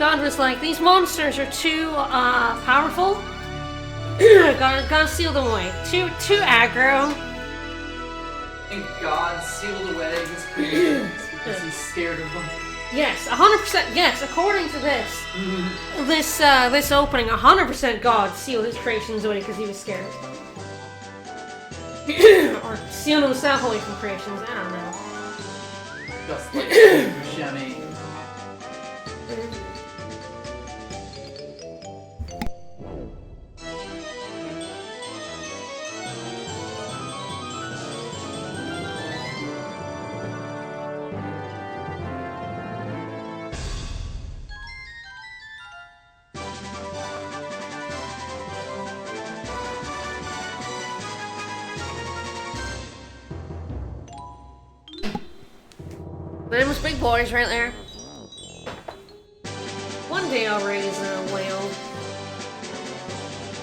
God was like, these monsters are too powerful. gotta seal them away. Too aggro. And God sealed away his creations because he's scared of them. Yes, 100%. Yes, according to this, this opening, 100% God sealed his creations away because he was scared. Or sealed himself away from creations. I don't know. Just like Buscemi. Them was big boys right there. One day I'll raise a whale.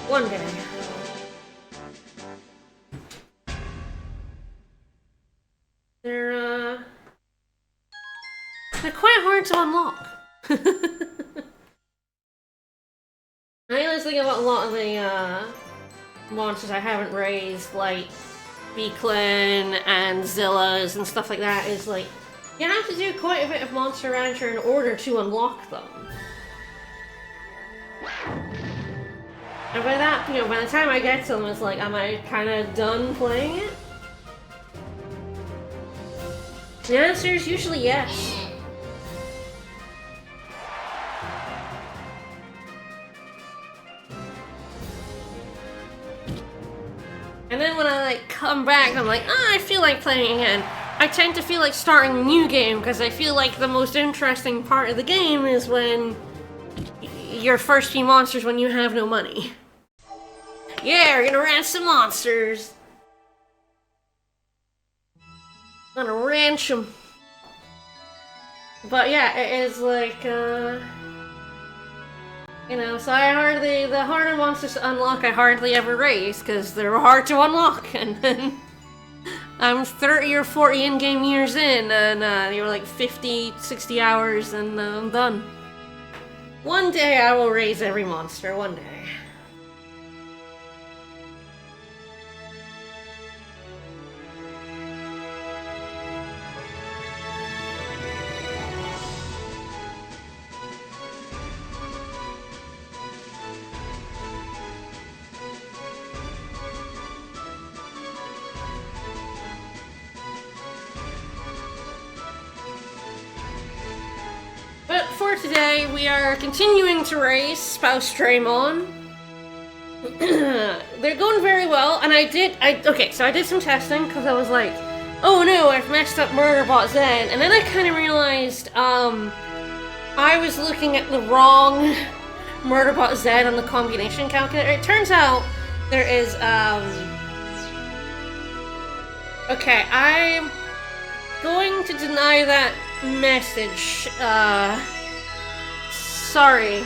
One day. They're quite hard to unlock. I always think about a lot of the monsters I haven't raised, like Beaklin and Zillas and stuff like that, is like you have to do quite a bit of Monster Rancher in order to unlock them. And by that, you know, by the time I get to them, it's like, am I kind of done playing it? The answer is usually yes. And then when I like come back, I'm like, I feel like playing again. I tend to feel like starting a new game because I feel like the most interesting part of the game is when your first few monsters when you have no money. Yeah, we're gonna ranch some monsters. Gonna ranch them. But yeah, it is like, you know, so the harder monsters to unlock I hardly ever raise because they're hard to unlock, and then I'm 30 or 40 in-game years in, and you're like 50, 60 hours, and I'm done. One day I will raise every monster, one day. But for today, we are continuing to race Spouse Draymon. They're going very well, and I did some testing, because I was like, oh no, I've messed up Murderbot Z, and then I kind of realized, I was looking at the wrong Murderbot Z on the combination calculator. It turns out there is, okay, I'm going to deny that message. Sorry,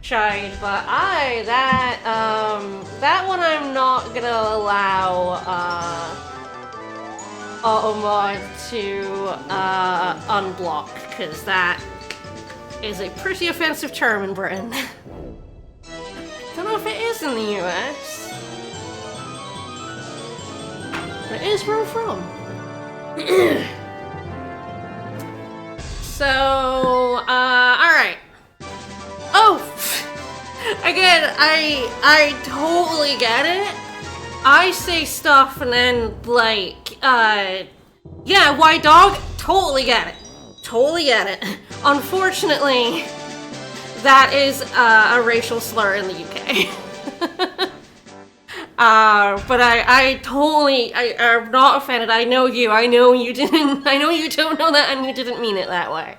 Chide, but that one I'm not gonna allow, Automod to, unblock, because that is a pretty offensive term in Britain. Don't know if it is in the US. But it is where I'm from. So, alright. Oh! Again, I totally get it. I say stuff and then, like, yeah, white dog? Totally get it. Totally get it. Unfortunately, that is, a racial slur in the UK. But I'm not offended. I know you you don't know that and you didn't mean it that way.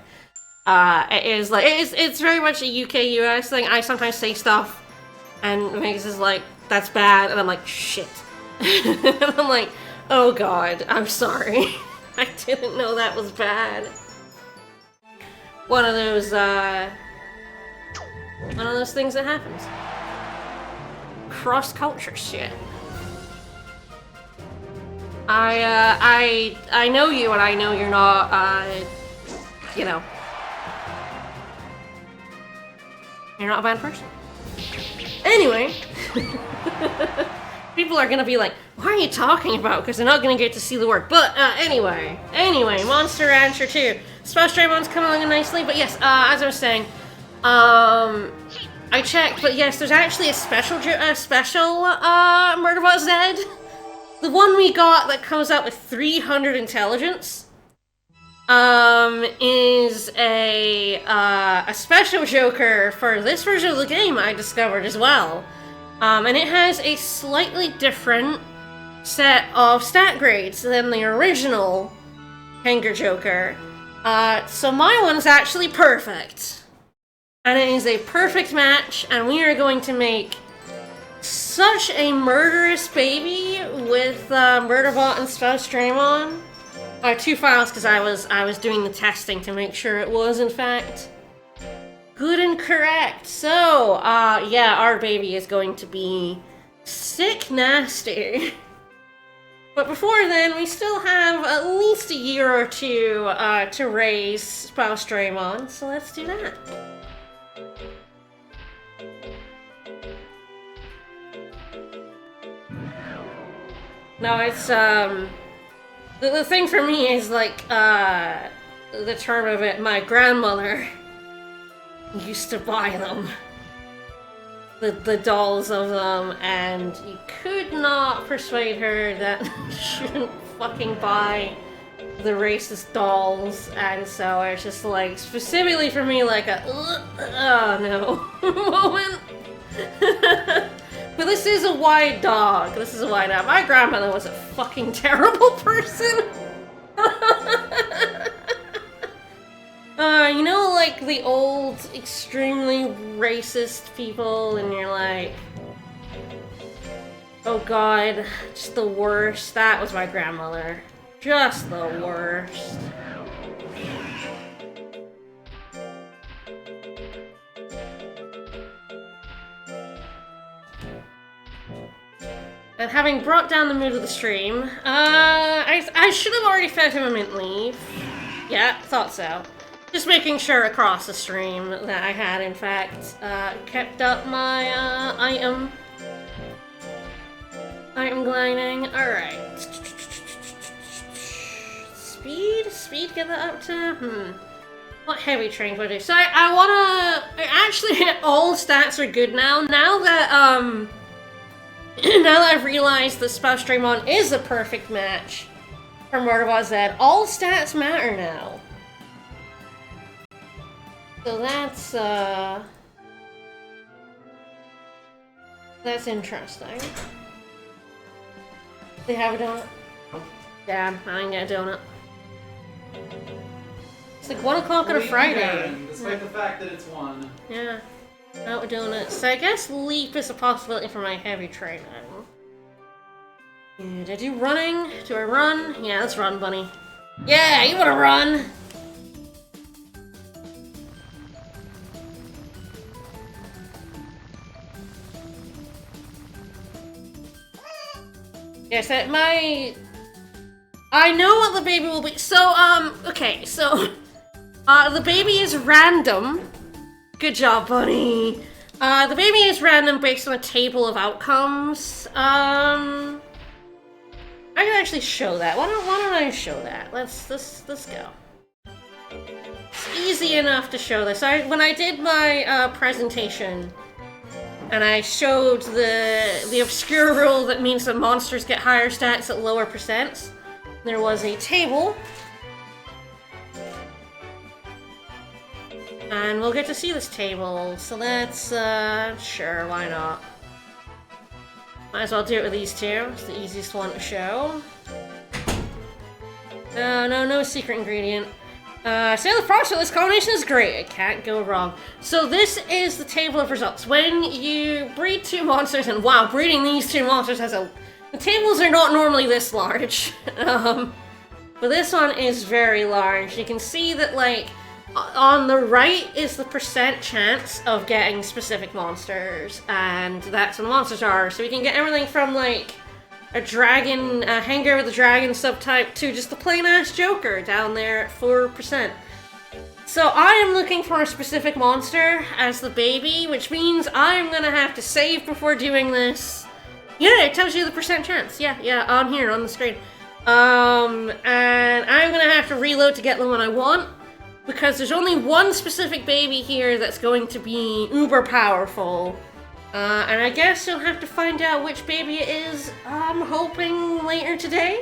It's very much a UK-US thing. I sometimes say stuff and Megs is like, that's bad, and I'm like, shit. And I'm like, oh god, I'm sorry. I didn't know that was bad. One of those things that happens. Cross-culture shit. I know you, and I know you're not, you know. You're not a bad person. Anyway, people are gonna be like, what are you talking about? Because they're not gonna get to see the work. But anyway, Monster Rancher 2. Spellstraymon's coming along nicely, but yes, as I was saying, I checked, but yes, there's actually a special Murderbot Zed. The one we got that comes out with 300 intelligence, is a special Joker for this version of the game I discovered as well. And it has a slightly different set of stat grades than the original Hanger Joker. So my one's actually perfect. And it is a perfect match, and we are going to make such a murderous baby with Murderbot and Spellstraymon. I have 2 files because I was doing the testing to make sure it was in fact good and correct. So yeah, our baby is going to be sick nasty. But before then, we still have at least a year or two to raise Spellstraymon, so let's do that. No, it's, the thing for me is, like, the term of it, my grandmother used to buy them. The dolls of them, and you could not persuade her that she shouldn't fucking buy the racist dolls, and so I was just, like, specifically for me, like a, oh no, moment. But this is a white dog. This is a white dog. My grandmother was a fucking terrible person. You know, like the old, extremely racist people, and you're like, oh god, just the worst. That was my grandmother. Just the worst. And having brought down the mood of the stream, I should have already fed him a mint leaf. Yeah, thought so. Just making sure across the stream that I had, in fact, kept up my, item gliding. Alright. Speed, get that up to? What heavy train do I do? So actually, all stats are good now. Now that, now that I've realized that Spellstraymon is a perfect match for Murderbot Zed, all stats matter now. So that's interesting. They have a donut? Damn, I didn't get a donut. It's like 1 o'clock on a Friday. Despite the fact that it's 1. Yeah. Out donuts. So I guess leap is a possibility for my heavy train. Did I do running? Do I run? Yeah, let's run, bunny. Yeah, you wanna run? Yes, I know what the baby will be. So, okay, so, the baby is random. Good job, bunny. The baby is random based on a table of outcomes. I can actually show that. Why don't I show that? Let's go. It's easy enough to show this. When I did my presentation, and I showed the obscure rule that means that monsters get higher stats at lower percents, there was a table. And we'll get to see this table, so let's, sure, why not? Might as well do it with these two, it's the easiest one to show. No secret ingredient. Say the process of this combination is great, it can't go wrong. So this is the table of results. When you breed 2 monsters, and wow, breeding these 2 monsters has a... The tables are not normally this large, but this one is very large. You can see that, like, on the right is the percent chance of getting specific monsters, and that's what the monsters are. So we can get everything from, like, a dragon, a Hanger with a dragon subtype to just the plain-ass Joker down there at 4%. So I am looking for a specific monster as the baby, which means I'm gonna have to save before doing this. Yeah, it tells you the percent chance. Yeah, on here, on the screen. And I'm gonna have to reload to get the one I want, because there's only one specific baby here that's going to be uber powerful. And I guess you'll have to find out which baby it is, I'm hoping later today.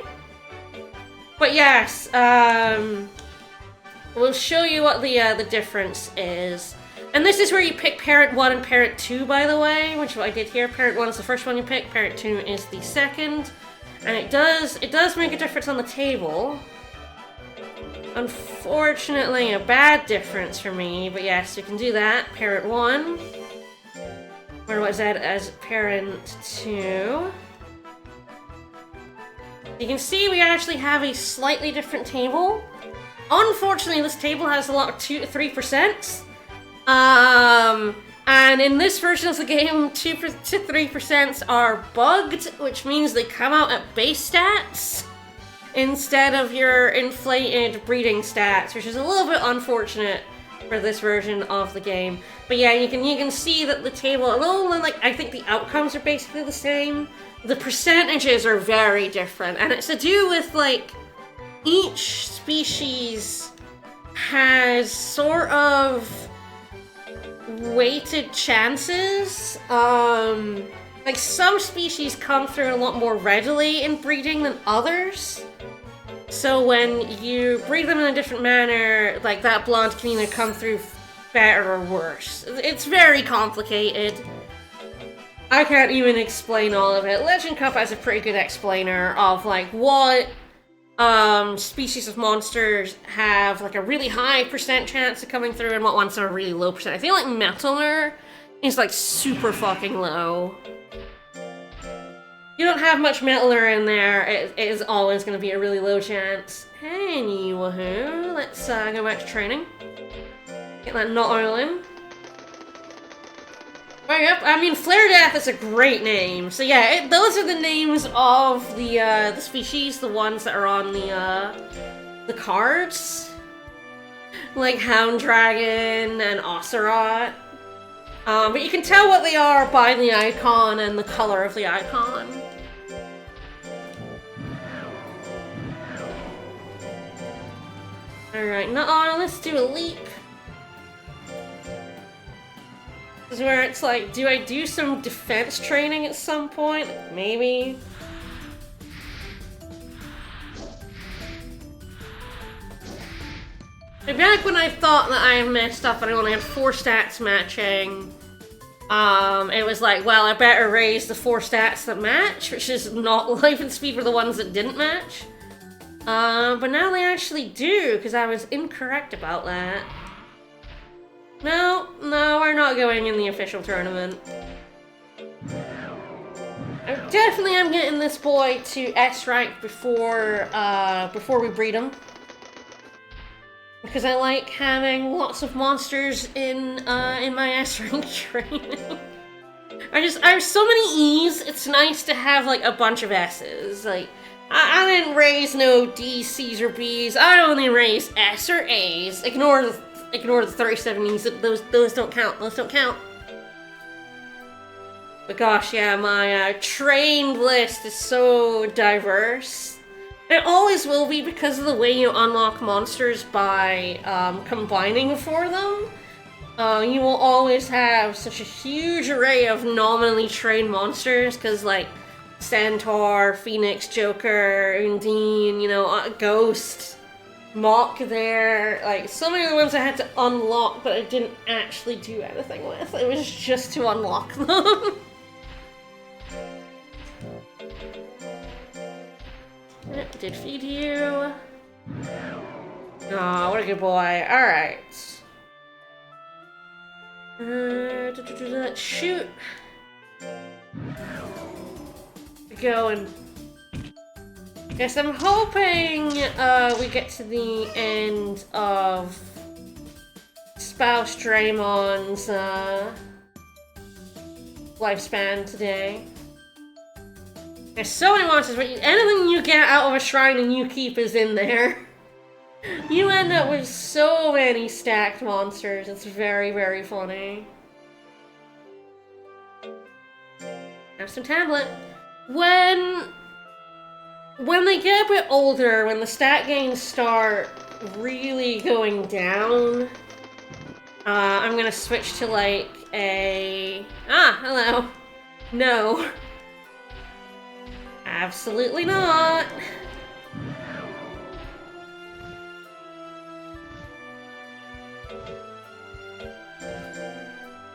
But yes, we'll show you what the difference is. And this is where you pick parent 1 and parent 2, by the way, which is what I did here. Parent 1 is the first one you pick, parent 2 is the second. And it does make a difference on the table. Unfortunately, a bad difference for me, but yes, you can do that. Parent 1. Or was that as parent 2? You can see we actually have a slightly different table. Unfortunately, this table has a lot of 2 to 3%. And in this version of the game, 2 to 3% are bugged, which means they come out at base stats instead of your inflated breeding stats, which is a little bit unfortunate for this version of the game. But yeah, you can see that the table, although like I think the outcomes are basically the same, the percentages are very different, and it's to do with like each species has sort of weighted chances. Like some species come through a lot more readily in breeding than others. So when you breed them in a different manner, like that blonde can either come through better or worse. It's very complicated. I can't even explain all of it. Legend Cup has a pretty good explainer of like what species of monsters have like a really high percent chance of coming through and what ones are a really low percent. I feel like Metaler is like super fucking low. You don't have much Metaler in there, it is always going to be a really low chance. Hey, woohoo. Let's go back to training. Get that knot oil in. Oh, yep, I mean, Flare Death is a great name. So yeah, those are the names of the species, the ones that are on the cards. Like Hound Dragon and Ocelot. But you can tell what they are by the icon and the color of the icon. Alright, now let's do a leap. This is where it's like, do I do some defense training at some point? Maybe. Back when I thought that I messed up and I only had 4 stats matching, it was like, well, I better raise the 4 stats that match, which is not life and speed for the ones that didn't match. But now they actually do, because I was incorrect about that. No, we're not going in the official tournament. I definitely am getting this boy to S rank before we breed him. Because I like having lots of monsters in my S rank training. I have so many E's, it's nice to have like a bunch of S's. Like, I didn't raise no D's, C's, or B's, I only raised S or A's. Ignore the 37 E's, those don't count, But gosh, yeah, my trained list is so diverse. It always will be because of the way you unlock monsters by combining for them. You will always have such a huge array of nominally trained monsters, because like Centaur, Phoenix, Joker, Undine, Ghost, Mock there, like so many of the ones I had to unlock but I didn't actually do anything with. It was just to unlock them. Did feed you. Oh, what a good boy. Alright. Let's shoot. Going. Guess I'm hoping we get to the end of Spouse Draymon's lifespan today. There's so many monsters, but anything you get out of a shrine and you keep is in there. You end up with so many stacked monsters. It's very, very funny. Have some tablet. When they get a bit older, when the stat gains start really going down, I'm gonna switch to like a... Ah, hello. No. Absolutely not.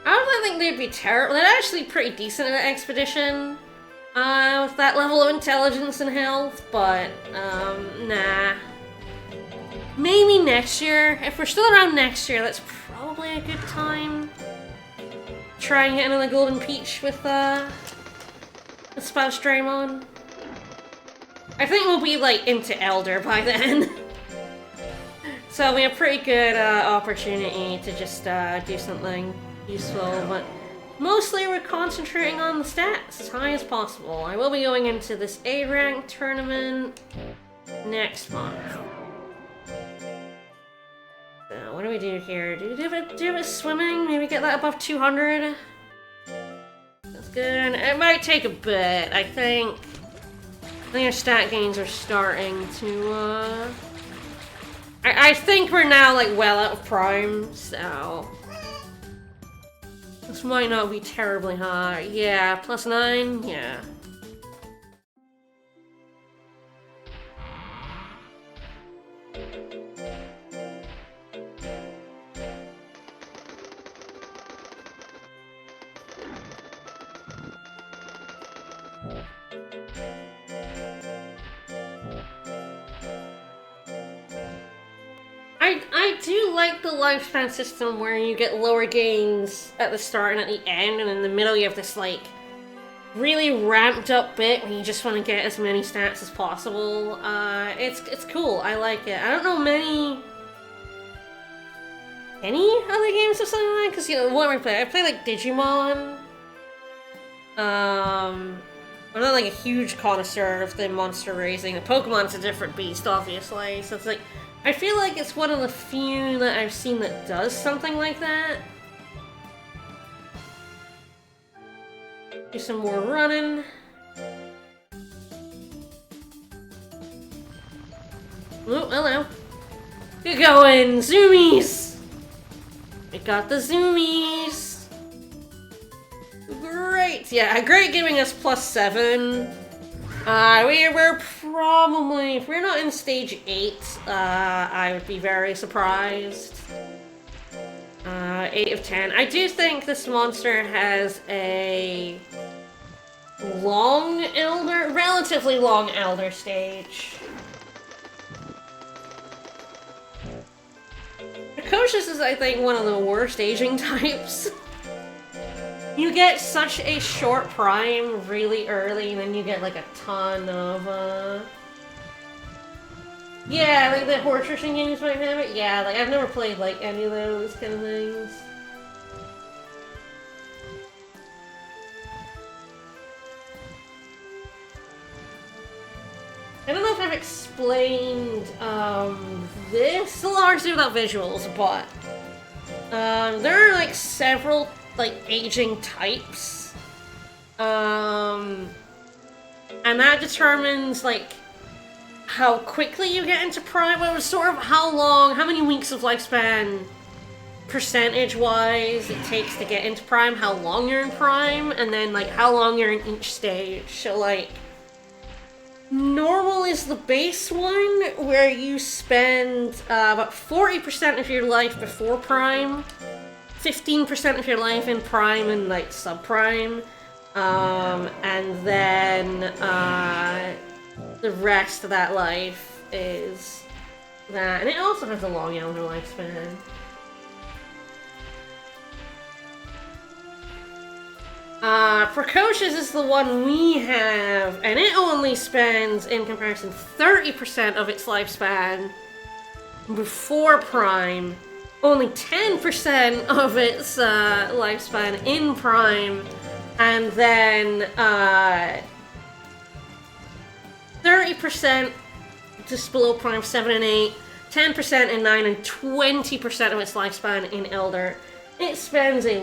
I don't think they'd be terrible. They're actually pretty decent at Expedition. With that level of intelligence and health, but, nah. Maybe next year. If we're still around next year, that's probably a good time. Try and get another Golden Peach with Spouse Draymond. I think we'll be, like, into Elder by then. So we have a pretty good opportunity to just do something useful, but mostly we're concentrating on the stats as high as possible. I will be going into this A-rank tournament next month. So what do we do here? Do we do a swimming? Maybe get that above 200? That's good. It might take a bit, I think. I think our stat gains are starting to, I think we're now, like, well out of Prime, so... This might not be terribly high. Yeah, +9? Yeah. I do like the lifespan system where you get lower gains at the start and at the end, and in the middle you have this, like, really ramped up bit where you just want to get as many stats as possible. It's cool. I like it. I don't know any other games of something like that, because, you know, what do I play? I play, like, Digimon. I'm not, like, a huge connoisseur of the monster raising. The Pokemon's a different beast, obviously, so it's like... I feel like it's one of the few that I've seen that does something like that. Do some more running. Oh, hello. Good going, zoomies! We got the zoomies! Great! Yeah, great giving us +7. We're probably, if we're not in stage 8, I would be very surprised. 8 of 10. I do think this monster has a relatively long elder stage. Precocious is, I think, one of the worst aging types. You get such a short prime really early, and then you get, like, a ton of, Yeah, like, the horse racing games might have it. Yeah, like, I've never played, like, any of those kind of things. I don't know if I've explained, this. A lot to do without visuals, but, there are, like, several, like, aging types. And that determines, like, how quickly you get into Prime. Well, sort of how many weeks of lifespan, percentage-wise, it takes to get into Prime, how long you're in Prime, and then, like, how long you're in each stage. So, like, normal is the base one, where you spend about 40% of your life before Prime, 15% of your life in Prime and, like, Subprime, and then, the rest of that life is that. And it also has a long elder lifespan. Precocious is the one we have, and it only spends, in comparison, 30% of its lifespan before Prime, only 10% of its lifespan in Prime, and then 30% just below Prime 7 and 8, 10% in 9 and 20% of its lifespan in Elder. They spend a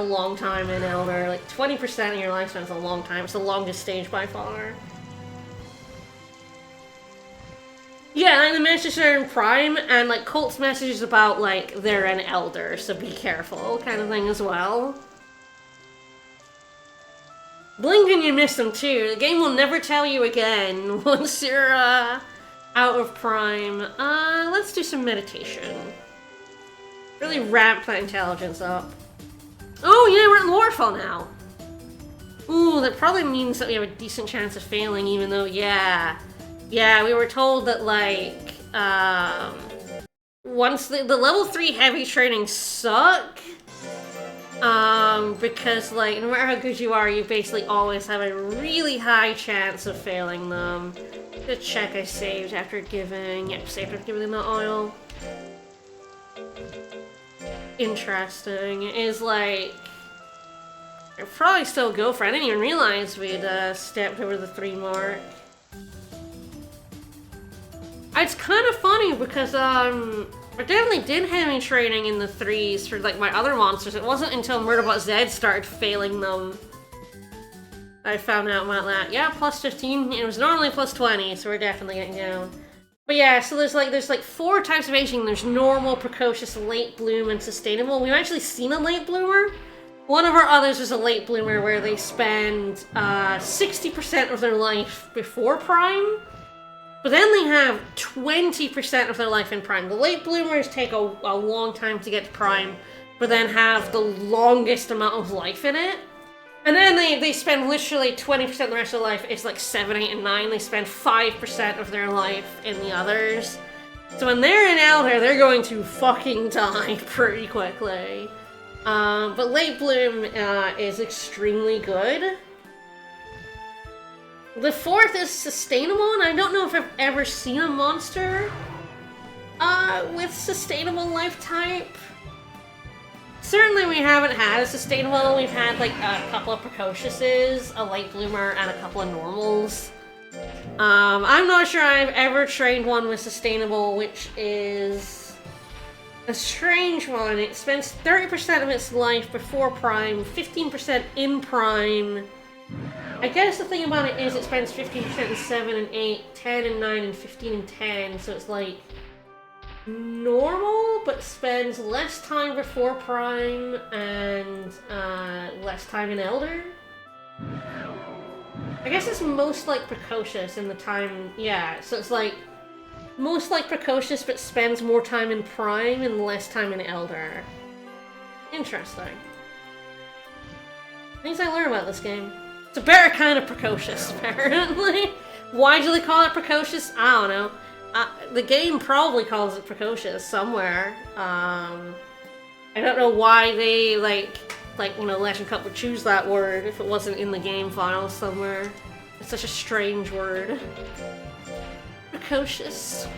long time in Elder. Like 20% of your lifespan is a long time. It's the longest stage by far. Yeah, like the messages are in Prime, and like Colt's messages about like they're an Elder, so be careful kind of thing as well. Blink and you miss them too. The game will never tell you again once you're out of Prime. Let's do some meditation. Really ramp that intelligence up. Oh yeah, we're in Waterfall now. Ooh, that probably means that we have a decent chance of failing, even though, yeah, we were told that, like, once the level 3 heavy training suck, because, like, no matter how good you are, you basically always have a really high chance of failing them. To check I saved after giving, saved after giving them the oil. Interesting. It is, like, I'd probably still go for it. I didn't even realize we'd stepped over the 3 mark. It's kind of funny because I definitely did heavy training in the 3s for like my other monsters. It wasn't until Murderbot Z started failing them I found out about that. Yeah, plus 15. It was normally plus 20, so we're definitely getting down. But yeah, so there's like 4 types of aging. There's normal, precocious, late bloom, and sustainable. We've actually seen a late bloomer. One of our others is a late bloomer where they spend 60% of their life before Prime, but then they have 20% of their life in Prime. The late bloomers take a long time to get to Prime, but then have the longest amount of life in it. And then they spend literally 20% of the rest of their life. It's like 7, 8, and 9. They spend 5% of their life in the others. So when they're in Elder, they're going to fucking die pretty quickly. But late bloom is extremely good. The 4th is sustainable, and I don't know if I've ever seen a monster with sustainable life type. Certainly we haven't had a sustainable. We've had like a couple of precociouses, a late bloomer, and a couple of normals. I'm not sure I've ever trained one with sustainable, which is a strange one. It spends 30% of its life before Prime, 15% in Prime. I guess the thing about it is it spends 15% in 7 and 8, 10 and 9, and 15 and 10, so it's like normal, but spends less time before Prime and less time in Elder. I guess it's most like precocious in the time, yeah, so it's like most like precocious but spends more time in Prime and less time in Elder. Interesting. Things I learn about this game. It's a better kind of precocious, apparently. Why do they call it precocious? I don't know. The game probably calls it precocious somewhere. I don't know why they, like, you know, Legend Cup would choose that word if it wasn't in the game file somewhere. It's such a strange word. Precocious.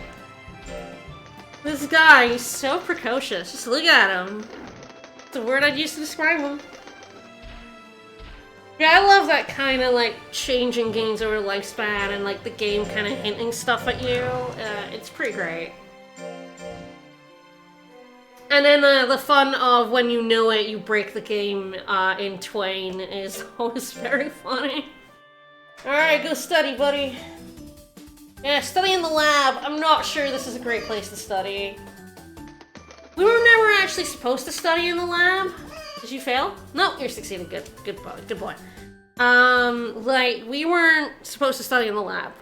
This guy, he's so precocious. Just look at him. It's a word I'd use to describe him. Yeah, I love that kind of, like, changing games over lifespan and, like, the game kind of hinting stuff at you. It's pretty great. And then the fun of when you know it, you break the game in twain is always very funny. Alright, go study, buddy. Yeah, study in the lab. I'm not sure this is a great place to study. We were never actually supposed to study in the lab. Did you fail? No, you're succeeding. Good boy. Good boy. Like, we weren't supposed to study in the lab.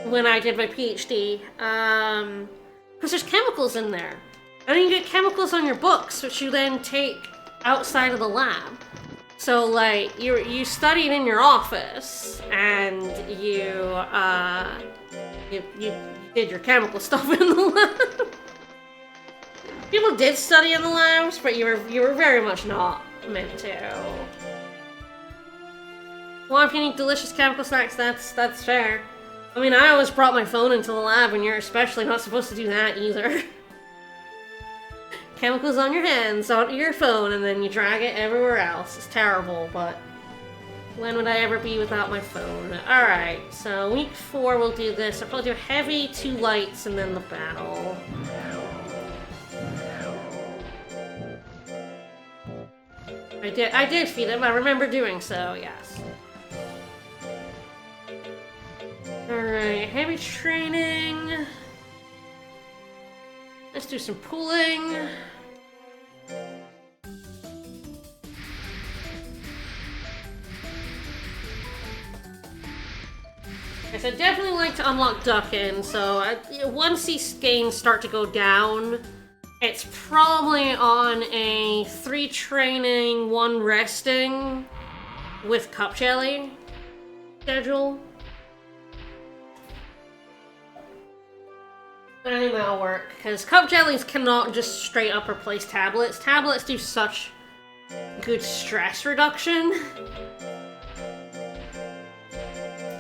When I did my PhD. Because there's chemicals in there. And then you get chemicals on your books, which you then take outside of the lab. So, like, you studied in your office, and you did your chemical stuff in the lab. People did study in the labs, but you were very much not meant to. Well, if you need delicious chemical snacks, that's fair. I mean, I always brought my phone into the lab, and you're especially not supposed to do that either. Chemicals on your hands, onto your phone, and then you drag it everywhere else. It's terrible, but When would I ever be without my phone? Alright, so week 4 we'll do this. I'll probably do heavy, 2 lights, and then the battle. I did feed him, I remember doing so, yes. Alright, heavy training. Let's do some pulling. Yes, I definitely like to unlock ducking, so once these gains start to go down, it's probably on a 3 training, 1 resting with cup jelly schedule. I think that'll work, because cup jellies cannot just straight up replace tablets. Tablets do such good stress reduction.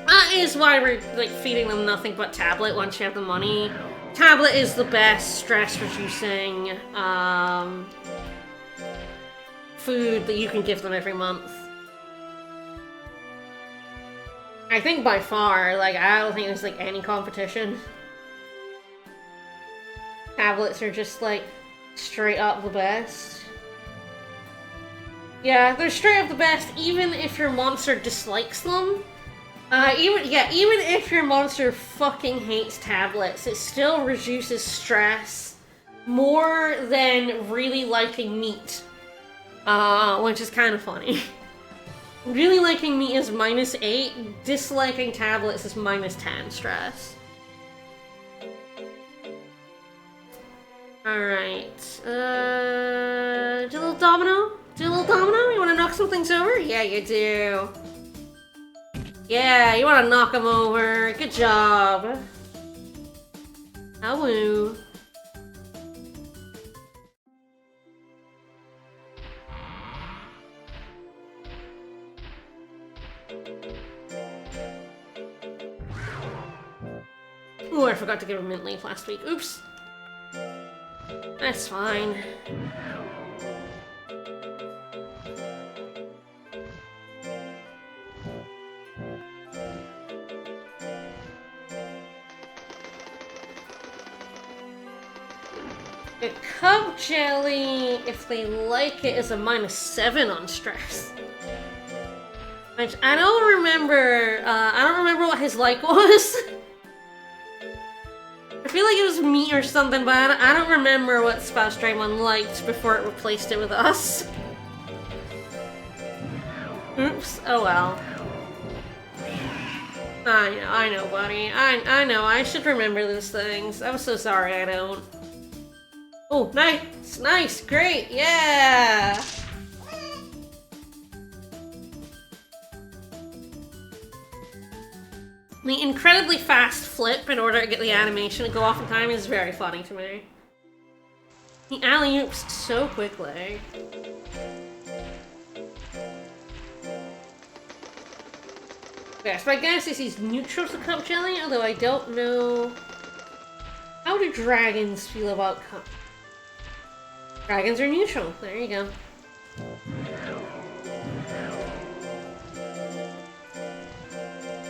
That is why we're like feeding them nothing but tablet once you have the money. Tablet is the best stress reducing food that you can give them every month. I think by far, like, I don't think there's like any competition. Tablets are just like straight up the best. Yeah, they're straight up the best even if your monster dislikes them. Even if your monster fucking hates tablets, it still reduces stress more than really liking meat. Which is kind of funny. Really liking meat is -8, disliking tablets is -10 stress. Alright, do a little domino? Do a little domino? You wanna knock some things over? Yeah, you do. Yeah, you wanna knock them over. Good job. Awoo. Ooh, I forgot to give him mint leaf last week. Oops. That's fine. The cup jelly, if they like it, is a -7 on stress. Which I don't remember. I don't remember what his like was. I feel like it was meat or something, but I don't remember what Spouse Draymond liked before it replaced it with us. Oops. Oh well. I know, buddy. I know. I should remember those things. I'm so sorry I don't. Oh, nice, nice, great, yeah! The incredibly fast flip in order to get the animation to go off in time is very funny to me. He alley-oops so quickly. Yes, my guess is he's neutral to cup jelly, although I don't know... How do dragons feel about cup? Dragons are neutral. There you go.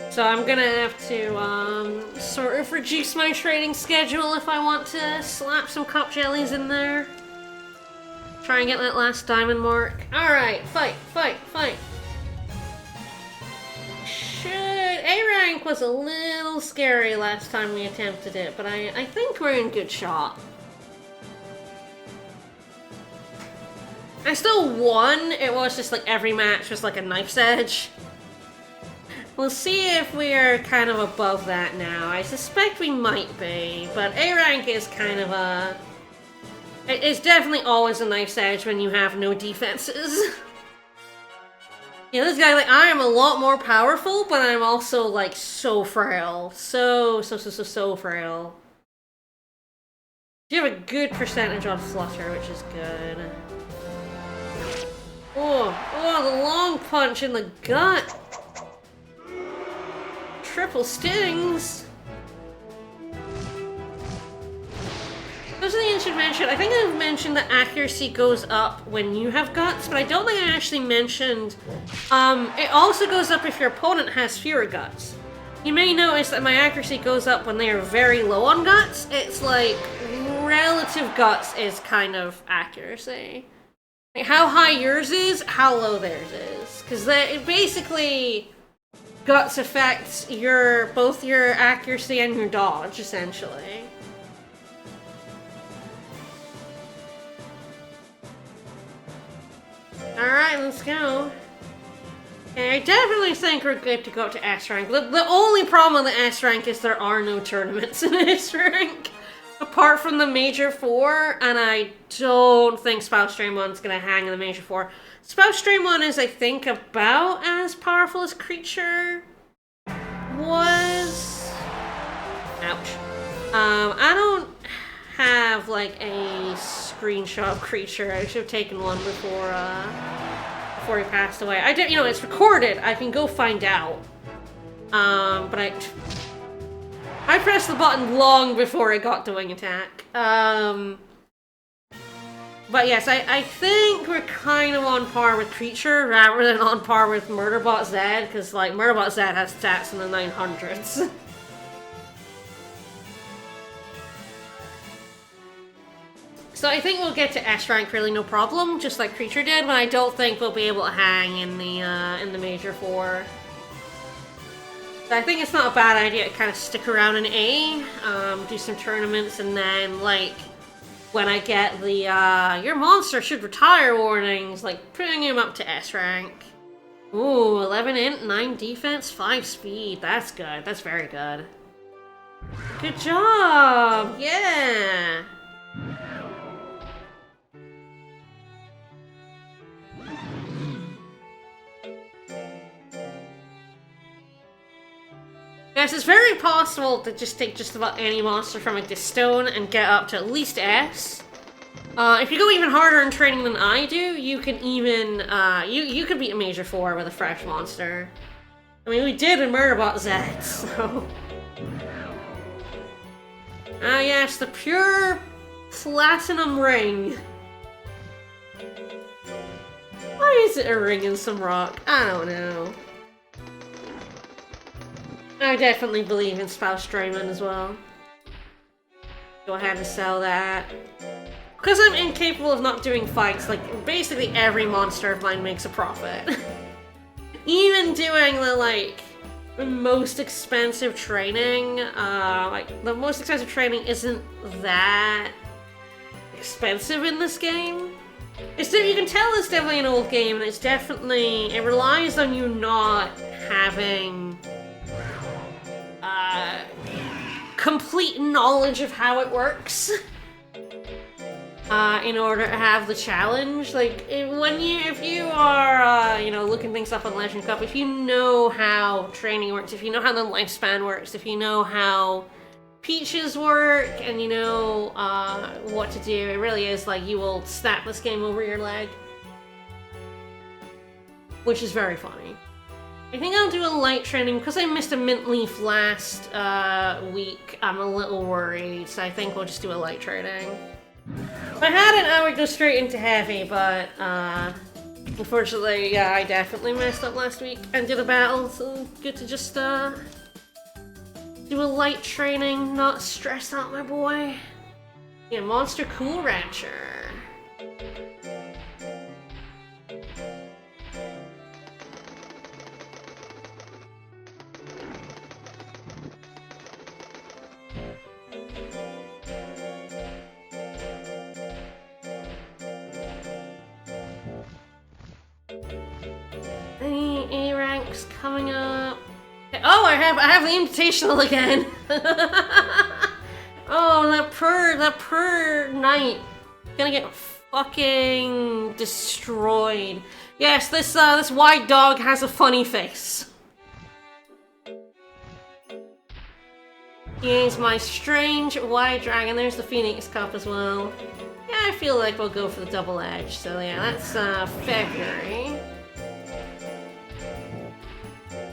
So I'm gonna have to sort of reduce my training schedule if I want to slap some cup jellies in there. Try and get that last diamond mark. Alright, fight, fight, fight. A rank was a little scary last time we attempted it, but I think we're in good shot. I still won. It was just like every match was like a knife's edge. We'll see if we're kind of above that now. I suspect we might be, but A rank is kind of a... It's definitely always a knife's edge when you have no defenses. Yeah, this guy, like, I am a lot more powerful, but I'm also, like, so frail. So frail. You have a good percentage on Flutter, which is good. Oh, the long punch in the gut. Triple stings. There's something I should mention. I think I've mentioned that accuracy goes up when you have guts, but I don't think I actually mentioned it also goes up if your opponent has fewer guts. You may notice that my accuracy goes up when they are very low on guts. It's like relative guts is kind of accuracy. Like how high yours is, how low theirs is. Because it basically guts affects both your accuracy and your dodge, essentially. Alright, let's go. Okay, I definitely think we're good to go to S rank. The only problem with the S rank is there are no tournaments in S rank. Apart from the Major 4, and I don't think Spouse Stream 1's gonna hang in the Major 4. Spouse Stream 1 is, I think, about as powerful as Creature was. Ouch. I don't have, like, a screenshot of Creature. I should have taken one before he passed away. I did, you know, it's recorded. I can go find out. But I pressed the button long before it got to Wing Attack. But yes, I think we're kind of on par with Creature rather than on par with Murderbot Z, because, like, Murderbot Z has stats in the 900s. So I think we'll get to S rank really no problem, just like Creature did, but I don't think we'll be able to hang in the Major 4. So I think it's not a bad idea to kind of stick around in A, do some tournaments, and then, like, when I get the, your monster should retire warnings, like, putting him up to S rank. Ooh, 11 int, 9 defense, 5 speed. That's good. That's very good. Good job! Yeah! Yes, it's very possible to just take just about any monster from a Distone and get up to at least S. If you go even harder in training than I do, you can even, you could beat a Major 4 with a fresh monster. I mean, we did in Murderbot Z, so... Ah yes, the pure Platinum Ring. Why is it a ring in some rock? I don't know. I definitely believe in Spouse Draymond as well. Go ahead and sell that. Because I'm incapable of not doing fights, like, basically every monster of mine makes a profit. Even doing the, like, most expensive training, like, the most expensive training isn't that expensive in this game. It's you can tell it's definitely an old game, and it's definitely, it relies on you not having complete knowledge of how it works in order to have the challenge. Like, if you are, you know, looking things up on Legend Cup, if you know how training works, if you know how the lifespan works, if you know how peaches work, and you know what to do, it really is like you will snap this game over your leg. Which is very funny. I think I'll do a light training, because I missed a mint leaf last week. I'm a little worried, so I think we'll just do a light training. If I had it, I would go straight into heavy, but unfortunately, yeah, I definitely messed up last week and did a battle, so good to just do a light training, not stress out my boy. Yeah, Monster Cool Rancher. Any A ranks coming up? Oh, I have the invitational again. Oh, that per knight gonna get fucking destroyed. Yes, this white dog has a funny face. He's my strange white dragon. There's the Phoenix Cup as well. Yeah, I feel like we'll go for the double edge. So yeah, that's February.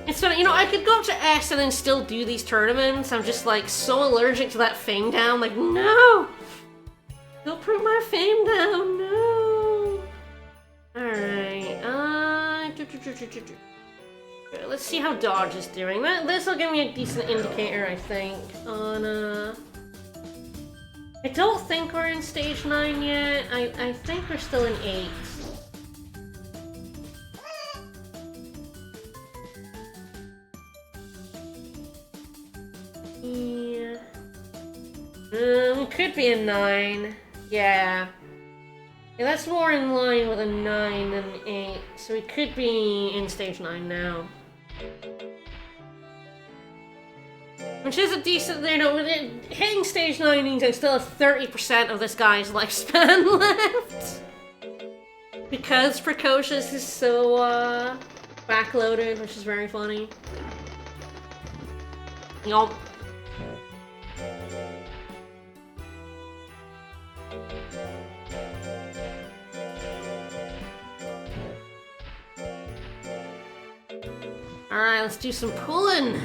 It's funny, you know, I could go up to S and then still do these tournaments. I'm just, like, so allergic to that Fang down. Like, no! Don't put my fame down, no! Alright, let's see how dodge is doing. This will give me a decent indicator, I think, on, I don't think we're in stage 9 yet. I think we're still in 8. Yeah. We could be in 9. Yeah. Yeah, that's more in line with a 9 than 8. So we could be in stage 9 now. Which is a decent, you know, hitting stage 9 means I still have 30% of this guy's lifespan left. Because Precocious is so, backloaded, which is very funny. Yup. Alright, let's do some pulling.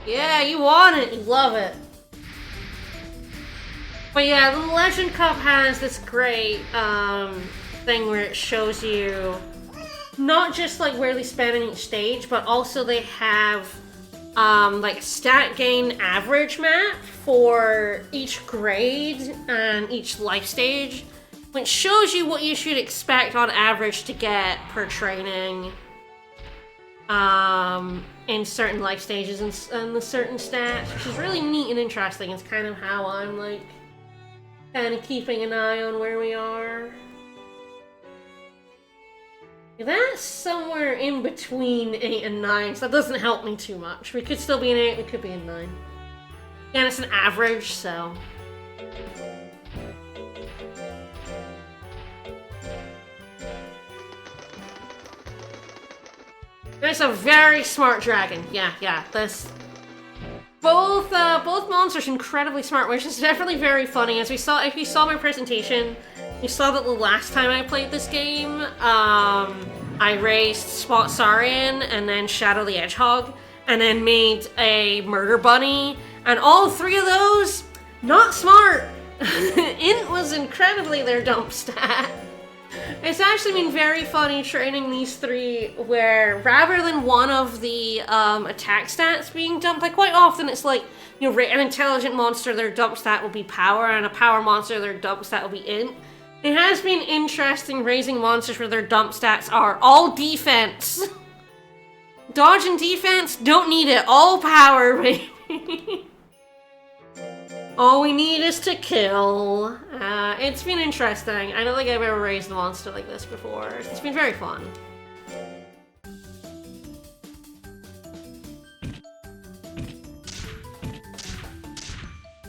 Yeah, you want it, you love it. But yeah, the Legend Cup has this great thing where it shows you not just like where they spend in each stage, but also they have like a stat gain average map for each grade and each life stage, which shows you what you should expect on average to get per training. In certain life stages and the certain stats, which is really neat and interesting. It's kind of how I'm, like, kind of keeping an eye on where we are. That's somewhere in between 8 and 9, so that doesn't help me too much. We could still be in 8, we could be in 9. And it's an average, so... It's a very smart dragon. Yeah. This both monsters incredibly smart, which is definitely very funny. As we saw, if you saw my presentation, you saw that the last time I played this game, I raised Spot Saurian and then Shadow the Hedgehog, and then made a Murder Bunny, and all 3 of those not smart. Int was incredibly their dump stat. It's actually been very funny training these 3 where rather than one of the attack stats being dumped, like quite often it's like, you know, an intelligent monster, their dump stat will be power, and a power monster, their dump stat will be int. It has been interesting raising monsters where their dump stats are all defense. Dodge and defense, don't need it, all power, baby. All we need is to kill. It's been interesting. I don't think I've ever raised a monster like this before. It's been very fun.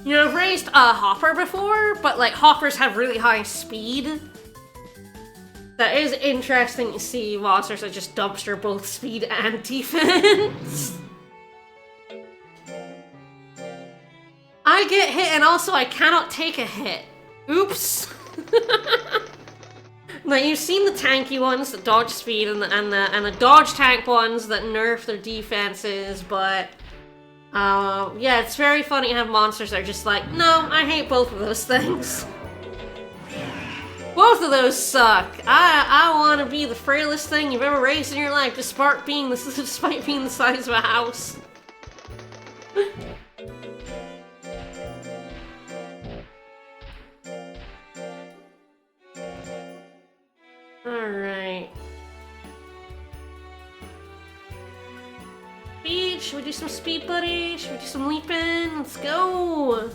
You know, I've raised a Hopper before, but like Hoppers have really high speed. That is interesting to see monsters that just dumpster both speed and defense. I get hit, and also I cannot take a hit. Oops. Like, you've seen the tanky ones that dodge speed and the dodge tank ones that nerf their defenses, but yeah, it's very funny to have monsters that are just like, no, I hate both of those things. Both of those suck. I want to be the frailest thing you've ever raised in your life, despite being the size of a house. Alright. Speed? Should we do some speed, buddy? Should we do some leaping? Let's go!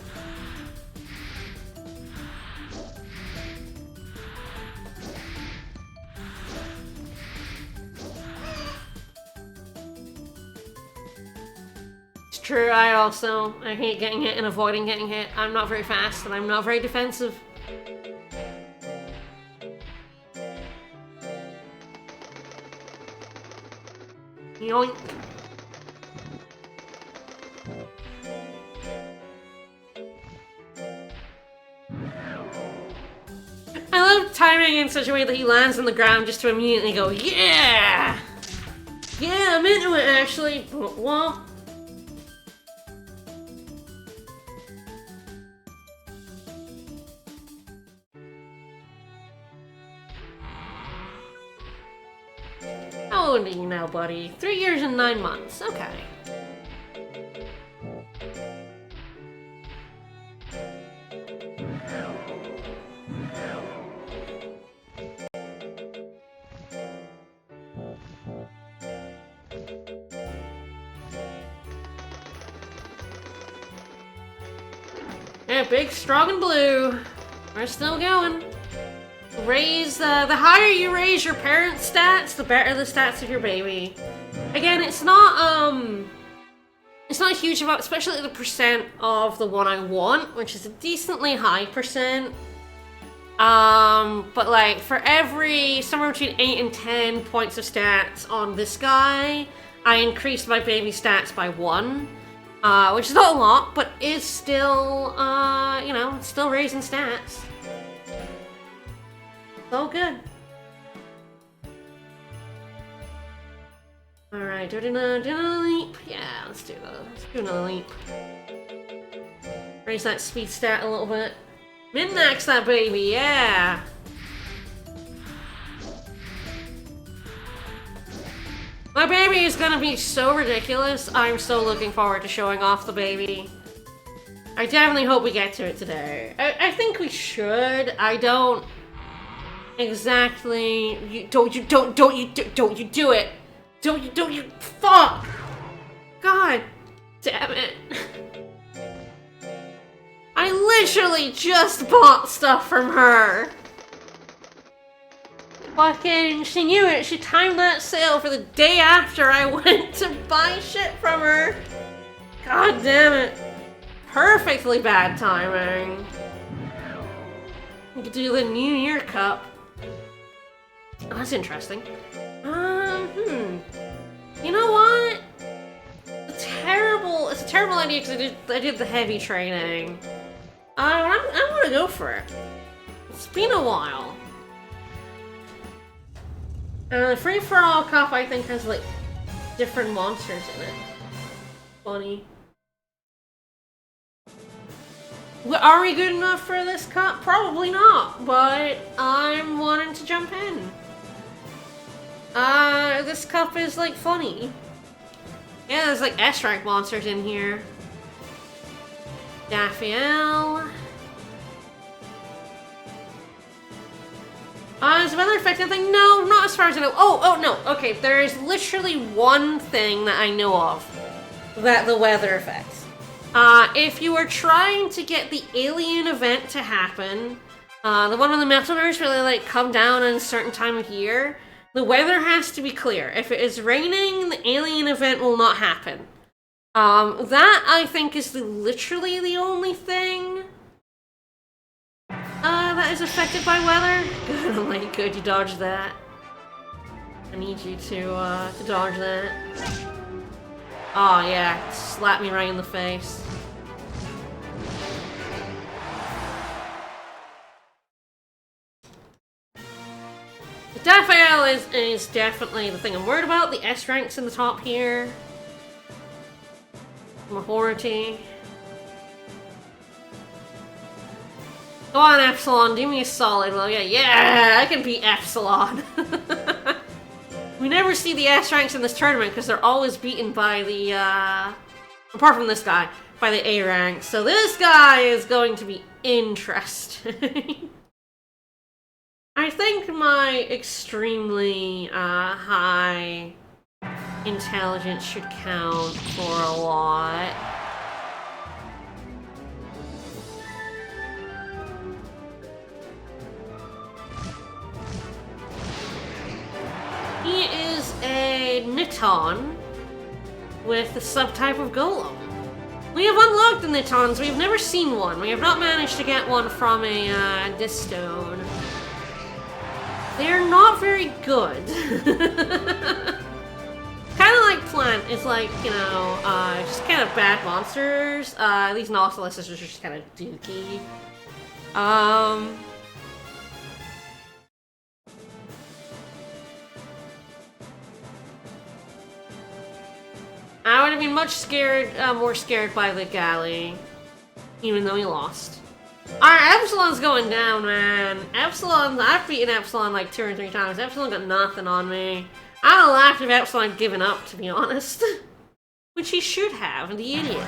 It's true, I hate getting hit and avoiding getting hit. I'm not very fast and I'm not very defensive. Yoink. I love timing in such a way that he lands on the ground just to immediately go, yeah! Yeah, I'm into it actually. Well, old are you now, buddy? 3 years and 9 months. Okay. Yeah, big, strong, and blue. We're still going. Raise, the higher you raise your parents' stats, the better the stats of your baby. Again, it's not a huge amount, especially the percent of the one I want, which is a decently high percent. But like, for every, somewhere between 8 and 10 points of stats on this guy, I increased my baby stats by 1. Which is not a lot, but is still, you know, it's still raising stats. It's all good. Alright, do another leap? Yeah, let's do that. Let's do another leap. Raise that speed stat a little bit. Min-max that baby, yeah! My baby is gonna be so ridiculous. I'm so looking forward to showing off the baby. I definitely hope we get to it today. I think we should. I don't exactly. Don't you do it. Don't you fuck. God damn it. I literally just bought stuff from her. Fucking, she knew it. She timed that sale for the day after I went to buy shit from her. God damn it. Perfectly bad timing. We could do the New Year Cup. Oh, that's interesting. You know what? It's a terrible idea because I did the heavy training. I want to go for it. It's been a while. The free-for-all cup, I think, has, like, different monsters in it. Funny. Are we good enough for this cup? Probably not, but I'm wanting to jump in. This cup is, like, funny. Yeah, there's, like, S-rank monsters in here. Daphiel. Is the weather affecting anything? No, not as far as I know. Oh, no. Okay, there is literally one thing that I know of that the weather affects. If you are trying to get the alien event to happen, the one when the metal nerves really, like, come down at a certain time of year, the weather has to be clear. If it is raining, the alien event will not happen. That, I think, is literally the only thing that is affected by weather. Good, I'm like, good, you dodged that. I need you to dodge that. Oh yeah, slap me right in the face. The Daphiel is definitely the thing I'm worried about. The S ranks in the top here. Mahority. Go on, Epsilon, do me a solid. Well, yeah, I can beat Epsilon. We never see the S ranks in this tournament because they're always beaten by the, apart from this guy, by the A rank. So this guy is going to be interesting. I think my extremely high intelligence should count for a lot. He is a Niton with the subtype of Golem. We have unlocked the Nitons. We have never seen one. We have not managed to get one from a Distone. They are not very good. Kind of like Plant. It's like, you know, just kind of bad monsters. These Nautiluses are just kind of dookie. I would have been much more scared by the Galley, even though he lost. Alright, Epsilon's going down, man. Epsilon, I've beaten Epsilon like 2 or 3 times. Epsilon got nothing on me. I'd have laughed if Epsilon had given up, to be honest. Which he should have, the idiot.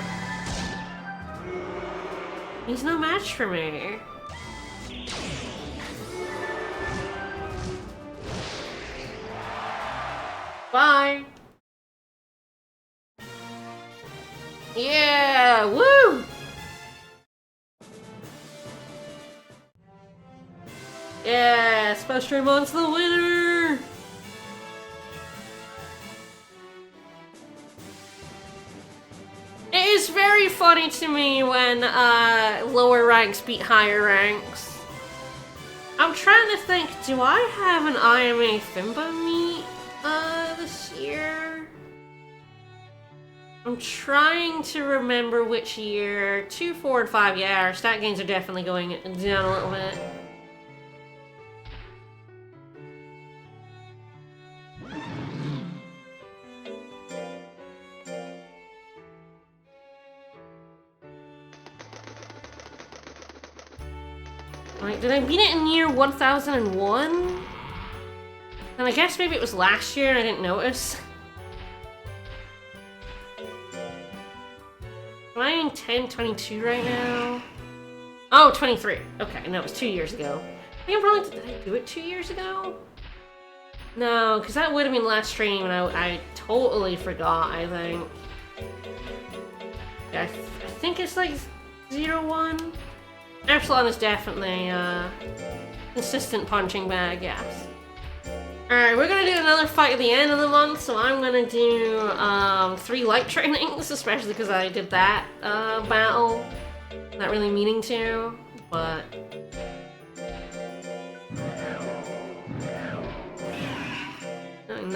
He's no match for me. Bye. Yeah, woo! Yeah, Spellstreamon's the winner! It is very funny to me when lower ranks beat higher ranks. I'm trying to think, do I have an IMA Fimbo meet this year? I'm trying to remember which year. 2, 4, and 5, yeah, our stat gains are definitely going down a little bit. Like, did I beat it in year 1001? And I guess maybe it was last year and I didn't notice. Am I in 1022 right now? Oh, 23. Okay, no, it was 2 years ago. I think I'm probably... Did I do it 2 years ago? No, because that would have been last stream and I totally forgot, I think. Yeah, I think it's like 01. Epsilon is definitely consistent punching bag, yes. Alright, we're gonna do another fight at the end of the month, so I'm gonna do 3 light trainings, especially because I did that battle. Not really meaning to, but...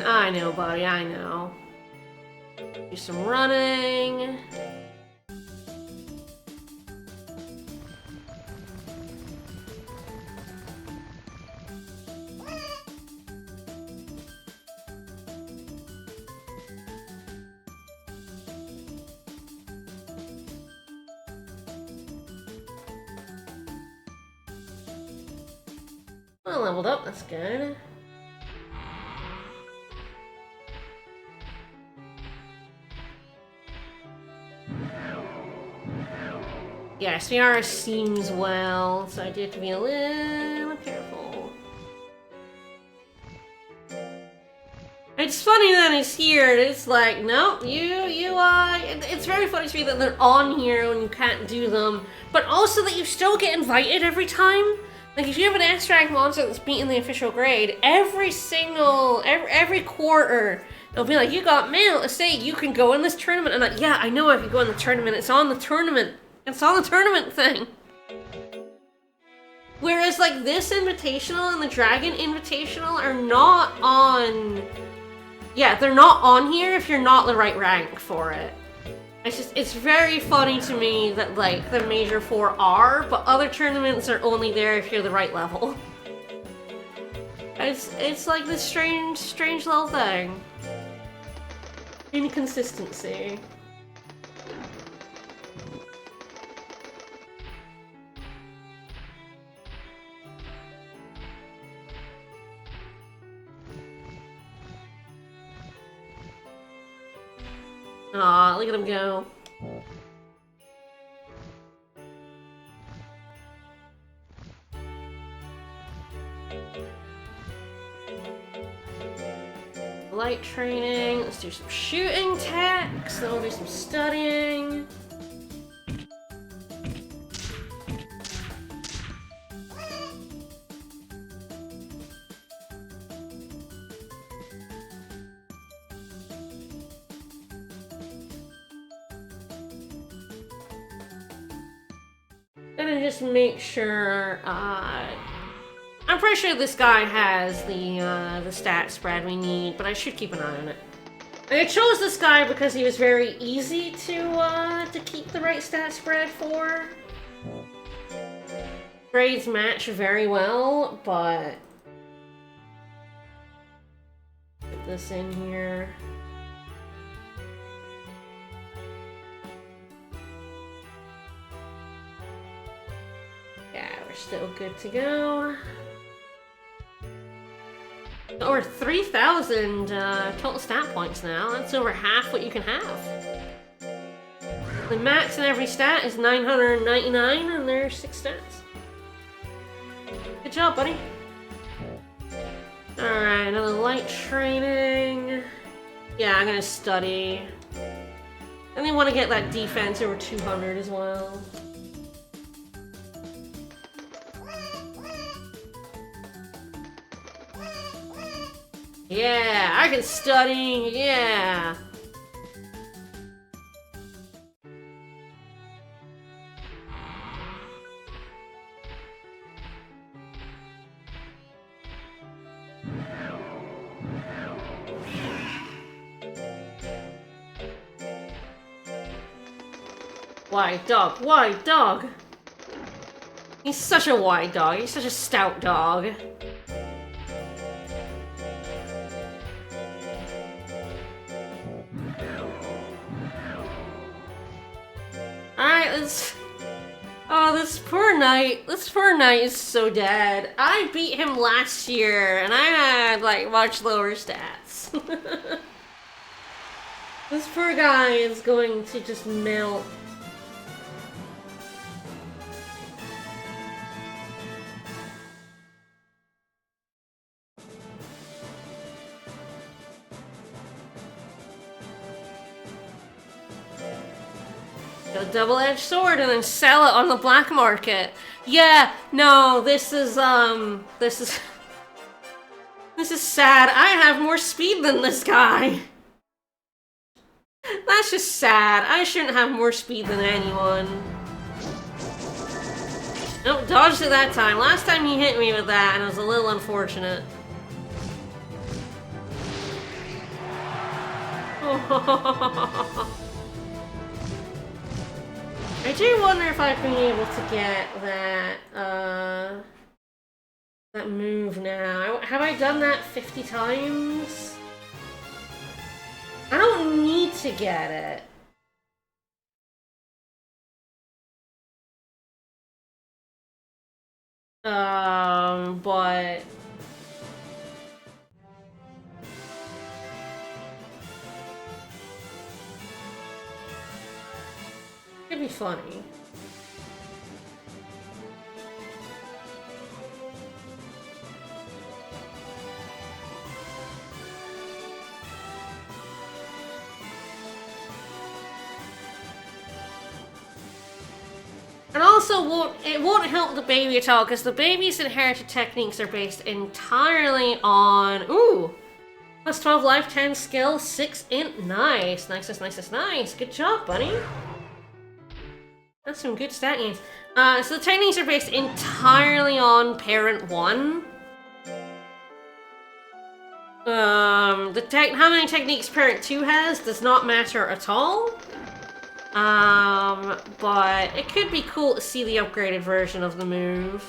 I know, buddy, I know. Do some running. Well, leveled up, that's good. Yeah, Ciara seems well, so I do have to be a little careful. It's funny that it's here, and it's like, nope, it's very funny to me that they're on here when you can't do them, but also that you still get invited every time. Like, if you have an S-rank monster that's beating the official grade, every quarter, it'll be like, you got mail to say you can go in this tournament, and like, yeah, I know I can go in the tournament, it's on the tournament. It's on the tournament thing. Whereas, like, this Invitational and the Dragon Invitational are not on... Yeah, they're not on here if you're not the right rank for it. It's very funny to me that, like, the Major 4 are, but other tournaments are only there if you're the right level. It's like this strange little thing. Inconsistency. Aw, look at him go. Light training, let's do some shooting techs, then we'll do some studying. Gonna just make sure, I'm pretty sure this guy has the stat spread we need, but I should keep an eye on it. I chose this guy because he was very easy to keep the right stat spread for. Grades match very well, but... Put this in here. Yeah, we're still good to go. The over 3,000 total stat points now. That's over half what you can have. The max in every stat is 999, and there's 6 stats. Good job, buddy. Alright, another light training. Yeah, I'm gonna study. And they want to get that defense over 200 as well. Yeah, I can study, yeah. White dog, white dog. He's such a white dog, he's such a stout dog. Alright, let's... Oh, this poor knight. This poor knight is so dead. I beat him last year, and I had, like, much lower stats. This poor guy is going to just melt. A double-edged sword and then sell it on the black market. Yeah, no, this is this is sad. I have more speed than this guy. That's just sad. I shouldn't have more speed than anyone. Nope, dodged it that time. Last time he hit me with that, and it was a little unfortunate. I do wonder if I've been able to get that, that move now. Have I done that 50 times? I don't need to get it. But... It'd be funny. And also, it won't help the baby at all, because the baby's inherited techniques are based entirely on... Ooh! Plus 12 life, 10 skill, 6 int. Nice. Nice, nice, nice, nice. Good job, buddy. That's some good stat gains. So the techniques are based entirely on Parent 1. How many techniques Parent 2 has does not matter at all. But it could be cool to see the upgraded version of the move.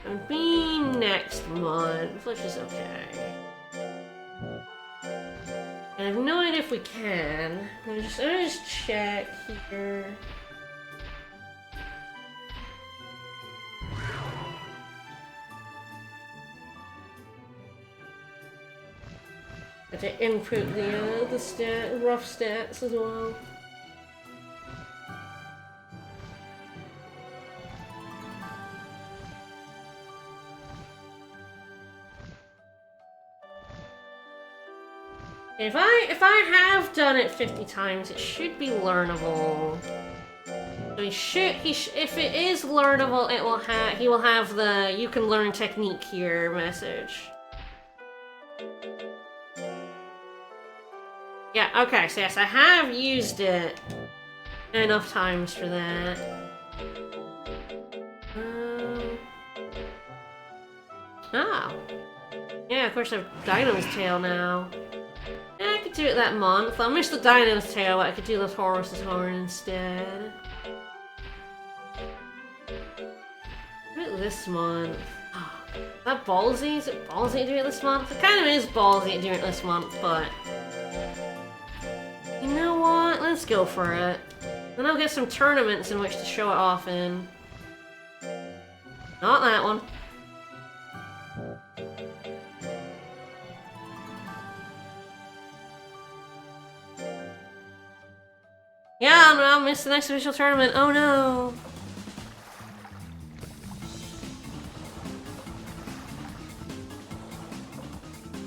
And be next month, which is okay. And I have no idea if we can. I'm gonna just check here. I have to input the rough stats as well. If I have done it 50 times, it should be learnable. So if it is learnable, he will have the "you can learn technique here" message. Yeah, okay, so yes, I have used it enough times for that. Oh. Yeah, of course I have Dino's Tail now. Yeah, I could do it that month. I'll miss the Dino's Tail, but I could do the Horse's Horn instead. Do it this month. Oh, Is that ballsy? Is it ballsy to do it this month? It kind of is ballsy to do it this month, but... You know what? Let's go for it. Then I'll get some tournaments in which to show it off in. Not that one. Yeah, no, I'll miss the next official tournament. Oh no!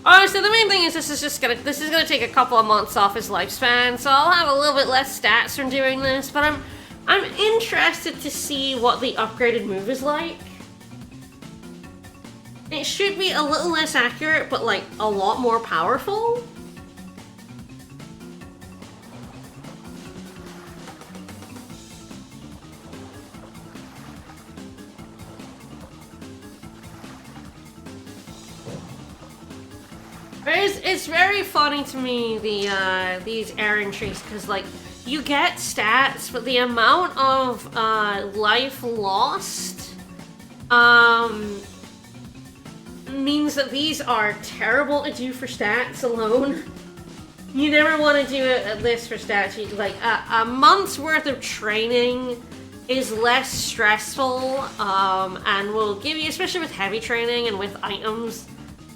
Oh, so the main thing is this is gonna take a couple of months off his lifespan, so I'll have a little bit less stats from doing this, but I'm interested to see what the upgraded move is like. It should be a little less accurate, but like a lot more powerful. It's very funny to me, these errand trees, because like you get stats, but the amount of life lost means that these are terrible to do for stats alone. You never want to do this for stats. Like a month's worth of training is less stressful and will give you, especially with heavy training and with items,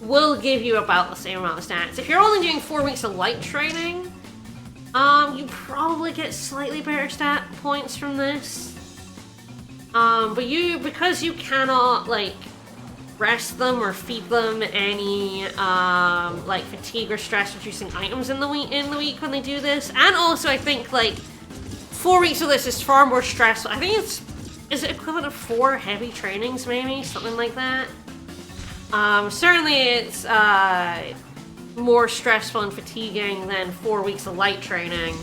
will give you about the same amount of stats. If you're only doing 4 weeks of light training, you probably get slightly better stat points from this. But because you cannot like rest them or feed them any like fatigue or stress reducing items in the week when they do this, and also I think like 4 weeks of this is far more stressful. I think is it equivalent of 4 heavy trainings, maybe something like that. Certainly it's more stressful and fatiguing than 4 weeks of light training.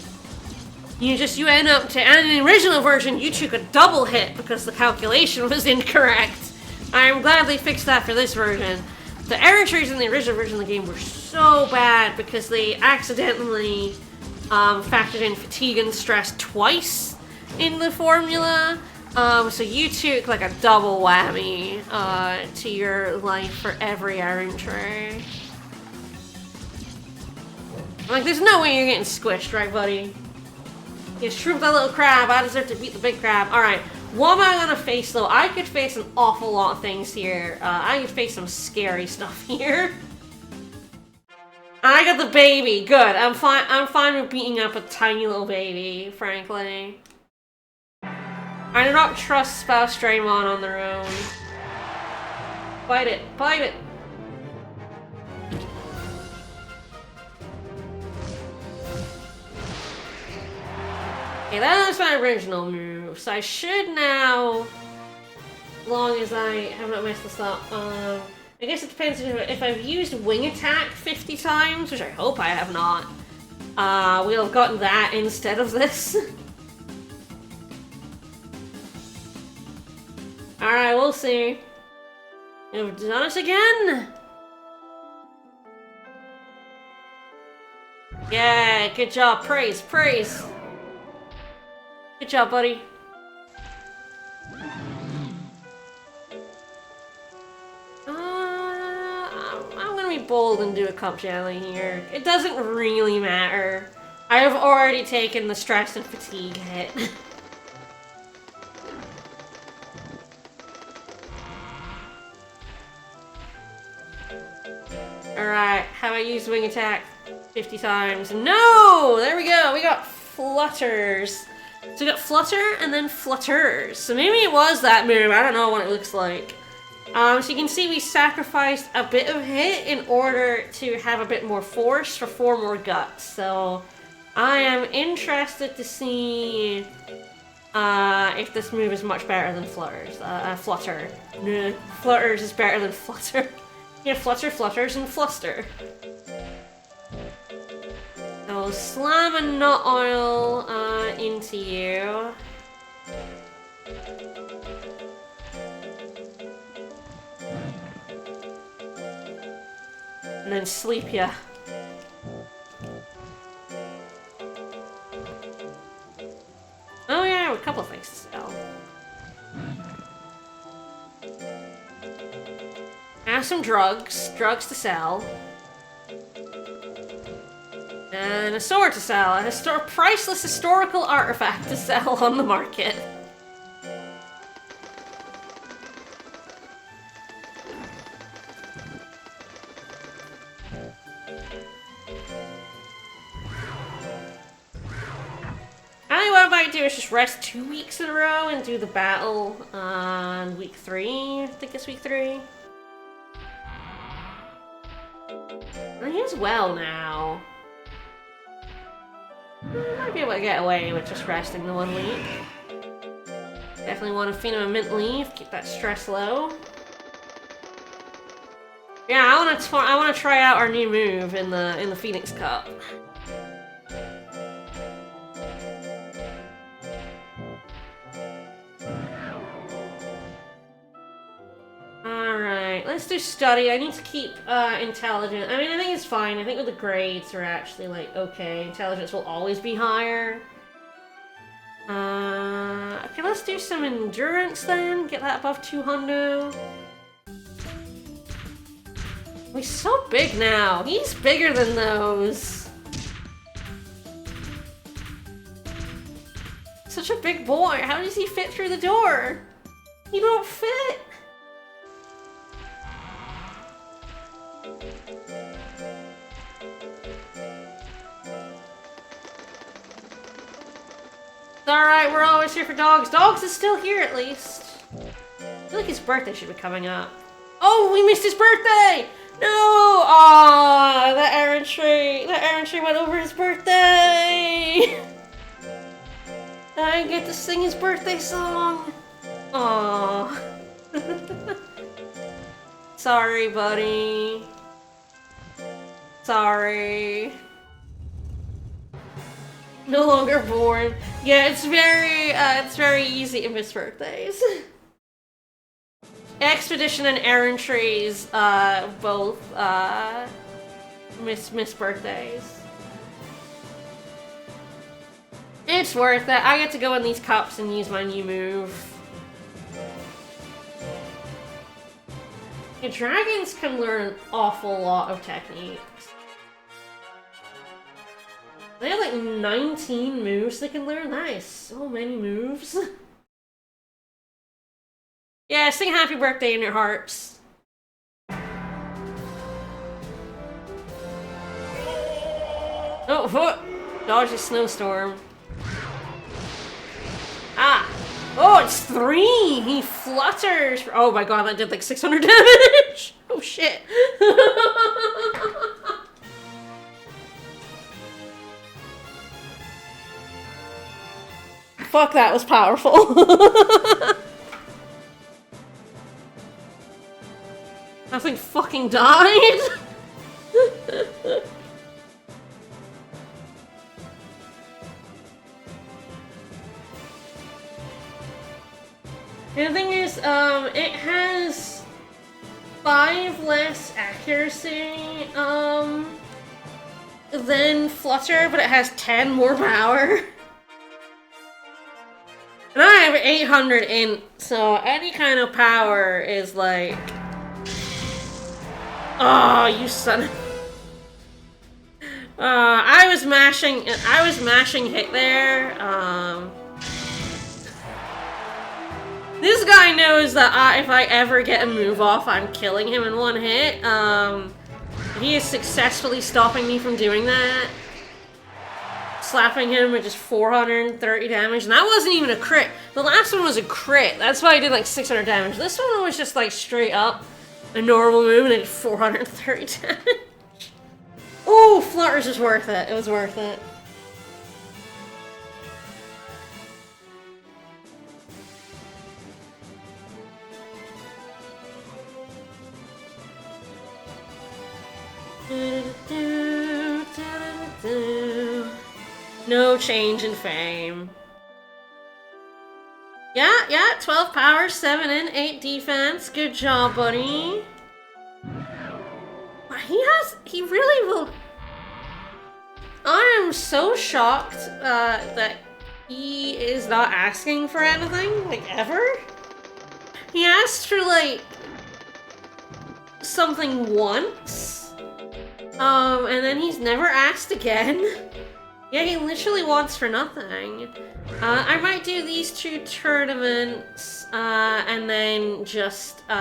You end up to, and in the original version, you took a double hit because the calculation was incorrect. I'm glad they fixed that for this version. The error trees in the original version of the game were so bad because they accidentally factored in fatigue and stress twice in the formula. So you took like a double whammy to your life for every errand tray. Like, there's no way you're getting squished, right, buddy? You shrimp that little crab. I deserve to beat the big crab. Alright, what am I gonna face, though? I could face an awful lot of things here. I could face some scary stuff here. I got the baby. Good. I'm fine with beating up a tiny little baby, frankly. I do not trust Spouse Draymond on their own. Bite it. Bite it. Okay, that's my original move, so I should now, as long as I have not messed this up, I guess it depends if I've used wing attack 50 times, which I hope I have not, we'll have gotten that instead of this. Alright, we'll see. We've done it again! Yeah, good job. Praise, praise. Good job, buddy. I'm gonna be bold and do a cup jelly here. It doesn't really matter. I have already taken the stress and fatigue hit. Alright, how about use wing attack 50 times? No! There we go, we got flutters. So we got flutter and then flutters. So maybe it was that move, I don't know what it looks like. So you can see we sacrificed a bit of hit in order to have a bit more force for 4 more guts. So I am interested to see if this move is much better than flutters. Flutter. No, flutters is better than flutter. Yeah, flutter, flutters, and fluster. So slam a nut oil into you. And then sleep ya. Oh yeah, a couple things to sell. have some drugs to sell. And a sword to sell, a priceless historical artifact to sell on the market. I think what I might do is just rest 2 weeks in a row and do the battle on week 3. I think it's week 3. He is well now. Might be able to get away with just resting the 1 week. Definitely want to feed him a mint leaf, keep that stress low. Yeah, I want to try out our new move in the Phoenix Cup. Alright, let's do study. I need to keep intelligence. I mean, I think it's fine. I think the grades are actually, like, okay. Intelligence will always be higher. Okay, let's do some endurance then. Get that above 200. He's so big now. He's bigger than those. Such a big boy. How does he fit through the door? He don't fit. It's alright, we're always here for dogs. Dogs is still here at least. I feel like his birthday should be coming up. Oh, we missed his birthday! No! Aww, that errand tree went over his birthday! I get to sing his birthday song. Aww. Sorry, buddy. Sorry. No longer born. Yeah, it's very easy to miss birthdays. Expedition and errantries, both, miss birthdays. It's worth it. I get to go in these cups and use my new move. Yeah, dragons can learn an awful lot of techniques. They have like 19 moves they can learn. That is so many moves. Yeah, sing happy birthday in your hearts. Oh, what? Dodge a snowstorm. Ah! Oh, it's 3! He flutters! Oh my god, that did like 600 damage! Oh shit! Fuck, that was powerful. That thing fucking died? And the thing is, it has 5 less accuracy, than Flutter, but it has 10 more power. And I have 800 int, so any kind of power is like... Oh, you son of... I was mashing hit there, This guy knows that if I ever get a move off, I'm killing him in 1 hit. He is successfully stopping me from doing that. Slapping him with just 430 damage, and that wasn't even a crit. The last one was a crit. That's why I did like 600 damage. This one was just like straight up a normal move, and it did 430 damage. Oh, Flutters is worth it. It was worth it. No change in fame. Yeah, 12 power, 7 in, 8 defense. Good job, buddy. He really will... I am so shocked that he is not asking for anything, like, ever. He asked for, like, something once. And then he's never asked again. Yeah, he literally wants for nothing. I might do these 2 tournaments, and then just, go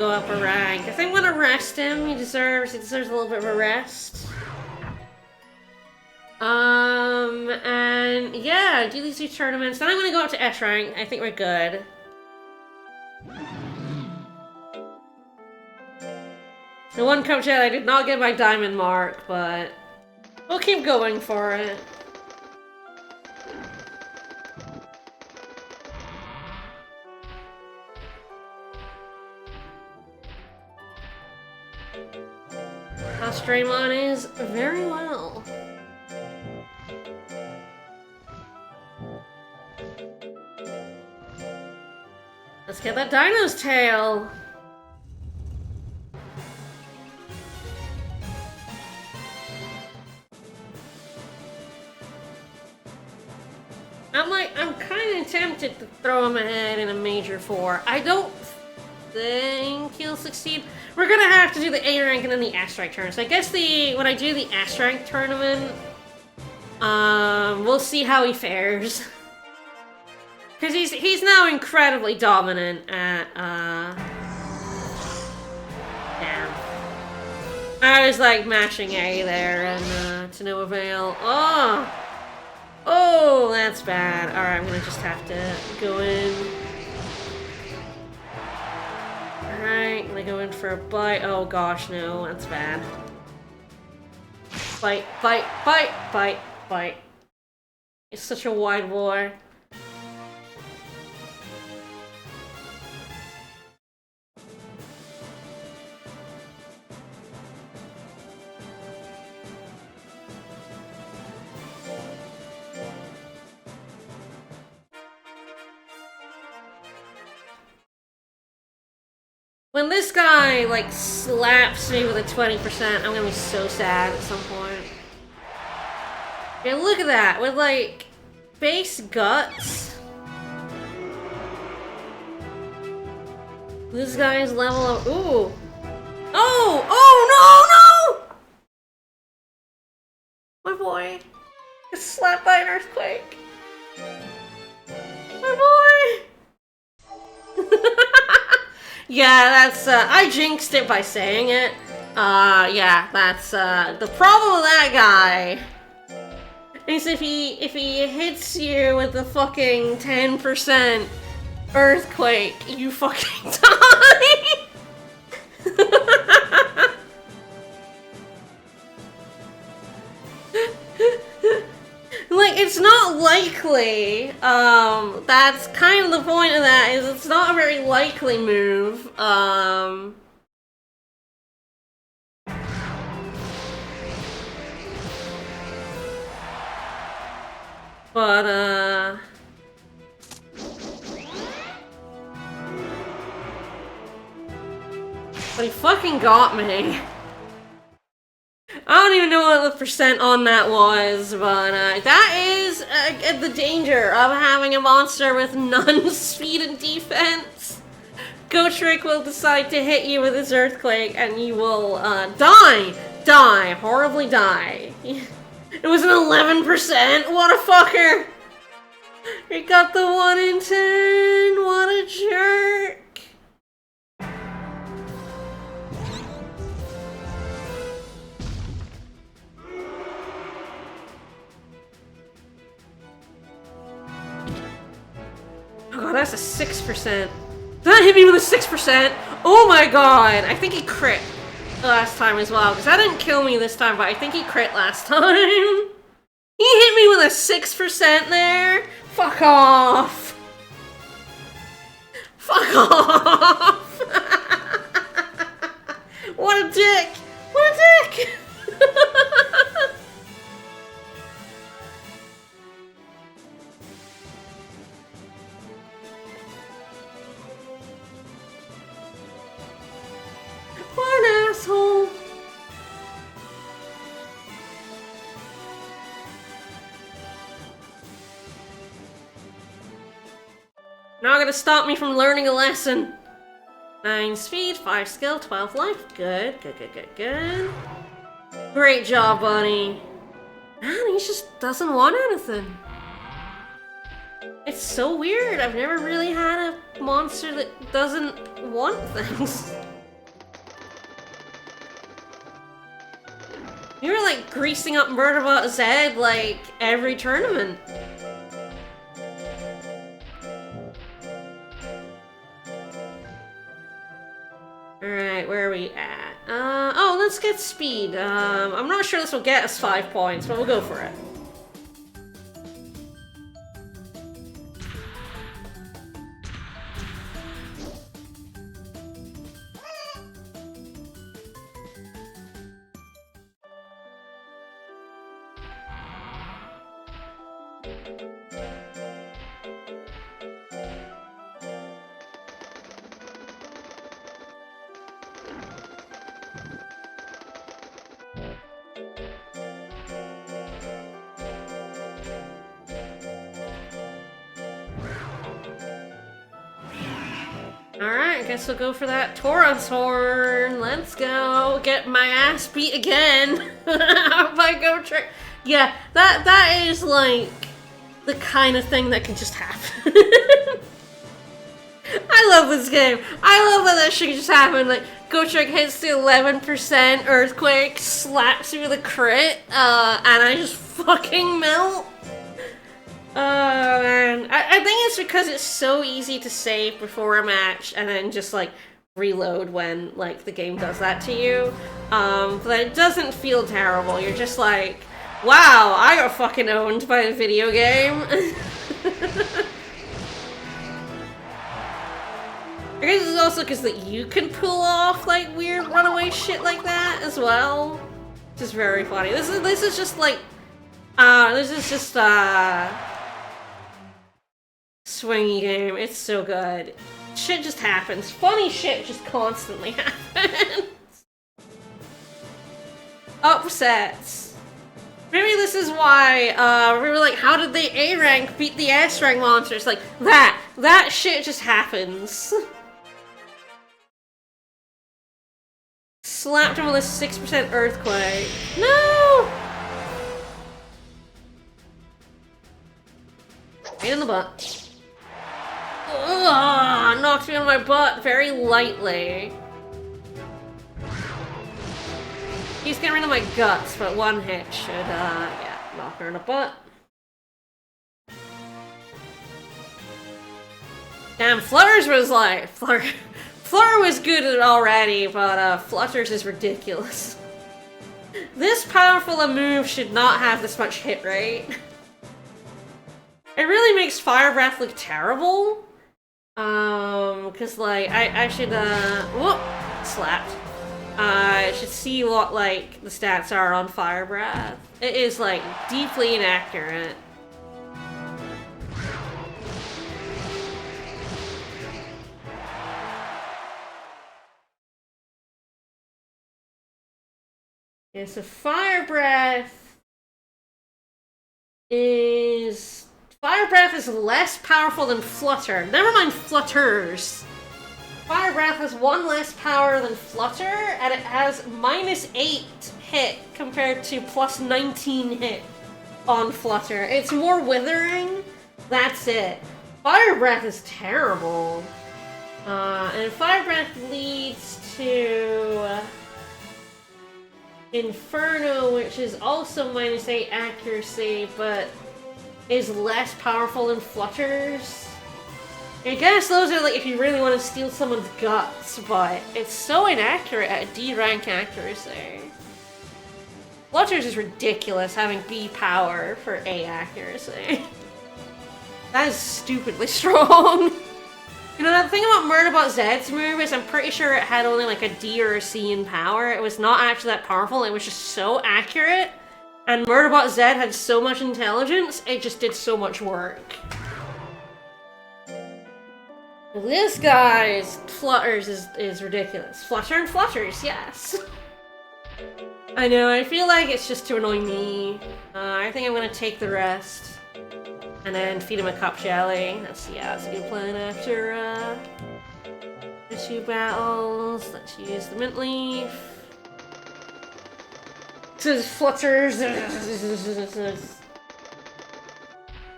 up a rank. I think I'm gonna rest him. He deserves a little bit of a rest. And yeah, do these 2 tournaments. Then I'm gonna go up to S rank. I think we're good. The one coach I did not get my diamond mark, but we'll keep going for it. Straymon is very well. Let's get that dino's tail. I'm kind of tempted to throw him ahead in a Major 4. I don't think he'll succeed. We're gonna have to do the A rank and then the S rank tournament. So I guess when I do the S rank tournament, we'll see how he fares. Because he's now incredibly dominant at, damn. I was like mashing A there and to no avail. Oh, that's bad. Alright, I'm gonna just have to go in. Alright, I'm gonna go in for a bite. Oh gosh, no, that's bad. Bite, bite, bite, bite, bite. It's such a wide war. When this guy, like, slaps me with a 20%, I'm gonna be so sad at some point. Okay, look at that, with, like, base guts. This guy's level of, ooh. Oh, no! My boy is slapped by an earthquake. My boy! Yeah, that's, I jinxed it by saying it. Yeah, that's, the problem with that guy is if he hits you with the fucking 10% earthquake, you fucking die! Like, it's not likely. That's kind of the point of that, is it's not a very likely move. But he fucking got me. I don't even know what the percent on that was, but that is the danger of having a monster with none speed and defense. Gotrek will decide to hit you with his earthquake and you will die, horribly die. It was an 11%, what a fucker! He got the 1 in 10, what a jerk! Oh, that's a 6%. Did that hit me with a 6%? Oh my god! I think he crit last time as well, because that didn't kill me this time, but I think he crit last time. He hit me with a 6% there? Fuck off! Fuck off! What a dick! What a dick! What an asshole! Not gonna stop me from learning a lesson. 9 speed, 5 skill, 12 life. Good, good, good, good, good. Great job, Bunny. Man, he just doesn't want anything. It's so weird. I've never really had a monster that doesn't want things. You were like greasing up Murderbot's head like every tournament. Alright, where are we at? Oh, let's get speed. I'm not sure this will get us 5 points, but we'll go for it. Alright, I guess we'll go for that Tauros horn. Let's go. Get my ass beat again by Go Trick. Yeah, that is like the kind of thing that can just happen. I love this game. I love that shit can just happen. Like, Go Trick hits the 11% earthquake, slaps me with a crit, and I just fucking melt. Oh man, I think it's because it's so easy to save before a match and then just like reload when like the game does that to you. But it doesn't feel terrible. You're just like, wow, I got fucking owned by a video game. I guess it's also because that you can pull off like weird runaway shit like that as well, which is very funny. This is just like, this is just swingy game. It's so good. Shit just happens. Funny shit just constantly happens. Upsets. Maybe this is why we were like, how did the A rank beat the S rank monsters? Like that shit just happens. Slapped him with a 6% earthquake. No! Right in the butt. Ugh, knocked me on my butt very lightly. He's getting rid of my guts, but one hit should, yeah, knock her in the butt. Damn, Flutters was like, Flutter was good at it already, but Flutters is ridiculous. This powerful a move should not have this much hit rate. It really makes Fire Breath look terrible. Cause like, I should, whoop, slapped. I should see what, like, the stats are on Fire Breath. It is, like, deeply inaccurate. Yeah, so Fire Breath is less powerful than Flutter. Never mind Flutters. Fire Breath has 1 less power than Flutter, and it has -8 hit compared to +19 hit on Flutter. It's more withering. That's it. Fire Breath is terrible. And Fire Breath leads to Inferno, which is also -8 accuracy, but is less powerful than Flutter's. I guess those are like if you really want to steal someone's guts, but it's so inaccurate at D rank accuracy. Flutter's is ridiculous having B power for A accuracy. That is stupidly strong. You know, the thing about Murderbot Zed's move is I'm pretty sure it had only like a D or a C in power. It was not actually that powerful, it was just so accurate. And Murderbot Zed had so much intelligence, it just did so much work. This guy's Flutters is ridiculous. Flutter and Flutters, yes. I know, I feel like it's just to annoy me. I think I'm gonna take the rest. And then feed him a cup jelly. That's a good plan after 2 2 battles. Let's use the mint leaf. Flutters.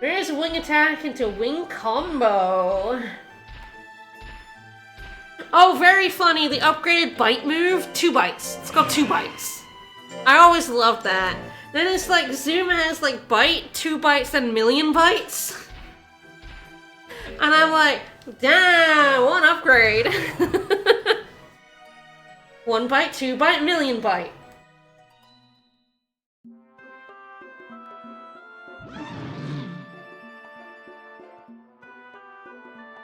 There's a wing attack into wing combo. Oh, very funny. The upgraded bite move, 2 bites. It's called 2 bites. I always loved that. Then it's like Zoom has like bite, 2 bites, then million bites. And I'm like, damn, 1 upgrade. 1 bite, 2 bite, million bite.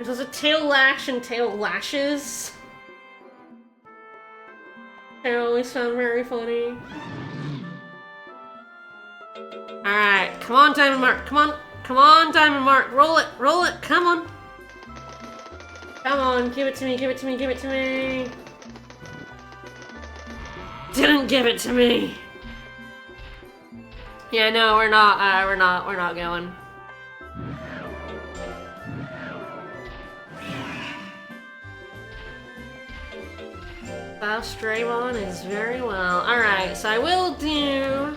There's a tail lash and tail lashes. I always found very funny. Alright, come on, Diamond Mark, come on. Come on, Diamond Mark, roll it, come on. Come on, give it to me, give it to me, give it to me. Didn't give it to me. Yeah, no, we're not going. Faustramon is very well. Alright, so I will do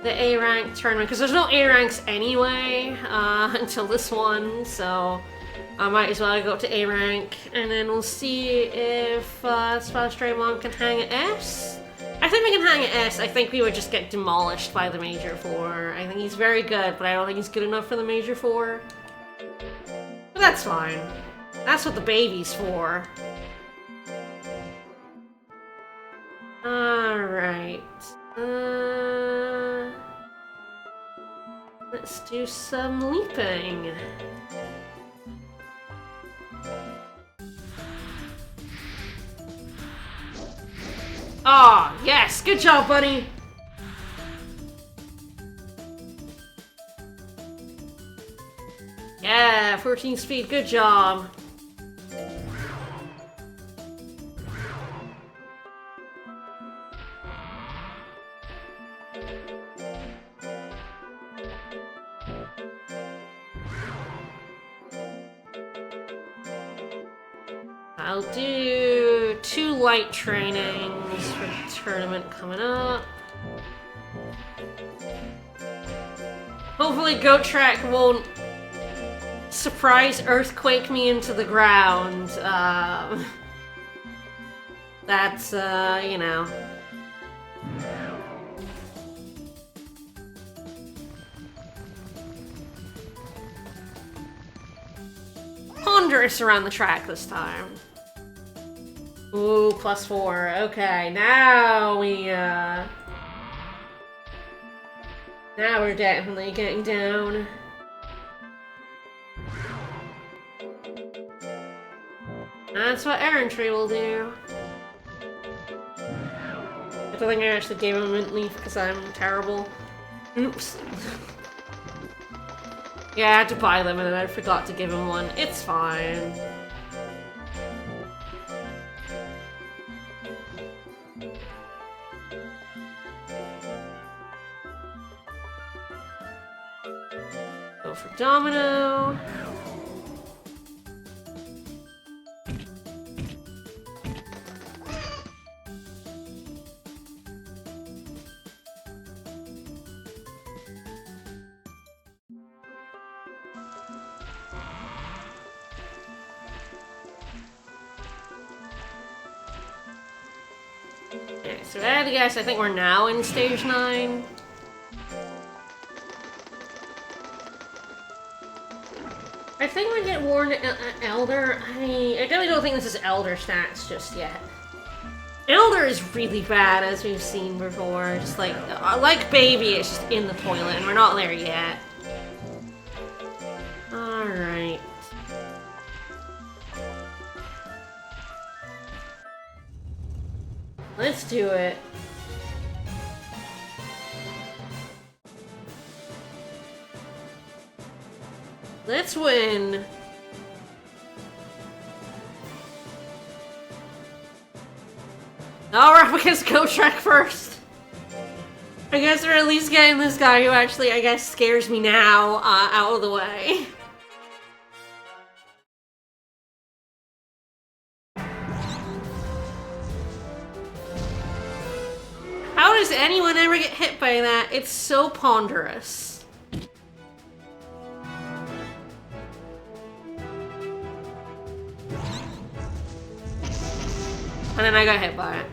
the A rank tournament, because there's no A ranks anyway until this one, so I might as well go to A rank, and then we'll see if Faustramon can hang at S. I think we can hang at S. I think we would just get demolished by the Major 4. I think he's very good, but I don't think he's good enough for the Major 4. But that's fine. That's what the baby's for. Alright. Let's do some leaping. Oh, yes! Good job, buddy! Yeah, 14 speed, good job. I'll do 2 light trainings for the tournament coming up. Hopefully Goat Track won't surprise earthquake me into the ground. That's, you know. Ponderous around the track this time. Ooh, +4. Okay, now we're definitely getting down. That's what Errantry will do. I don't think I actually gave him a mint leaf because I'm terrible. Oops. Yeah, I had to buy them and then I forgot to give him one. It's fine. Go for Domino. Okay, so I had to guess, I think we're now in stage 9. I think we get warned Elder. I really don't think this is Elder stats just yet. Elder is really bad, as we've seen before. Just like Baby, it's just in the toilet, and we're not there yet. Alright. Let's do it. Let's win. Oh, we're up against Goat Track first. I guess we're at least getting this guy who actually, I guess, scares me now out of the way. does anyone ever get hit by that? It's so ponderous. And then I got hit by it.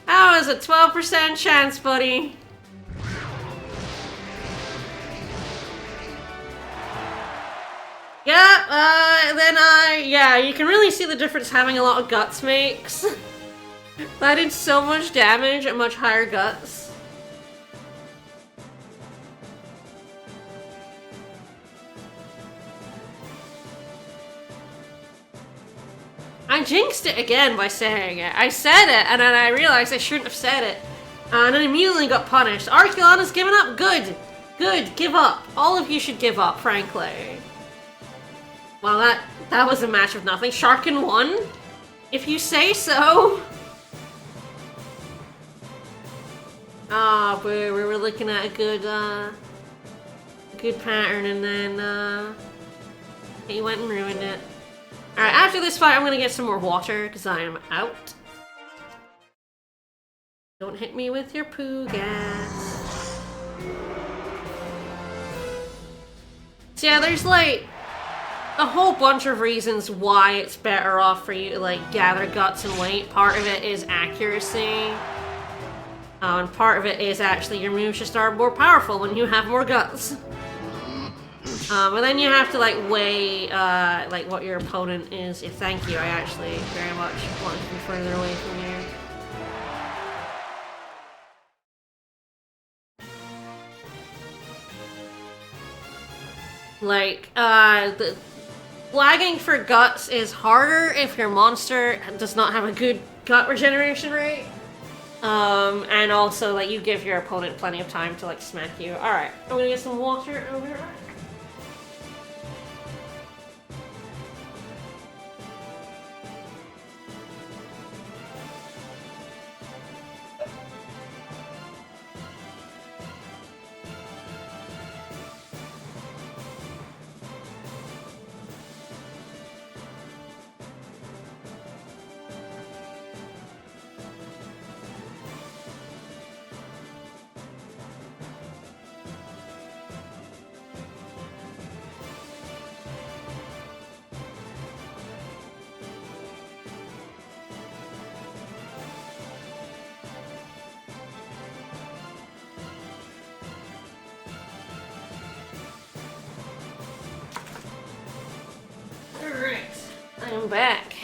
That was a 12% chance, buddy. Yeah, you can really see the difference having a lot of guts makes. That did so much damage at much higher guts. I jinxed it again by saying it. I said it, and then I realized I shouldn't have said it. And then immediately got punished. Archeon has given up. Good. Good. Give up. All of you should give up, frankly. Well, that was a match of nothing. Sharkin won? If you say so. Ah, we were looking at a good pattern, and then he went and ruined it. Alright, after this fight, I'm gonna get some more water, because I am out. Don't hit me with your poo gas. So yeah, there's like a whole bunch of reasons why it's better off for you to like gather guts and weight. Part of it is accuracy. And part of it is actually your moves just are more powerful when you have more guts. And then you have to like weigh like what your opponent is. Yeah, thank you, I actually very much want to be further away from you. Like, the lagging for guts is harder if your monster does not have a good gut regeneration rate. And also, like, you give your opponent plenty of time to, like, smack you. Alright, I'm gonna get some water over here. I'm back.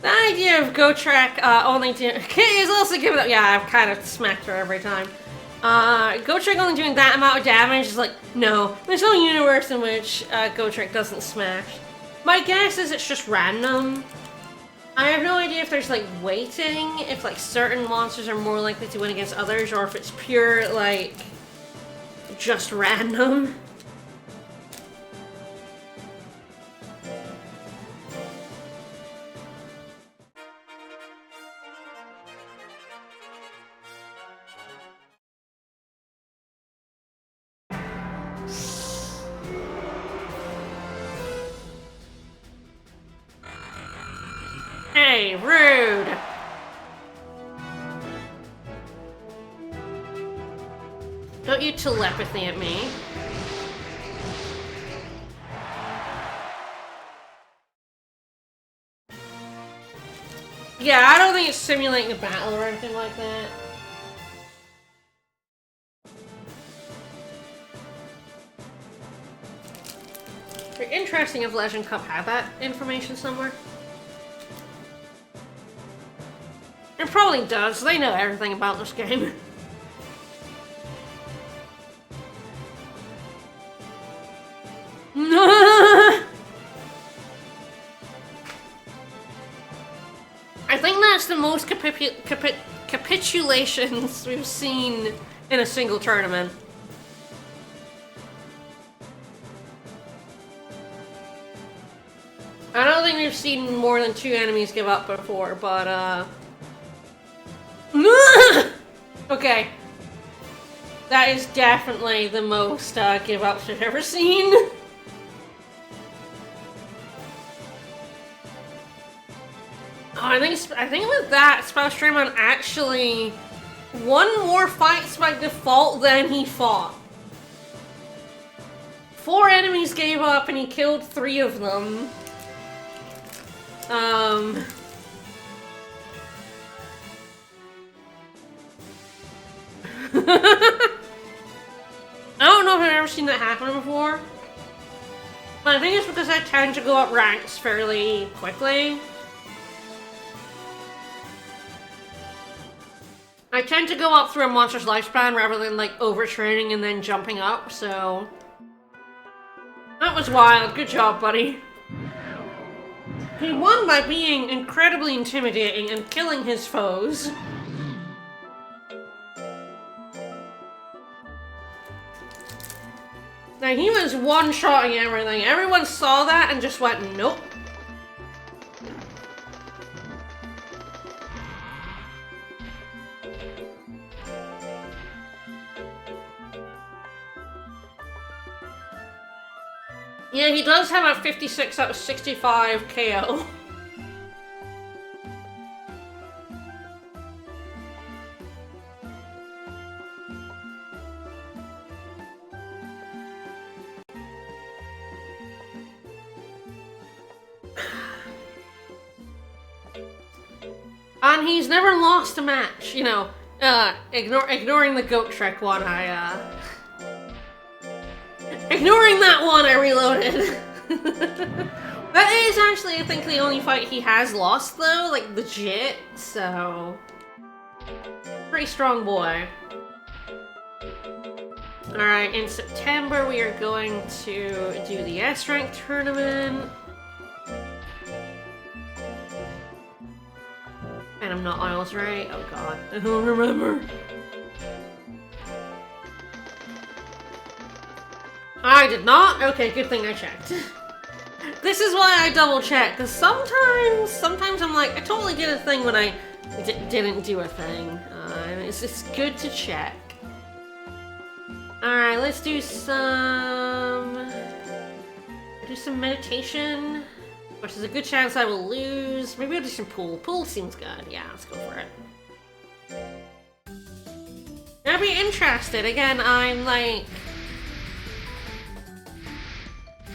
The idea of Gotrek only doing... is also giving up... Yeah, I've kind of smacked her every time. Gotrek only doing that amount of damage is like, no. There's no universe in which Gotrek doesn't smash. My guess is it's just random. I have no idea if there's like weighting, if like certain monsters are more likely to win against others, or if it's pure like... just random. Hey, rude! Don't you telepathy at me. Yeah, I don't think it's simulating a battle or anything like that. It'd be interesting if Legend Cup had that information somewhere. It probably does. They know everything about this game. I think that's the most capitulations we've seen in a single tournament. I don't think we've seen more than 2 enemies give up before, but okay. That is definitely the most give ups we've ever seen. Oh, I think with that, Spellstreamon actually won more fights by default than he fought. 4 enemies gave up and he killed 3 of them. I don't know if I've ever seen that happen before. But I think it's because I tend to go up ranks fairly quickly. I tend to go up through a monster's lifespan rather than like overtraining and then jumping up, so... That was wild. Good job, buddy. He won by being incredibly intimidating and killing his foes. Now, he was one-shotting everything. Everyone saw that and just went, nope. Yeah, he does have a 56 out of 65 KO. And he's never lost a match, you know. Ignoring the goat trick one, ignoring that one, I reloaded. That is actually, I think, the only fight he has lost, though, like, legit, so... Pretty strong boy. Alright, in September we are going to do the S-Rank tournament. And I'm not Isles, right? Oh god, I don't remember. I did not? Okay, good thing I checked. This is why I double check, because sometimes I'm like, I totally did a thing when I didn't do a thing. It's good to check. Alright, let's do some meditation, which is a good chance I will lose. Maybe I'll do some pool. Pool seems good. Yeah, let's go for it. I'd be interested. Again, I'm like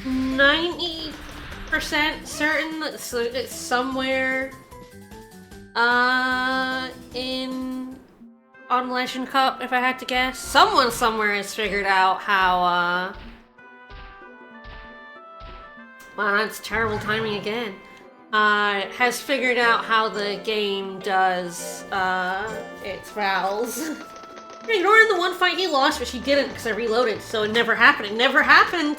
90% certain that it's somewhere on Legend Cup, if I had to guess. Someone somewhere has figured out how wow, that's terrible timing again. Has figured out how the game does its vowels. Ignoring the one fight he lost, which he didn't because I reloaded, so it never happened. It never happened!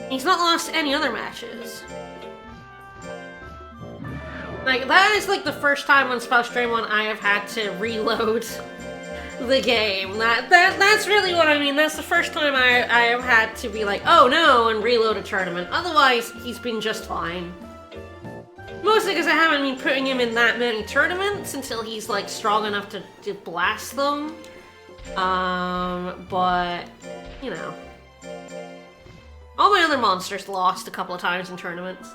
He's not lost any other matches. Like, that is like the first time on Spellstreamon I have had to reload the game. That's really what I mean. That's the first time I have had to be like, oh no, and reload a tournament. Otherwise, he's been just fine. Mostly because I haven't been putting him in that many tournaments until he's like strong enough to blast them. But, you know. All my other monsters lost a couple of times in tournaments.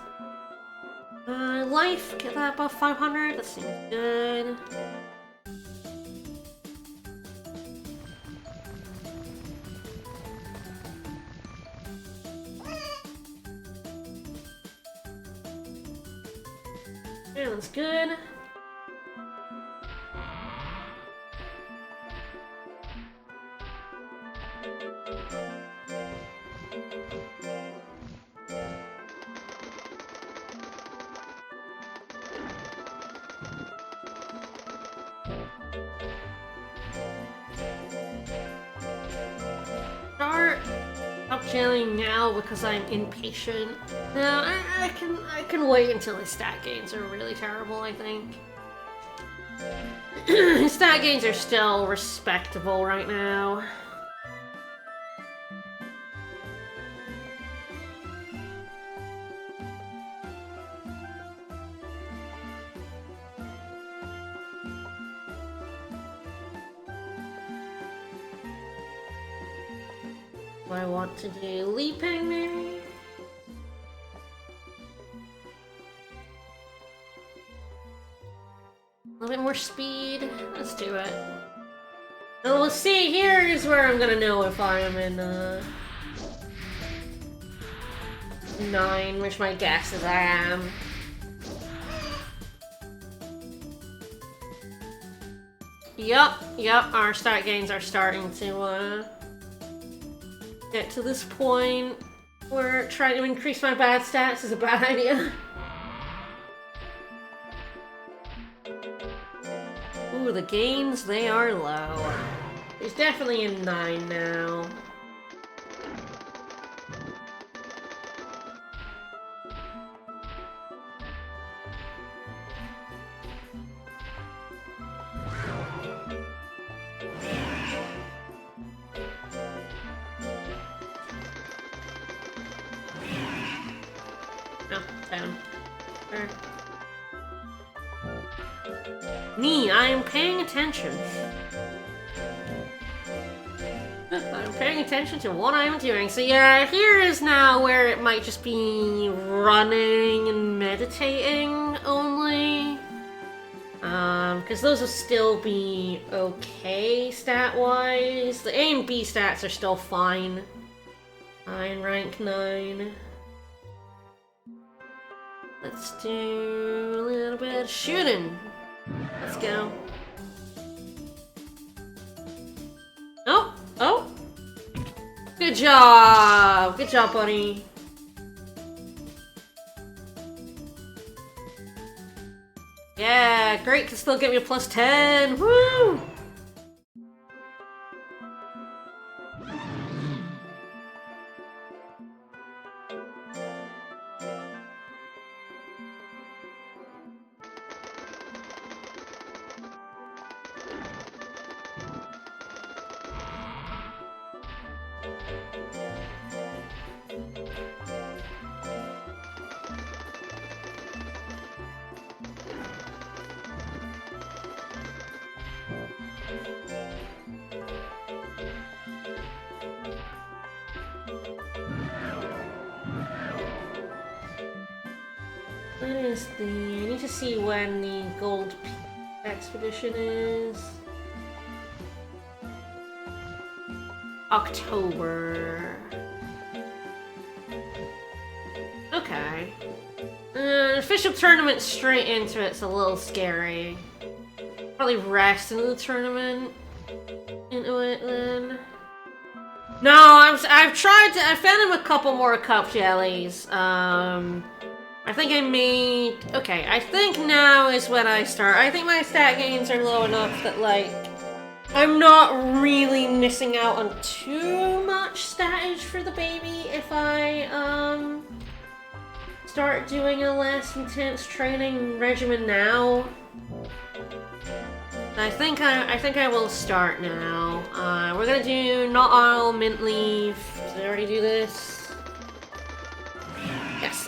Life, get that above 500, that seems good. Yeah, that's good. Stop jailing now because I'm impatient. No, I can wait until his stat gains are really terrible, I think. His stat gains are still respectable right now. Do I want to do leaping, maybe? A little bit more speed. Let's do it. And we'll see, here's where I'm gonna know if I am in, 9, which my guess is I am. Yup, our stat gains are starting to, get to this point where trying to increase my bad stats is a bad idea. Ooh, the gains, they are low. He's definitely in 9 now. No, 10. Sure. Me, I am paying attention. I'm paying attention to what I'm doing. So yeah, here is now where it might just be running and meditating only. Because those will still be okay stat-wise. The A and B stats are still fine. I'm rank 9. Let's do a little bit of shooting. Let's go. Oh! Oh! Good job! Good job, buddy. Yeah, great, can still get me a plus 10. Woo! When is the... I need to see when the gold expedition is. October. Okay. Official tournament straight into it's a little scary. Probably rest into the tournament. Into it then. No, I've tried to... I found him a couple more cup jellies. I think I made... Okay, I think now is when I start. I think my stat gains are low enough that, like, I'm not really missing out on too much statage for the baby if I, start doing a less intense training regimen now. I think I will start now. We're gonna do not all mint leaf. Did I already do this? Yes.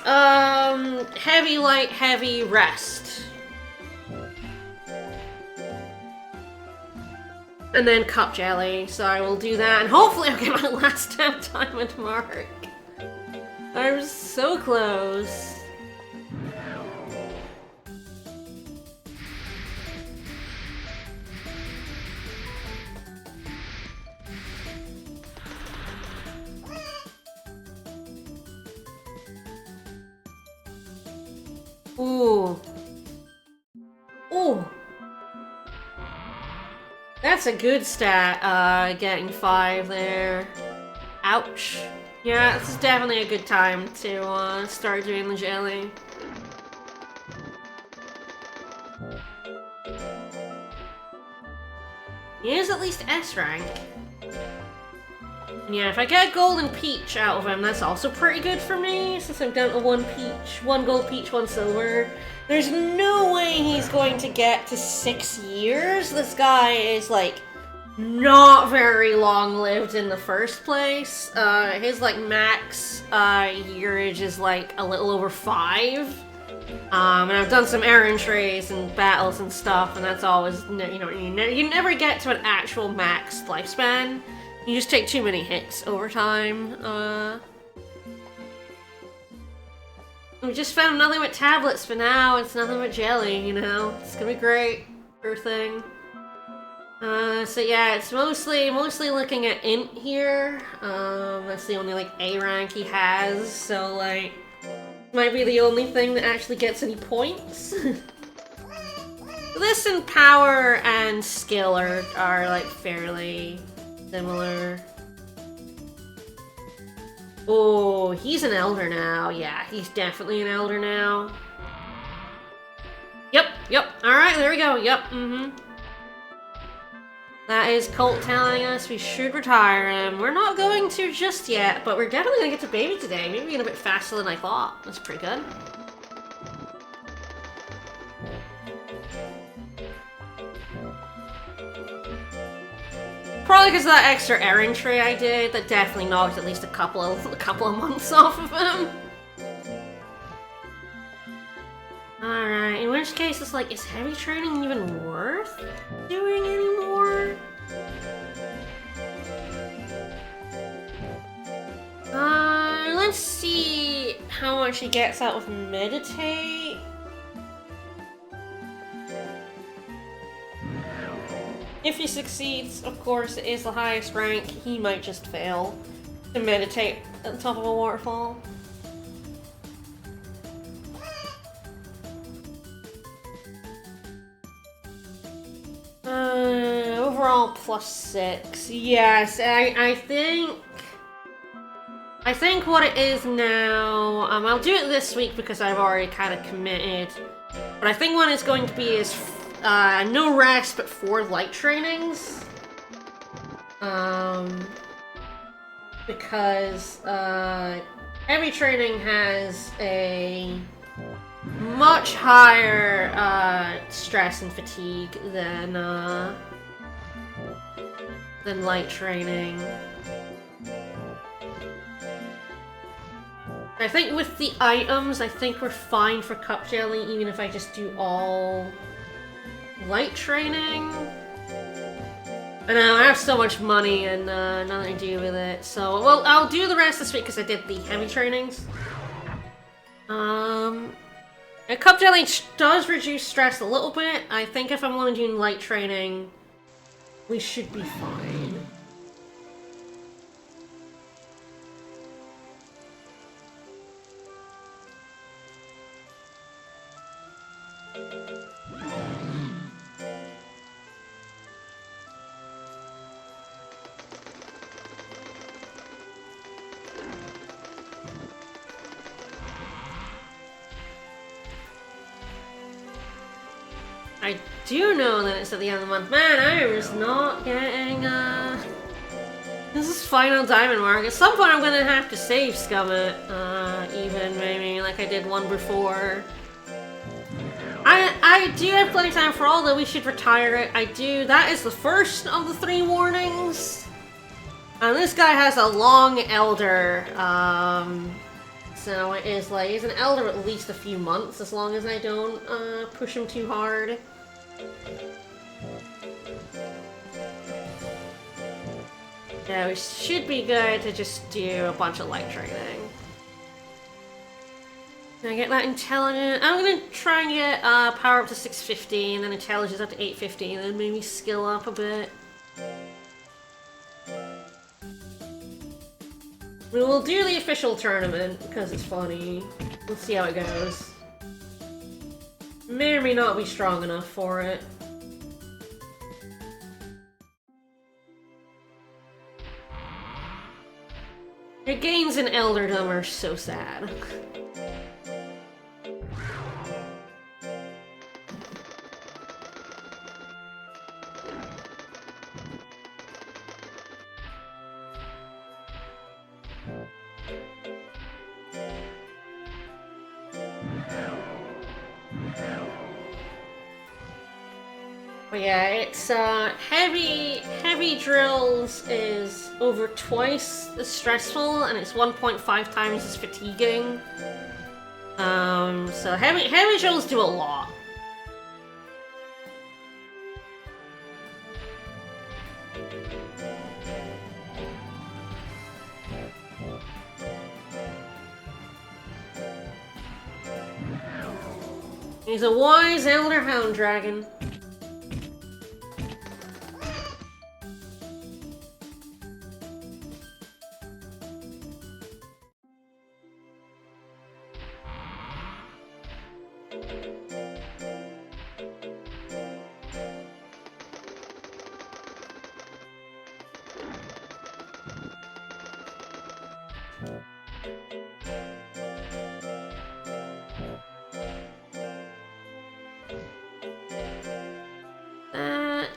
Heavy, light, heavy, rest. And then cup jelly, so I will do that, and hopefully I'll get my last step diamond mark. I'm so close. Ooh. Ooh. That's a good stat, getting 5 there. Ouch. Yeah, this is definitely a good time to, start doing the jelly. He is at least S rank. And yeah, if I get golden peach out of him, that's also pretty good for me, since I'm down to 1 peach. 1 gold peach, 1 silver. There's no way he's going to get to 6 years. This guy is, like, not very long-lived in the first place. His, like, max yearage is, like, a little over 5. And I've done some errand trays and battles and stuff, and that's always, you know, you never get to an actual max lifespan. You just take too many hits over time. We just found nothing but tablets for now. It's nothing but jelly, you know? It's gonna be great. Sure thing. So yeah, it's mostly looking at Int here. That's the only, like, A rank he has, so, like, might be the only thing that actually gets any points. This and power and skill are like, fairly similar. Oh, he's an elder now. Yeah, he's definitely an elder now. Yep. Alright, there we go. Yep, That is Colt telling us we should retire him. We're not going to just yet, but we're definitely gonna get to baby today. Maybe a bit faster than I thought. That's pretty good. Probably because of that extra errand tray I did, that definitely knocked at least a couple of months off of him. Alright, in which case it's like, is heavy training even worth doing anymore? Let's see how much he gets out of meditate. If he succeeds, of course, it is the highest rank. He might just fail to meditate at the top of a waterfall. Overall +6. Yes, I think what it is now, I'll do it this week because I've already kind of committed, but I think what it's going to be is no rest, but 4 light trainings. Because heavy training has a much higher stress and fatigue than light training. I think with the items, I think we're fine for cup jelly, even if I just do all light training. I know, I have so much money and nothing to do with it, so, well, I'll do the rest this week because I did the heavy trainings. And cup jelly does reduce stress a little bit. I think if I'm only doing light training, we should be fine. I do know that it's at the end of the month. Man, I was not getting, this is final diamond mark. At some point I'm gonna have to save Scummit, even, maybe, like I did one before. I do have plenty of time for all, though we should retire it. I do. That is the first of the 3 warnings. And this guy has a long elder, so it is like, he's an elder at least a few months, as long as I don't, push him too hard. Yeah, we should be good to just do a bunch of light training. Can I get that intelligent? I'm gonna try and get power up to 650, and then intelligence up to 850, and then maybe skill up a bit. We'll do the official tournament, because it's funny. Let's see how it goes. May or may not be strong enough for it. Your gains in elderdom are so sad. But yeah, it's heavy drills is over twice as stressful, and it's 1.5 times as fatiguing. So heavy drills do a lot. He's a wise elder hound dragon.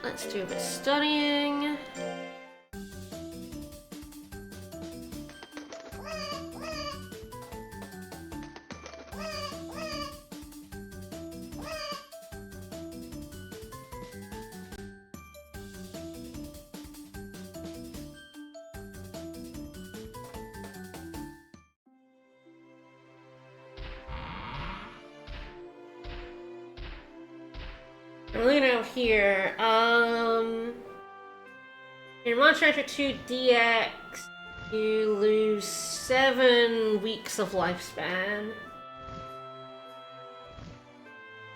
Let's do a bit of studying. I'm looking out here. In Monster Hunter 2 DX, you lose 7 weeks of lifespan.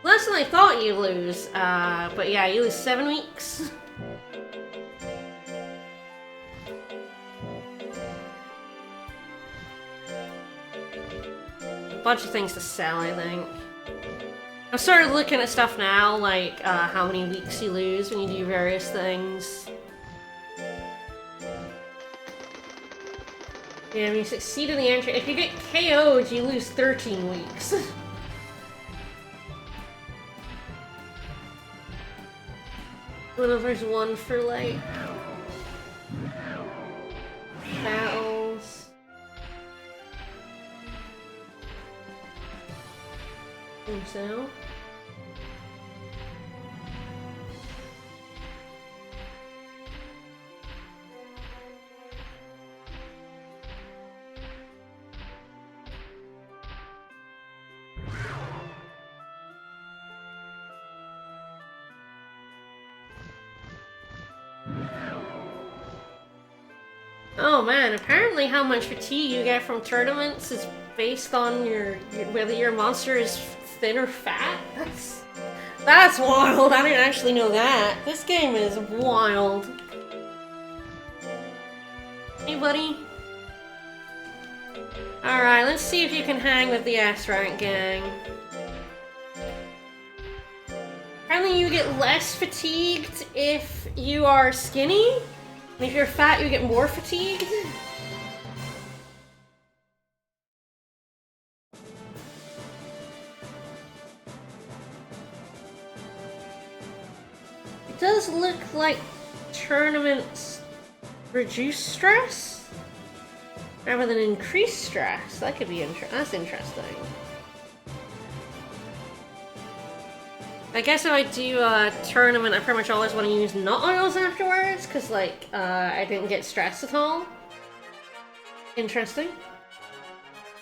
Less than I thought you'd lose, but yeah, you lose 7 weeks. A bunch of things to sell, I think. I'm sort of looking at stuff now, like how many weeks you lose when you do various things. Yeah, when you succeed in the entry, if you get KO'd, you lose 13 weeks. I don't know if there's one for, like, battles. I think so. Oh man, apparently how much fatigue you get from tournaments is based on whether your monster is thin or fat. That's wild. I didn't actually know that. This game is wild. Hey buddy. Alright, let's see if you can hang with the S-rank gang. Apparently you get less fatigued if you are skinny. And if you're fat, you get more fatigued. It does look like tournaments reduce stress rather than increase stress. That could be that's interesting. I guess if I do a tournament, I pretty much always want to use nut oils afterwards, because, like, I didn't get stressed at all. Interesting.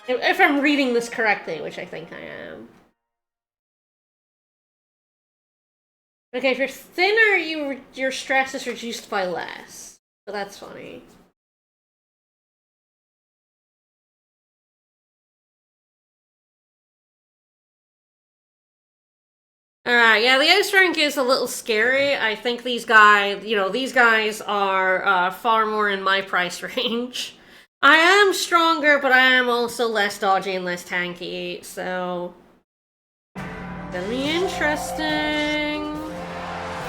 If I'm reading this correctly, which I think I am. Okay, if you're thinner, your stress is reduced by less. So that's funny. Alright, yeah, the ice rank is a little scary. I think these guys, these guys are far more in my price range. I am stronger, but I am also less dodgy and less tanky, so... Gonna be interesting.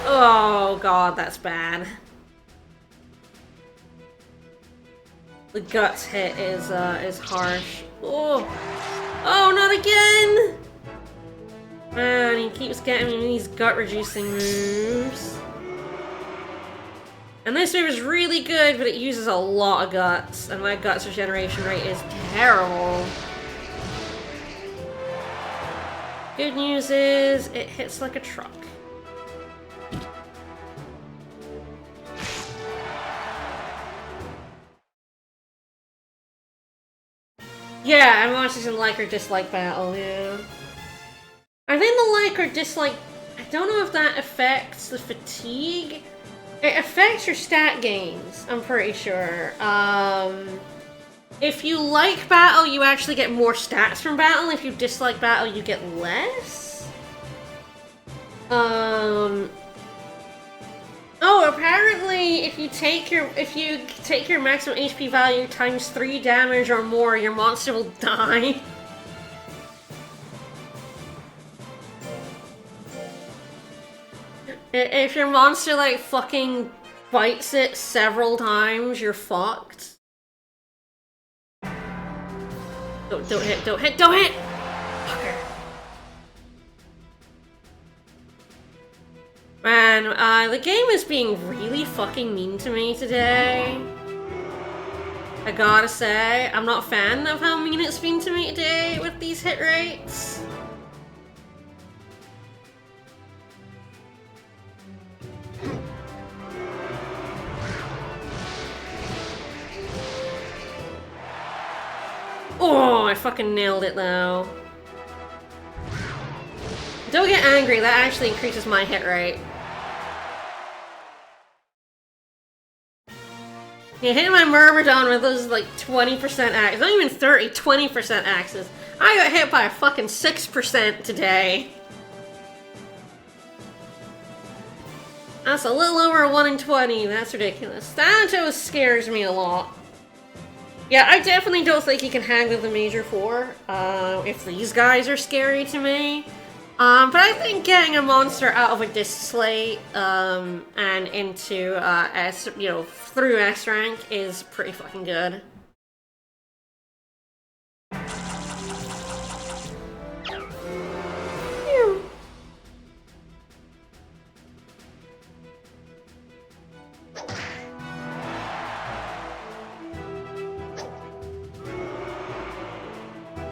Oh god, that's bad. The guts hit is harsh. Oh! Oh, not again! Man, he keeps getting me these gut-reducing moves. And this move is really good, but it uses a lot of guts, and my guts regeneration rate is terrible. Good news is, it hits like a truck. Yeah, I'm watching some like or dislike battle, yeah. I think the like or dislike, I don't know if that affects the fatigue. It affects your stat gains, I'm pretty sure. If you like battle, you actually get more stats from battle. If you dislike battle, you get less. Oh, apparently, if you take your maximum HP value times 3 damage or more, your monster will die. If your monster, like, fucking bites it several times, you're fucked. Don't hit, don't hit, don't hit! Fucker. Man, the game is being really fucking mean to me today. I gotta say, I'm not a fan of how mean it's been to me today with these hit rates. Oh, I fucking nailed it though. Don't get angry, that actually increases my hit rate. Yeah, hitting my Myrmidon with those like 20% axes, not even 30, 20% axes. I got hit by a fucking 6% today. That's a little over a 1 in 20, that's ridiculous. Thanatos scares me a lot. Yeah, I definitely don't think he can hang with the Major 4, if these guys are scary to me. But I think getting a monster out of a disc slate, and into, through S rank is pretty fucking good.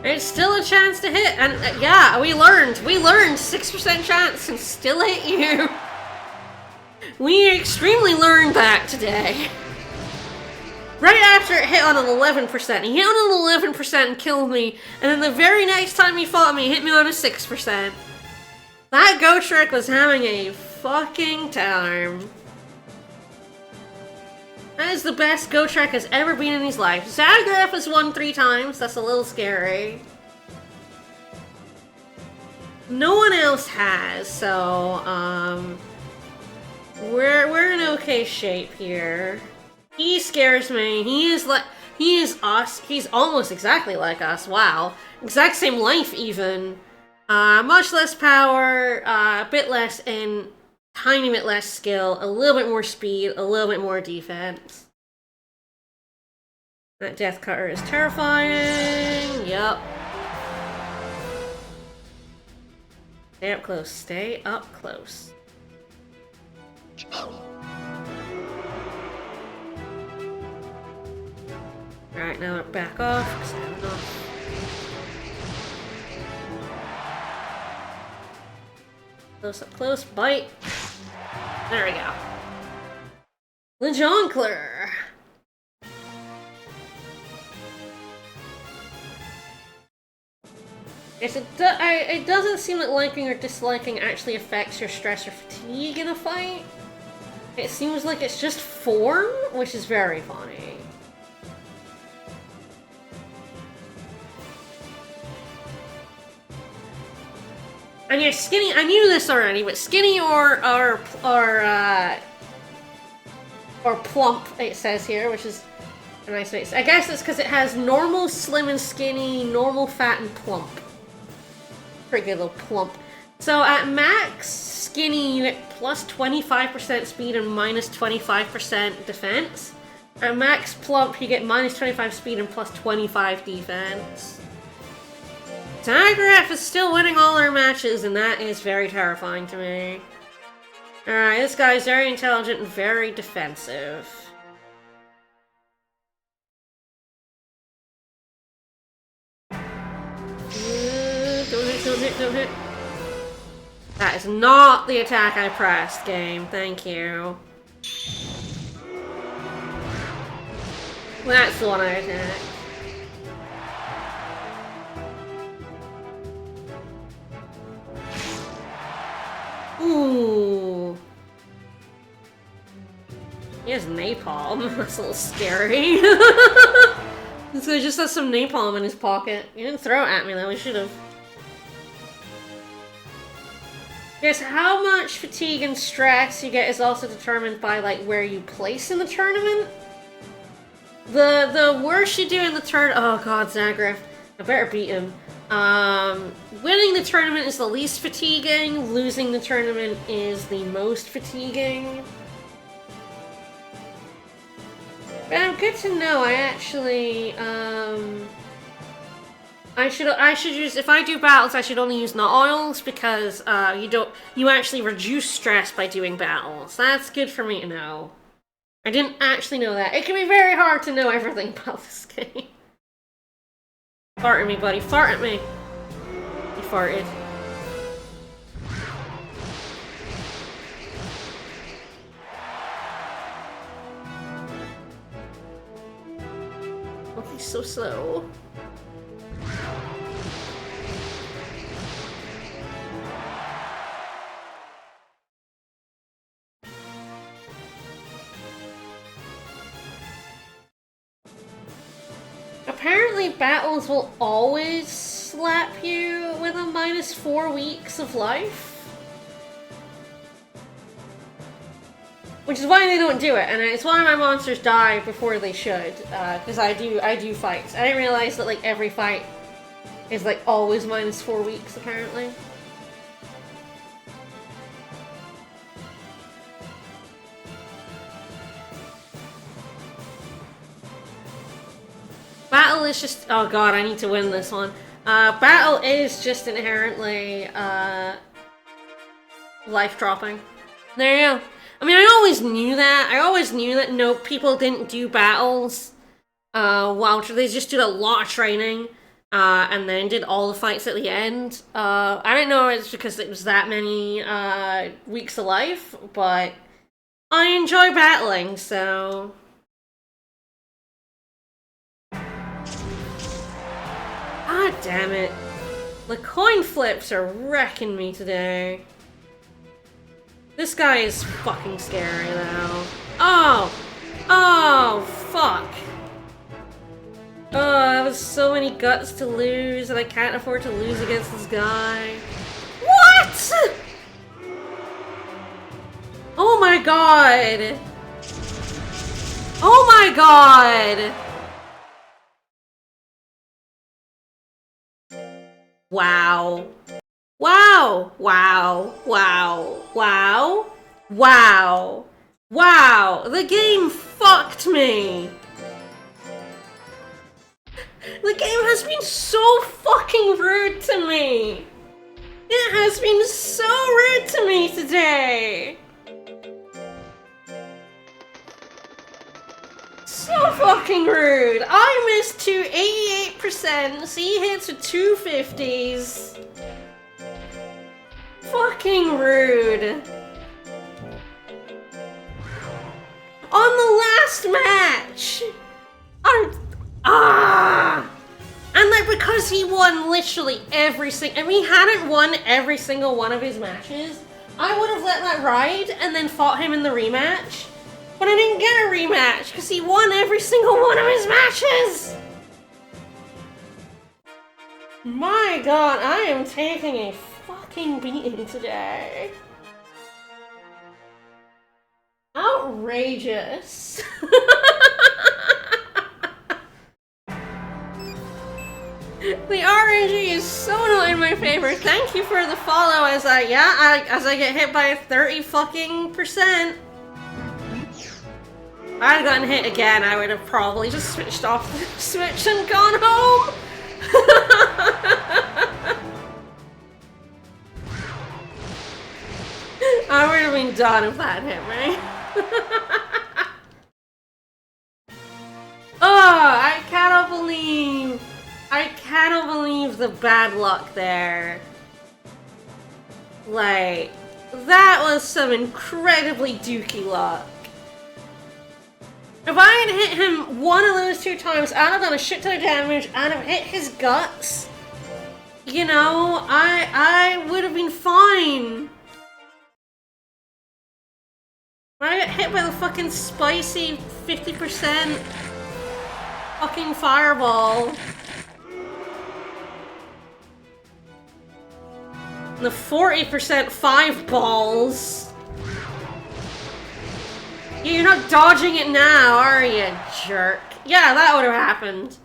It's still a chance to hit, and yeah, we learned 6% chance and still hit you. We extremely learned that today. Right after it hit on an 11%, he hit on an 11% and killed me, and then the very next time he fought me, he hit me on a 6%. That Go Trick was having a fucking time. That is the best Go Trek has ever been in his life. Zagraf has won 3 times, that's a little scary. No one else has, so, we're in okay shape here. He scares me, he is us, he's almost exactly like us, wow. Exact same life, even. Much less power, a bit less in... tiny bit less skill, a little bit more speed, a little bit more defense. That Death Cutter is terrifying. Yup. Stay up close. Stay up close. Alright, now back off, because I have enough. Close up close, bite. There we go. Lejoncler! Yes, it doesn't seem that liking or disliking actually affects your stress or fatigue in a fight. It seems like it's just form, which is very funny. And yeah, Skinny, I knew this already, but Skinny or plump, it says here, which is a nice way. I guess it's because it has normal, slim and skinny, normal, fat, and plump. Pretty good little plump. So at max Skinny, you get plus 25% speed and minus 25% defense. At max Plump, you get minus 25 speed and plus 25 defense. Zagraf is still winning all their matches, and that is very terrifying to me. Alright, this guy's very intelligent and very defensive. Don't hit. That is not the attack I pressed, game. Thank you. That's the one I attacked. Ooh. He has napalm. That's a little scary. This guy just has some napalm in his pocket. He didn't throw it at me though, he should have. Yes, how much fatigue and stress you get is also determined by like where you place in the tournament. The worse you do in the oh god, Zagreb. I better beat him. Winning the tournament is the least fatiguing, losing the tournament is the most fatiguing. But good to know. I actually, I should use, if I do battles, I should only use nut oils because, you actually reduce stress by doing battles. That's good for me to know. I didn't actually know that. It can be very hard to know everything about this game. Fart at me, buddy. Fart at me. You farted. Oh, he's so slow. Apparently battles will always slap you with a -4 weeks of life. Which is why they don't do it, and it's why my monsters die before they should, because I do fights. I didn't realize that like every fight is like always -4 weeks apparently. Battle is just... oh god, I need to win this one. Battle is just inherently, life-dropping. There you go. I mean, I always knew that. I always knew that no, people didn't do battles, while they just did a lot of training, and then did all the fights at the end. I don't know if it's because it was that many, weeks of life, but I enjoy battling, so... God damn it. The coin flips are wrecking me today. This guy is fucking scary though. Oh! Oh, fuck. Oh, that was so many guts to lose, and I can't afford to lose against this guy. What?! Oh my god! Oh my god! Wow. Wow. Wow. Wow. Wow. Wow. Wow. The game fucked me. The game has been so fucking rude to me. It has been so rude to me today. So fucking rude. I missed 88%. He hits with 250s. Fucking rude. On the last match. And like because he won literally every single... if he hadn't won every single one of his matches, I would have let that ride and then fought him in the rematch. But I didn't get a rematch because he won every single one of his matches! My god, I am taking a fucking beating today. Outrageous. The RNG is so not in my favor. Thank you for the follow as I get hit by 30% If I had gotten hit again, I would have probably just switched off the Switch and gone home! I would have been done if that hit me. Oh, I cannot believe the bad luck there. Like, that was some incredibly dookie luck. If I had hit him one of those 2 times, I'd have done a shit ton of damage, I'd have hit his guts. You know, I would have been fine. When I got hit by the fucking spicy 50% fucking fireball. The 40% 5 balls. You're not dodging it now, are you, jerk? Yeah, that would have happened.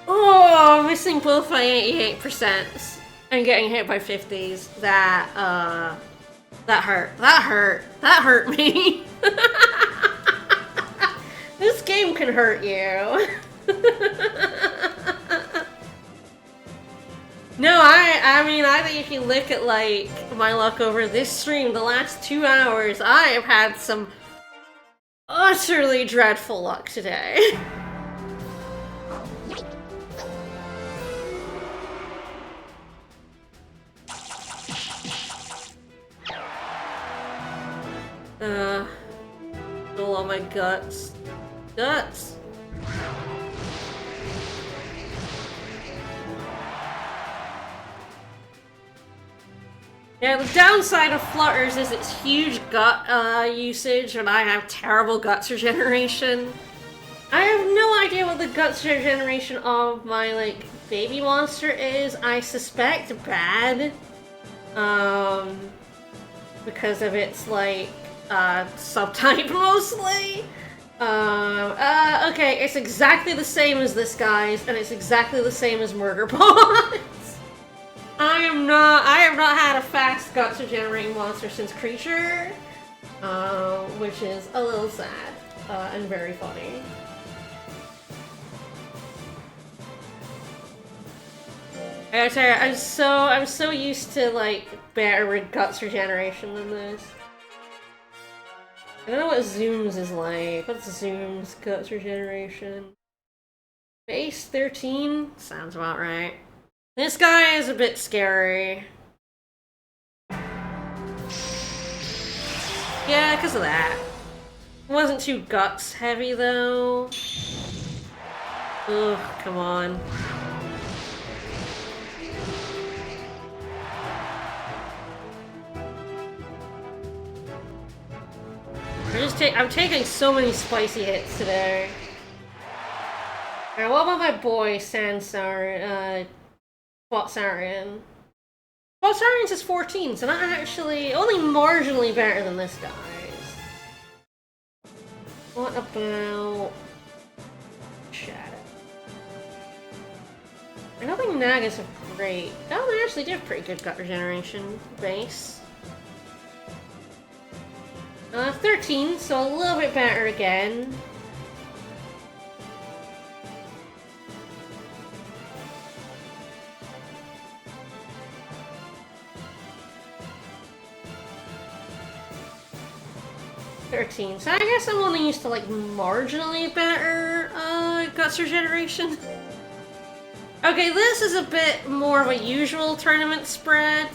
Oh, missing both by 88% and getting hit by 50s. That hurt. That hurt. That hurt me. This game can hurt you. No, I mean, I think if you look at, like, my luck over this stream, the last 2 hours, I have had some utterly dreadful luck today. Still on my guts. Guts! Yeah, the downside of Flutters is its huge gut usage, and I have terrible guts regeneration. I have no idea what the guts regeneration of my, like, baby monster is. I suspect bad. Because of its, like, subtype mostly. Okay, it's exactly the same as this guy's, and it's exactly the same as Murderbot. I have not had a fast guts regenerating monster since Creature, which is a little sad, and very funny. I gotta tell you, I'm so used to, like, better guts regeneration than this. I don't know what Zoom's is like. What's Zoom's guts regeneration? Base 13? Sounds about right. This guy is a bit scary. Yeah, because of that. It wasn't too guts heavy, though. Ugh, come on. I'm taking so many spicy hits today. Alright, what about my boy, Spot Saurian? Spot Saurian's is 14, so not actually, only marginally better than this guy's. What about Shadow? I don't think Nagas are great. Oh, they actually do have pretty good gut regeneration base. 13, so a little bit better again. So I guess I'm only used to, like, marginally better guts regeneration. Okay, this is a bit more of a usual tournament spread.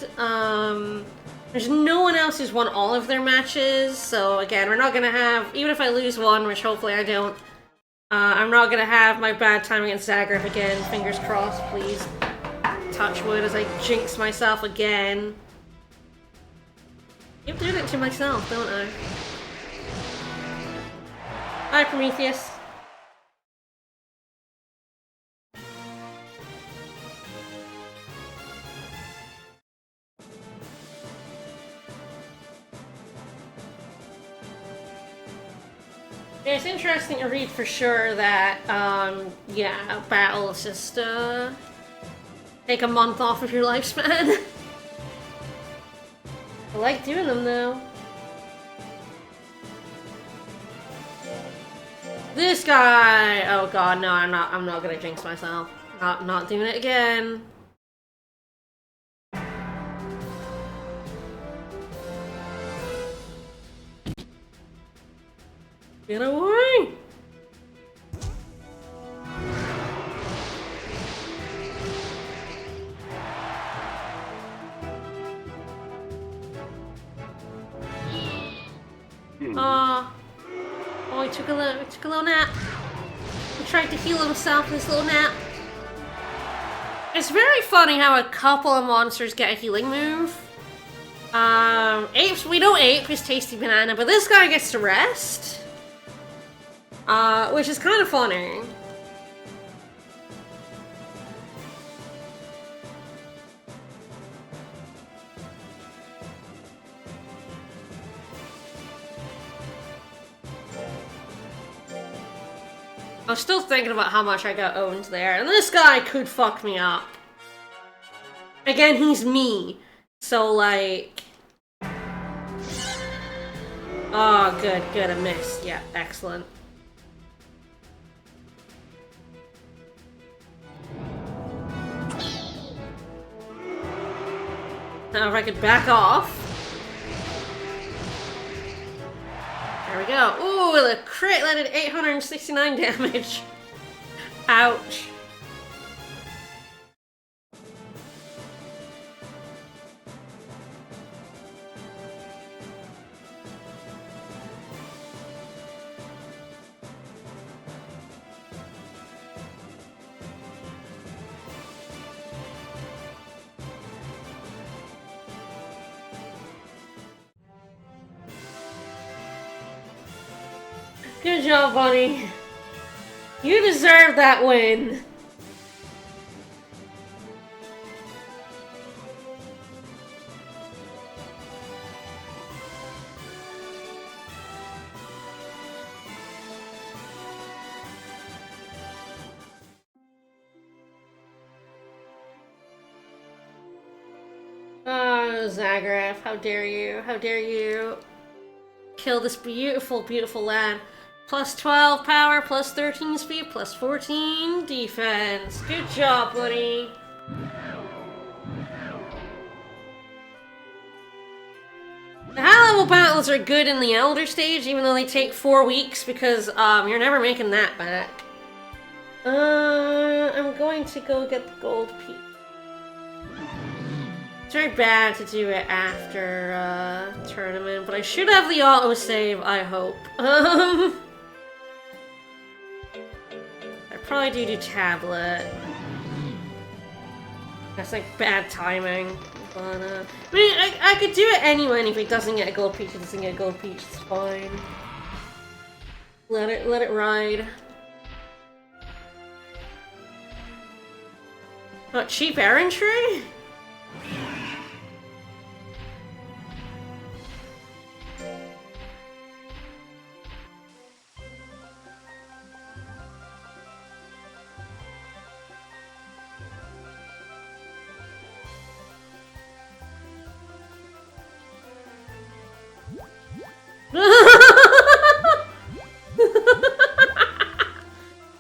There's no one else who's won all of their matches, so again, we're not gonna have, even if I lose one, which hopefully I don't, I'm not gonna have my bad time against Zagreb again. Fingers crossed, please. Touch wood as I jinx myself again. I keep doing it to myself, don't I? Hi, Prometheus. Yeah, it's interesting to read for sure that, yeah, battles just, take a month off of your lifespan. I like doing them, though. This guy! Oh god, no, I'm not gonna jinx myself. Not doing it again. Get away! Oh, he took a little nap. He tried to heal himself in his little nap. It's very funny how a couple of monsters get a healing move. Apes, we know Ape is Tasty Banana, but this guy gets to rest. Which is kind of funny. I was still thinking about how much I got owned there, and this guy could fuck me up. Again, he's me. So, like... Oh, good, I missed. Yeah, excellent. Now if I could back off. There we go. Ooh, the crit landed 869 damage. Ouch. Good job, buddy. You deserve that win. Oh, Zagraf, how dare you? How dare you kill this beautiful, beautiful lad. Plus 12 power, plus 13 speed, plus 14 defense. Good job, buddy. The high level battles are good in the Elder stage, even though they take 4 weeks, because you're never making that back. I'm going to go get the gold piece. It's very bad to do it after tournament, but I should have the autosave, I hope. I probably do tablet. That's like bad timing. But, I mean, I could do it anyway, and if he doesn't get a gold peach, he doesn't get a gold peach, it's fine. Let it ride. Oh, cheap errantry?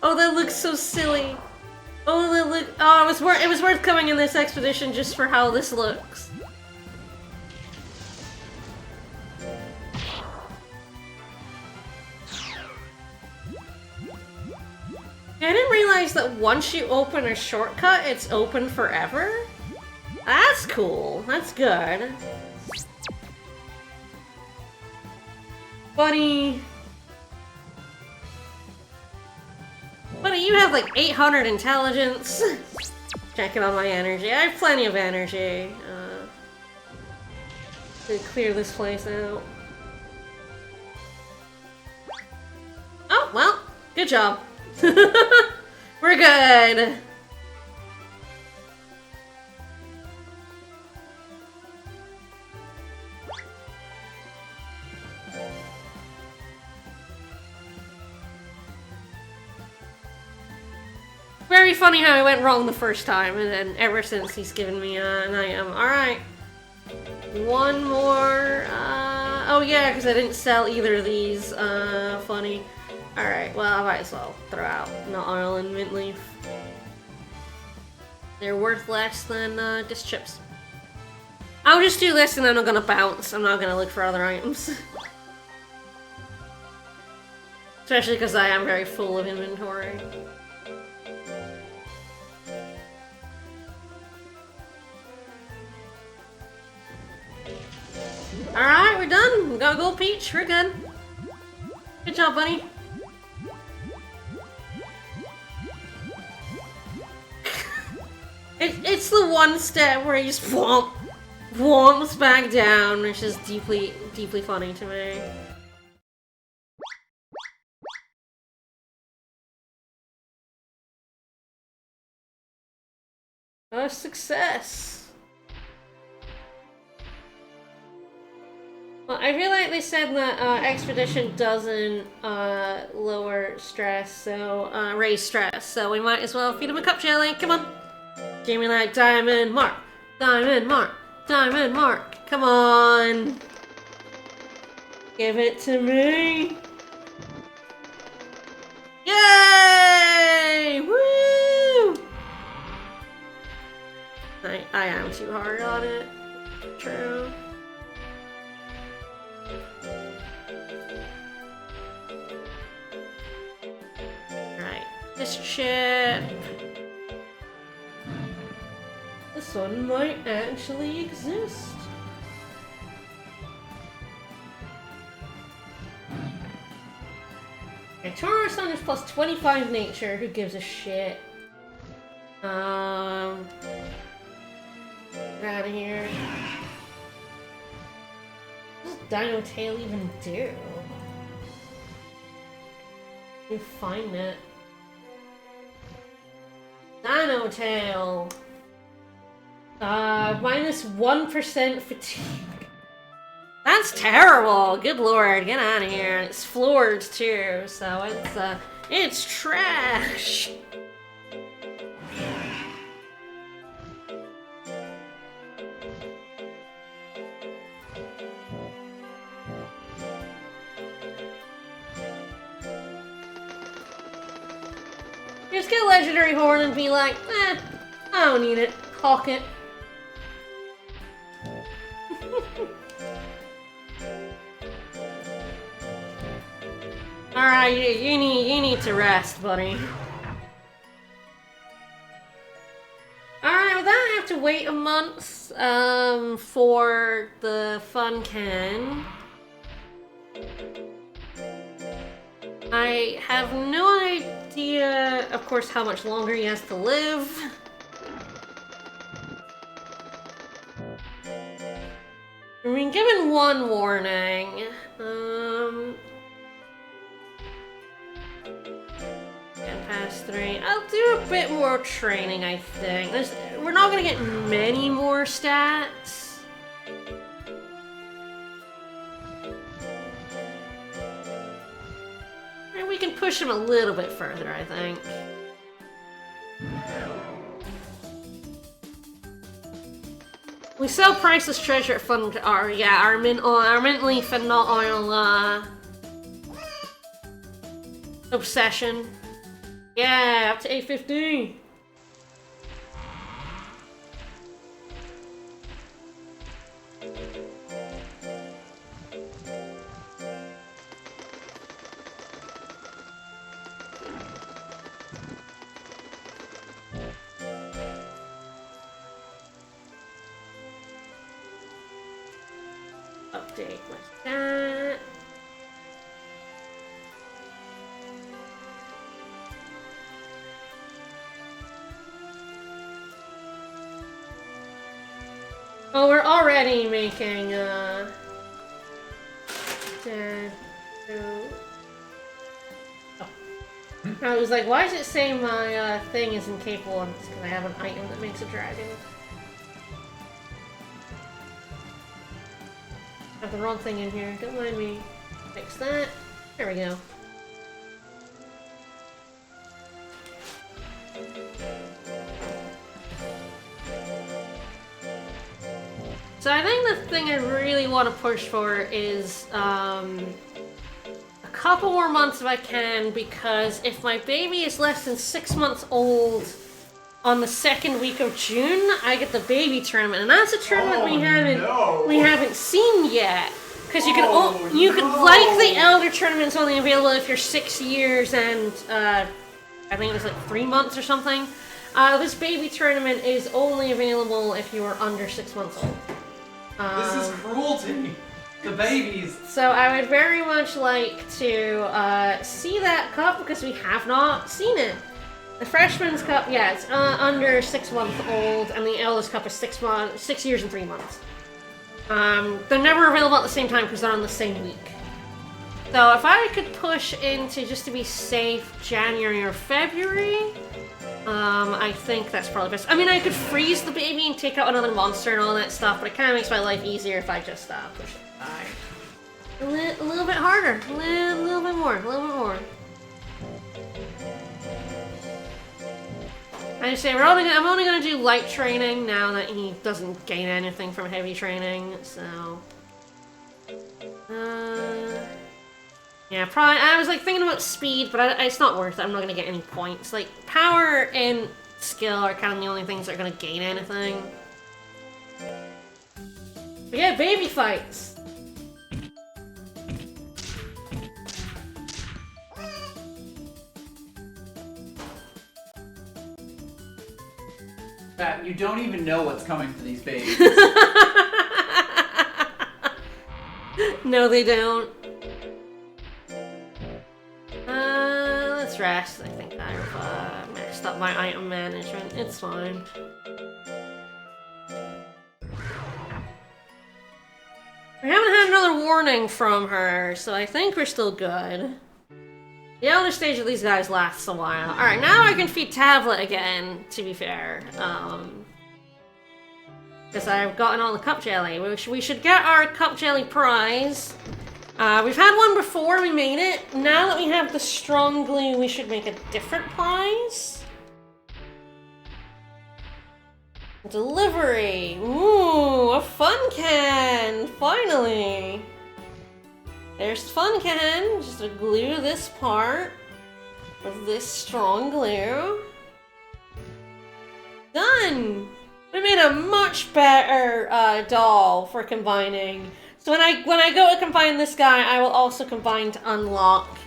Oh, that looks so silly. Oh, that look. Oh, it was worth coming in this expedition just for how this looks. I didn't realize that once you open a shortcut, it's open forever. That's cool. That's good. Buddy, you have like 800 intelligence. Checking on my energy. I have plenty of energy. To clear this place out. Oh, well, good job. We're good. Very funny how I went wrong the first time, and then ever since he's given me an item. Alright. One more. Oh yeah, because I didn't sell either of these. Funny. Alright, well, I might as well throw out Nut Oil and Mint Leaf. They're worth less than disc chips. I'll just do this and then I'm gonna bounce. I'm not gonna look for other items. Especially because I am very full of inventory. Alright, we're done. We got a gold peach. We're good. Good job, buddy. It's the one step where he just whomps back down, which is deeply, deeply funny to me. A success. Well, I feel like they said that Expedition doesn't lower stress, so raise stress, so we might as well feed him a cup jelly. Come on. Give me that diamond mark. Diamond mark. Diamond mark. Come on. Give it to me. Yay! Woo! I am too hard on it. True. Right. This chip. The sun might actually exist. And Taurus Sun is plus 25 nature. Who gives a shit? Get out of here. What does Dino Tail even do? You find it. Dino Tail. Minus 1% fatigue. That's terrible. Good lord, get out of here. It's floors too, so it's trash. Just get a legendary horn and be like, I don't need it. Hawk it. Alright, you need to rest, buddy. Alright, with that I have to wait a month for the fun can. I have no idea, of course, how much longer he has to live. I mean, given one warning, 10 past 3. I'll do a bit more training, I think. We're not gonna get many more stats. And we can push him a little bit further, I think. We sell priceless treasure at fun. Our mint leaf and not oil. Obsession. Yeah, up to 850. Update like that. Oh, we're already making, I was like, why is it saying my, thing isn't capable? It's because I have an item that makes a dragon. I have the wrong thing in here. Don't mind me. Fix that. There we go. So I think the thing I really want to push for is a couple more months if I can, because if my baby is less than 6 months old on the second week of June, I get the baby tournament, and that's a tournament we haven't seen yet. Because you can like the elder tournament's only available if you're 6 years and I think it was like 3 months or something. This baby tournament is only available if you are under 6 months old. This is cruelty. The babies. So I would very much like to see that cup because we have not seen it. The freshman's cup, yeah, it's under 6 months old, and the eldest cup is 6 years and 3 months. They're never available at the same time because they're on the same week. So if I could push into, just to be safe, January or February, I think that's probably best. I mean, I could freeze the baby and take out another monster and all that stuff, but it kind of makes my life easier if I just push it by. A little bit harder. A little bit more. A little bit more. I say I'm only gonna do light training now that he doesn't gain anything from heavy training, so. Yeah, probably. I was like thinking about speed, but it's not worth it. I'm not gonna get any points. Like power and skill are kind of the only things that are gonna gain anything. But yeah, baby fights. Matt, you don't even know what's coming for these babies. No, they don't. Let's rest. I think I've messed up my item management. It's fine. We haven't had another warning from her, so I think we're still good. The elder stage of these guys lasts a while. Alright, now I can feed Tablet again, to be fair. Because I've gotten all the cup jelly. We should get our cup jelly prize. We've had one before, we made it. Now that we have the strong glue, we should make a different prize. Delivery. Ooh, a fun can! Finally! There's fun can. Just to glue this part with this strong glue. Done! We made a much better doll for combining. So when I go to combine this guy, I will also combine to unlock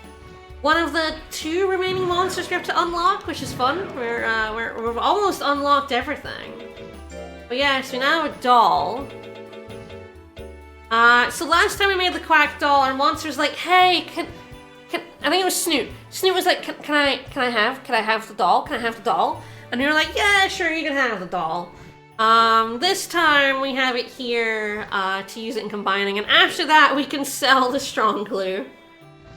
one of the 2 remaining monsters we have to unlock, which is fun. We've almost unlocked everything. But yes, we now have a doll. So last time we made the Quack doll, our monster was like, "Hey, can I think it was Snoot. Snoot was like, "Can I have the doll? Can I have the doll?" And we were like, "Yeah, sure, you can have the doll." This time we have it here to use it in combining, and after that we can sell the strong glue.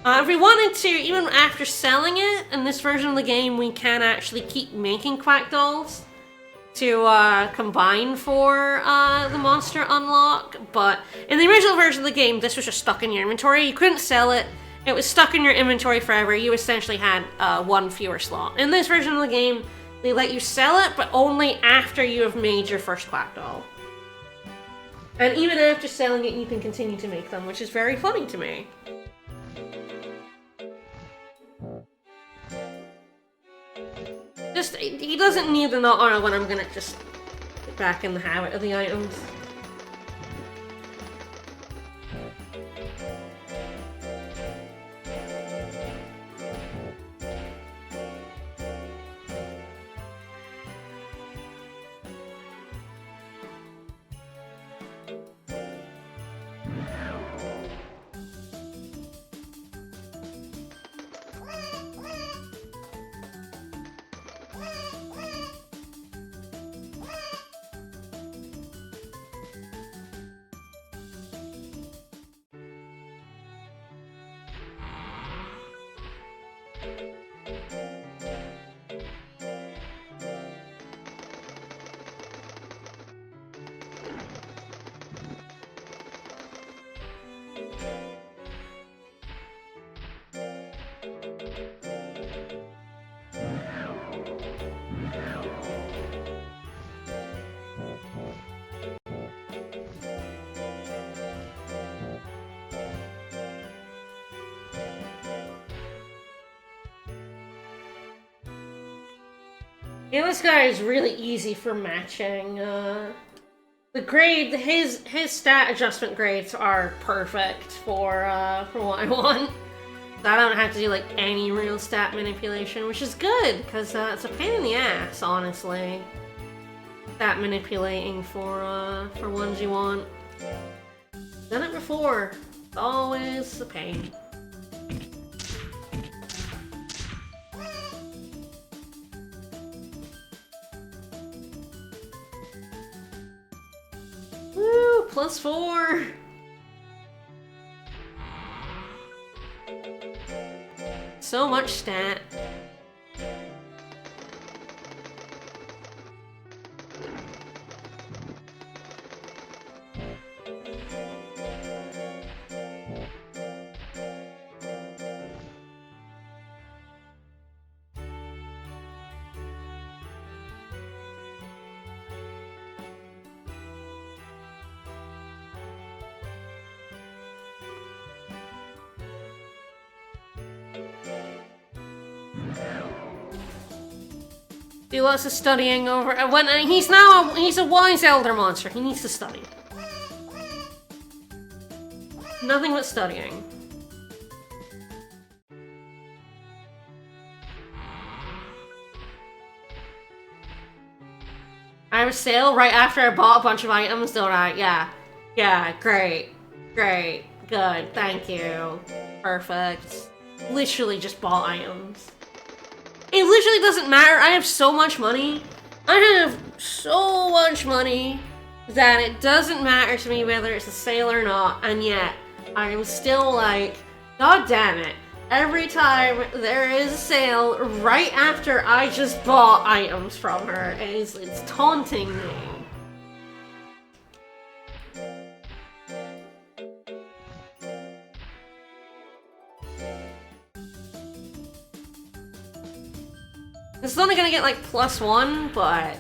If we wanted to, even after selling it, in this version of the game, we can actually keep making Quack dolls to combine for the monster unlock, but in the original version of the game, this was just stuck in your inventory. You couldn't sell it. It was stuck in your inventory forever. You essentially had one fewer slot. In this version of the game, they let you sell it, but only after you have made your first Quack doll. And even after selling it, you can continue to make them, which is very funny to me. Just, he doesn't need the not honor when I'm gonna just get back in the habit of the items. Yeah, this guy is really easy for matching. The grade, his stat adjustment grades are perfect for what I want. So I don't have to do like any real stat manipulation, which is good because it's a pain in the ass, honestly. Stat manipulating for ones you want. Done it before. It's always a pain. Woo! +4! So much stat. Do lots of studying over. When he's now he's a wise elder monster. He needs to study. Nothing but studying. I have a sale right after I bought a bunch of items, don't I? Yeah. Yeah, great. Great. Good. Thank you. Perfect. Literally just bought items. It literally doesn't matter. I have so much money. I have so much money that it doesn't matter to me whether it's a sale or not, and yet I am still like, God damn it. Every time there is a sale right after I just bought items from her, it's taunting me. This is only gonna get like +1, but...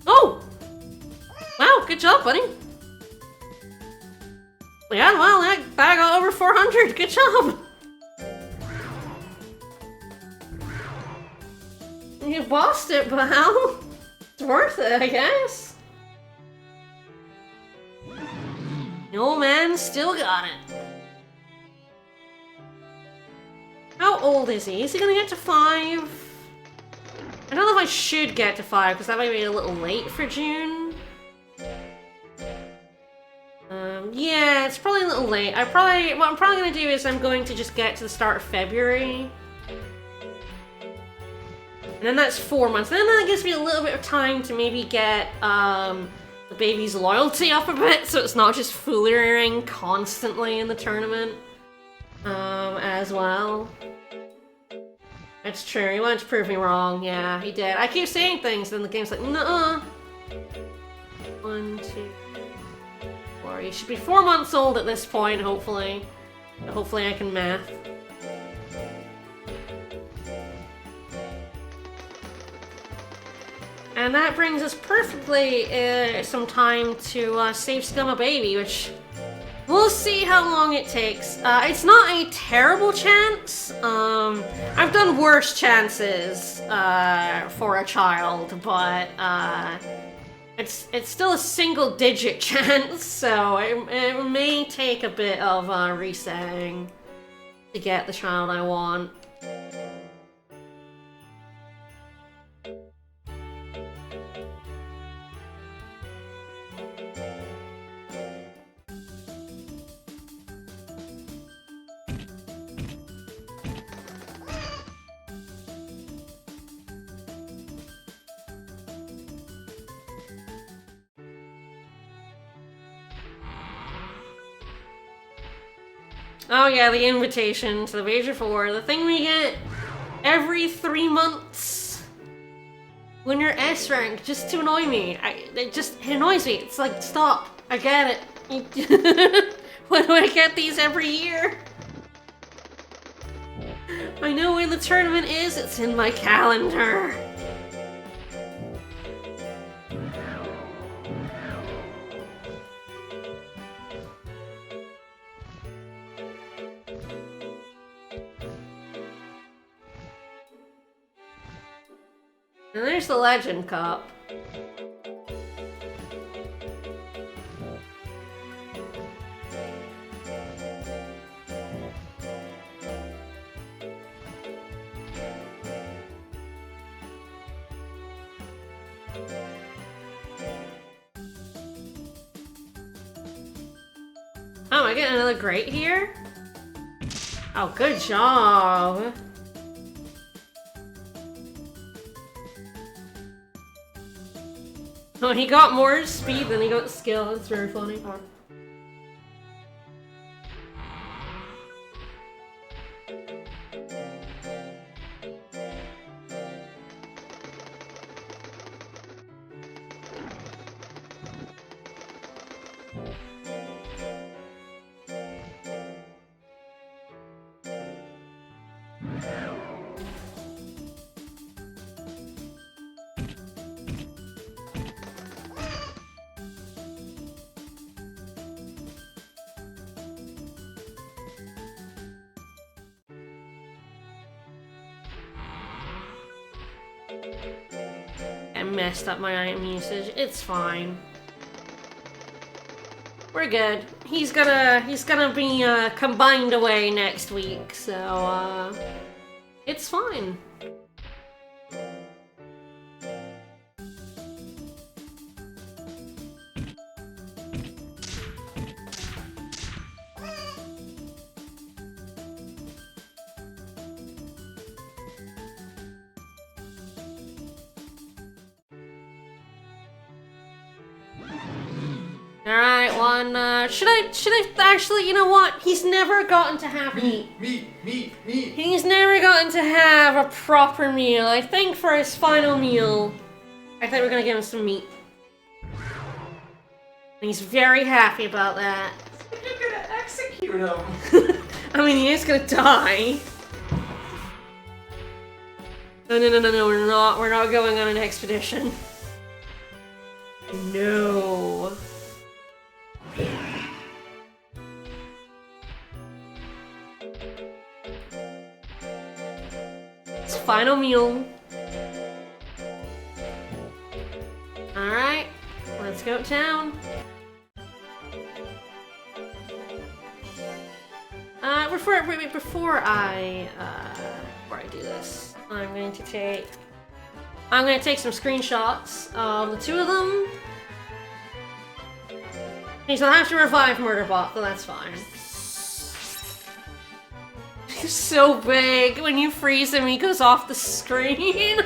Oh! Wow, good job, buddy. Yeah, well, that got over 400. Good job. You bossed it, pal. It's worth it, I guess. The old man still got it. How old is he? Is he gonna get to 5? I don't know if I should get to 5, because that might be a little late for June. Yeah, it's probably a little late. What I'm probably gonna do is I'm going to just get to the start of February. And then that's 4 months. And then that gives me a little bit of time to maybe get the baby's loyalty up a bit, so it's not just foolering constantly in the tournament. As well. That's true, he wanted to prove me wrong. Yeah, he did. I keep saying things, then the game's like, nuh-uh. 1, 2, 4. He should be 4 months old at this point, hopefully. Hopefully I can math. And that brings us perfectly some time to save Scum a baby, which we'll see how long it takes. It's not a terrible chance. I've done worse chances for a child, but it's still a single-digit chance, so it may take a bit of resetting to get the child I want. Oh yeah, the invitation to the Major 4, the thing we get every 3 months when you're S rank, just to annoy me. It annoys me. It's like, stop, I get it. Why do I get these every year? I know when the tournament is, it's in my calendar. And there's the Legend Cup. Oh, am I getting another great here? Oh, good job. Oh, he got more speed than he got skill. That's very funny. I messed up my item usage. It's fine. We're good. He's gonna be combined away next week, so it's fine. Alright, one, should I actually, you know what? He's never gotten to have meat. Meat. He's never gotten to have a proper meal. I think for his final meal, I think we're gonna give him some meat. And he's very happy about that. You're gonna execute him. I mean, he is gonna die. No, we're not going on an expedition. No. It's final meal. Alright, let's go to town. Before I do this, I'm gonna take some screenshots of the two of them. He's gonna have to revive Murderbot, but that's fine. He's so big. When you freeze him, he goes off the screen.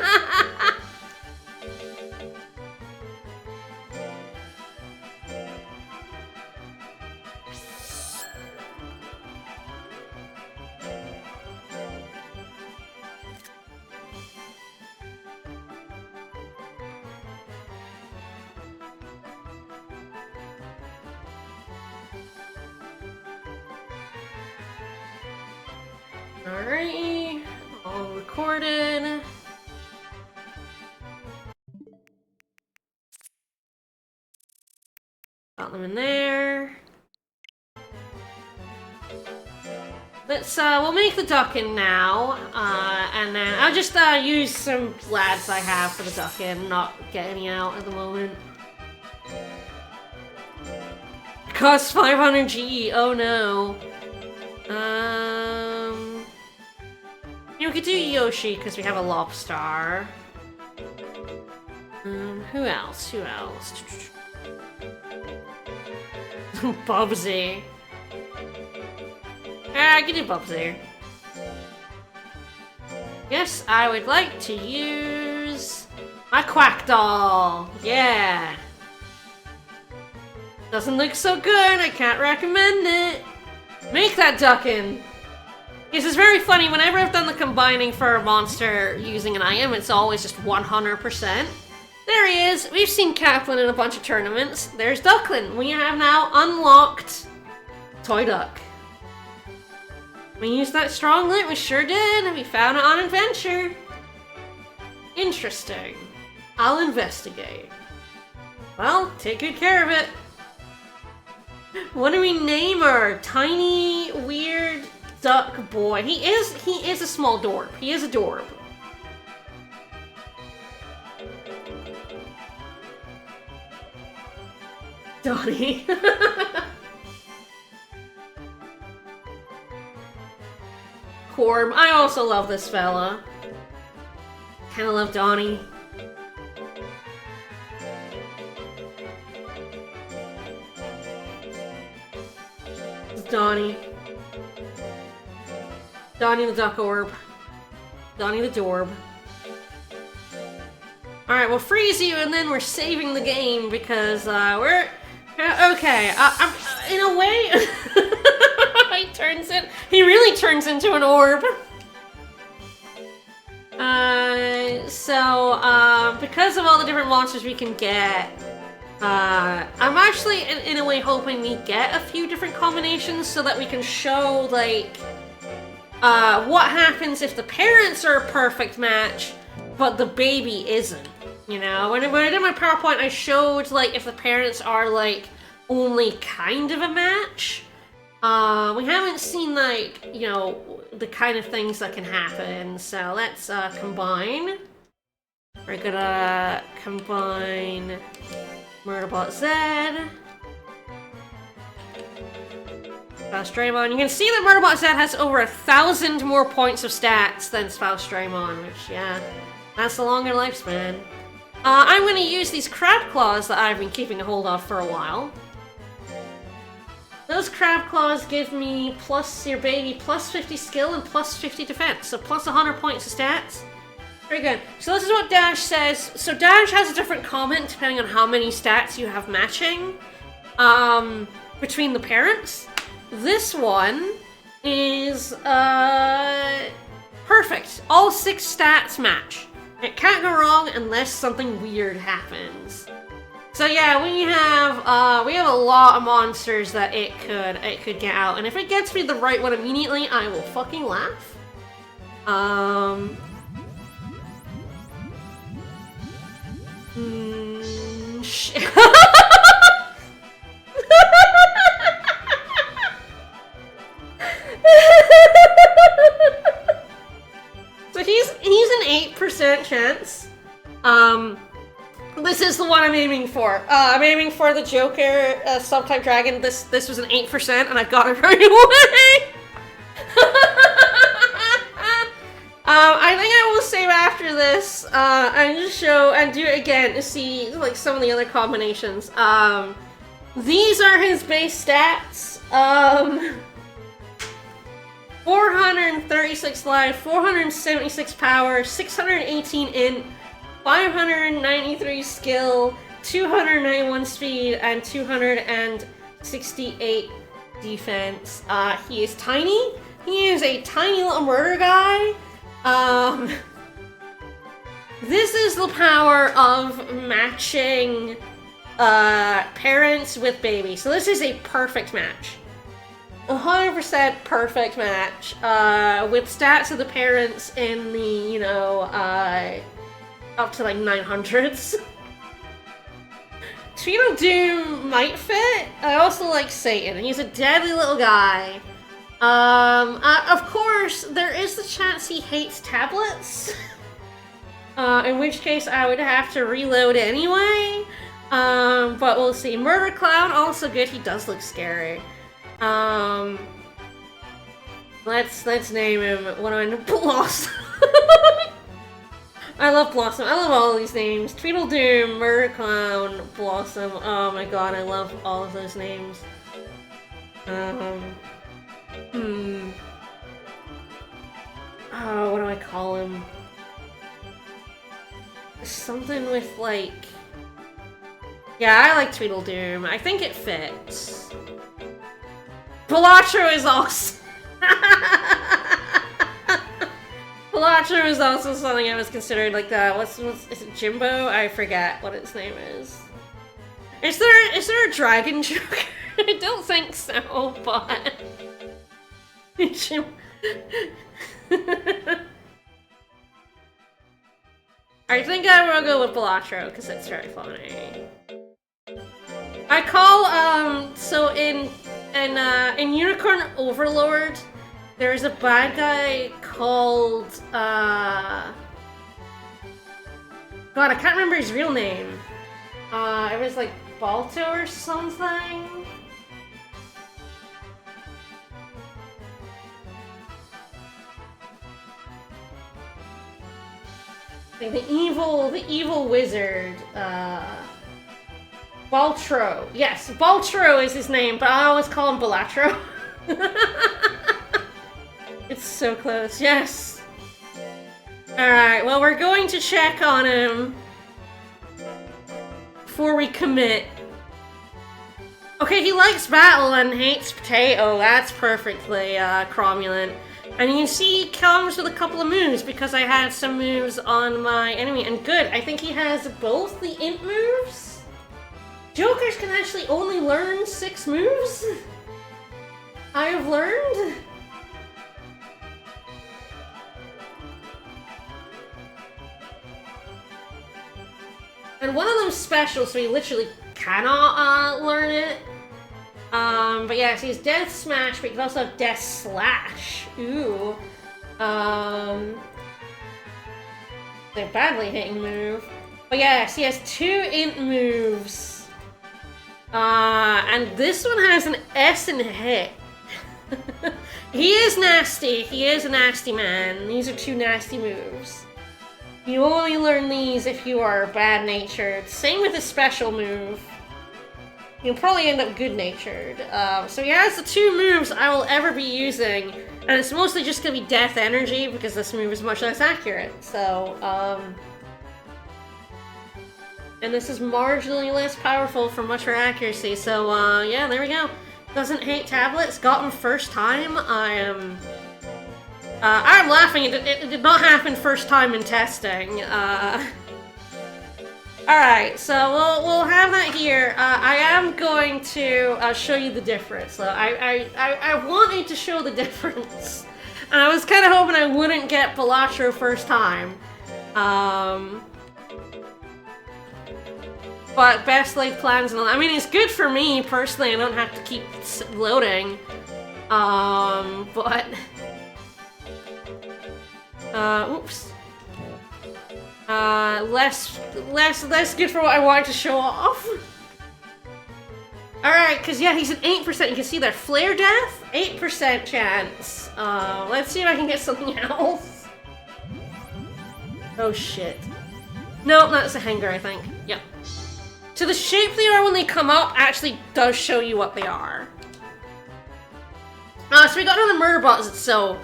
Alrighty, all recorded. Got them in there. Let's, we'll make the duckin now, and then I'll just, use some lads I have for the duckin, not get any out at the moment. It costs 500 GE, oh no. We could do Yoshi, because we have a lobster. Who else? Bubsy. I could do Bubsy. Yes, I would like to use my Quack Doll. Yeah. Doesn't look so good, I can't recommend it. Make that duckin'. This is very funny, whenever I've done the combining for a monster using an item, it's always just 100%. There he is! We've seen Kaplan in a bunch of tournaments. There's Ducklin. We have now unlocked Toy Duck. We used that strong light, we sure did. We found it on adventure. Interesting. I'll investigate. Well, take good care of it. What do we name her? Tiny, weird duck boy. He is a small dorp. He is a dorp. Donnie. Corb. I also love this fella. Kinda love Donnie. Donnie. Donnie the Duck Orb. Donnie the Dorb. Alright, we'll freeze you and then we're saving the game because, we're... Okay, I'm... In a way... He really turns into an orb. Because of all the different monsters we can get, I'm actually, in a way, hoping we get a few different combinations so that we can show, like, what happens if the parents are a perfect match, but the baby isn't, you know? When I did my PowerPoint, I showed, like, if the parents are, like, only kind of a match. We haven't seen, like, you know, the kind of things that can happen, so let's, combine. We're gonna combine Murderbot Z. Faustdraymon. You can see that Murderbot Z has over 1,000 more points of stats than Faustdraymon, which, yeah, that's a longer lifespan. I'm going to use these Crab Claws that I've been keeping a hold of for a while. Those Crab Claws give me plus your baby plus 50 skill and plus 50 defense, so plus 100 points of stats. Very good. So this is what Dash says. So Dash has a different comment depending on how many stats you have matching between the parents. This one is perfect. All 6 stats match. It can't go wrong unless something weird happens. So yeah, we have a lot of monsters that it could get out, and if it gets me the right one immediately, I will fucking laugh. Shit. So he's an 8% chance. This is the one I'm aiming for. I'm aiming for the Joker Subtype Dragon. This was an 8% and I got it right away. I think I will save after this and just show and do it again to see like some of the other combinations. These are his base stats. 436 life, 476 power, 618 int, 593 skill, 291 speed, and 268 defense. He is tiny. He is a tiny little murder guy. This is the power of matching parents with babies. So this is a perfect match. 100% perfect match, with stats of the parents in the, you know, up to like 900s. Tweedledum might fit. I also like Satan. He's a deadly little guy. Of course, there is the chance he hates tablets. In which case I would have to reload anyway. But we'll see. Murder Clown, also good. He does look scary. Let's name him. What do I know? Blossom. I love Blossom. I love all of these names. Tweedledum, Murder Clown, Blossom. Oh my god, I love all of those names. Oh, what do I call him? Something with like... Yeah, I like Tweedledum. I think it fits. Pilatro is awesome. Pilatro is also something I was considered like that. What's is it Jimbo? I forget what its name is. Is there a dragon joker? I don't think so, but I think I will go with Pilatro because it's very funny. I call so in Unicorn Overlord, there's a bad guy called God, I can't remember his real name. It was like Balto or something. Like the evil wizard, Baltro. Yes, Baltro is his name, but I always call him Balatro. It's so close, yes. Alright, well, we're going to check on him before we commit. Okay, he likes battle and hates potato. That's perfectly cromulent. And you can see he comes with a couple of moves because I had some moves on my enemy. And good, I think he has both the int moves. Jokers can actually only learn 6 moves. I have learned. And one of them's special, so he literally cannot learn it. But yeah, so he's Death Smash, but he can also have Death Slash. Ooh. The badly hitting move. But yes, he has 2 int moves. And this one has an S in hit. He is nasty. He is a nasty man. These are 2 nasty moves. You only learn these if you are bad-natured. Same with his special move. You'll probably end up good-natured. So he has the 2 moves I will ever be using. And it's mostly just gonna be death energy because this move is much less accurate. So, and this is marginally less powerful for much more accuracy. So, yeah, there we go. Doesn't hate tablets. Got him first time. I'm laughing. It did not happen first time in testing. Alright, so we'll have that here. I am going to show you the difference. So I wanted to show the difference. And I was kind of hoping I wouldn't get Balatro first time. But best laid plans and all that. I mean, it's good for me, personally. I don't have to keep loading. But... oops. Less good for what I wanted to show off. Alright, because yeah, he's an 8%. You can see there. Flare death, 8% chance. Let's see if I can get something else. Oh shit. No, that's a hanger, I think. Yep. So the shape they are when they come up actually does show you what they are. So we got another Murderbot, so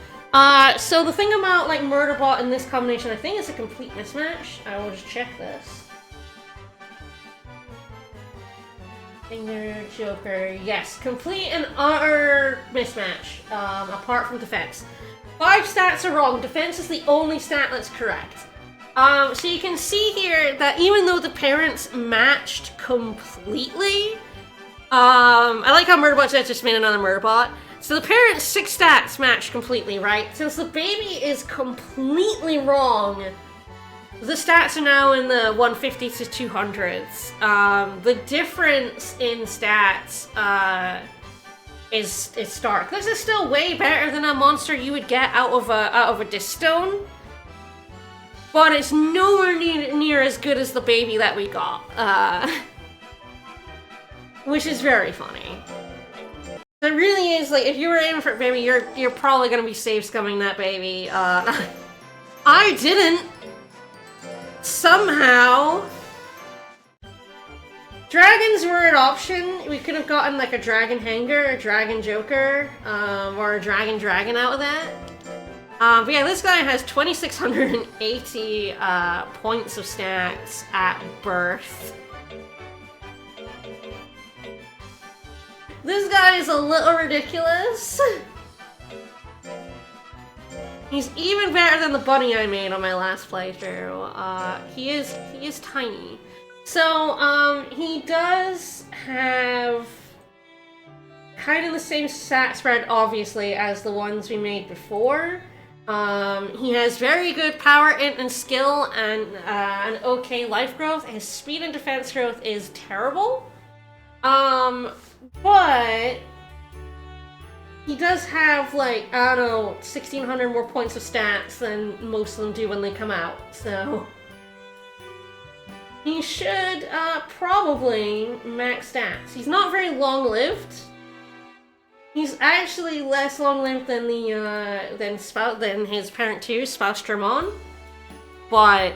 the thing about like Murderbot in this combination, I think it's a complete mismatch. I will just check this. Finger, Joker, yes, complete and utter mismatch, apart from defense. 5 stats are wrong, defense is the only stat that's correct. So you can see here that even though the parents matched completely, I like how Murderbot said just made another Murderbot. So the parents' 6 stats match completely, right? Since the baby is completely wrong, the stats are now in the 150s to 200s. The difference in stats is stark. This is still way better than a monster you would get out of a Distone, but it's nowhere near as good as the baby that we got, which is very funny. It really is, like, if you were aiming for a baby, you're probably gonna be safe scumming that baby. I didn't. Somehow. Dragons were an option. We could have gotten, like, a Dragon Hanger, a Dragon Joker, or a Dragon out of that. But yeah, this guy has 2,680 points of stats at birth. This guy is a little ridiculous. He's even better than the bunny I made on my last playthrough. He is tiny. So, he does have kind of the same stat spread, obviously, as the ones we made before. He has very good power, int, and skill, and an okay life growth. His speed and defense growth is terrible. But he does have, like, I don't know, 1,600 more points of stats than most of them do when they come out, so... He should, probably max stats. He's not very long-lived. He's actually less long-lived than than his parent 2, Spouse-Dramon. But,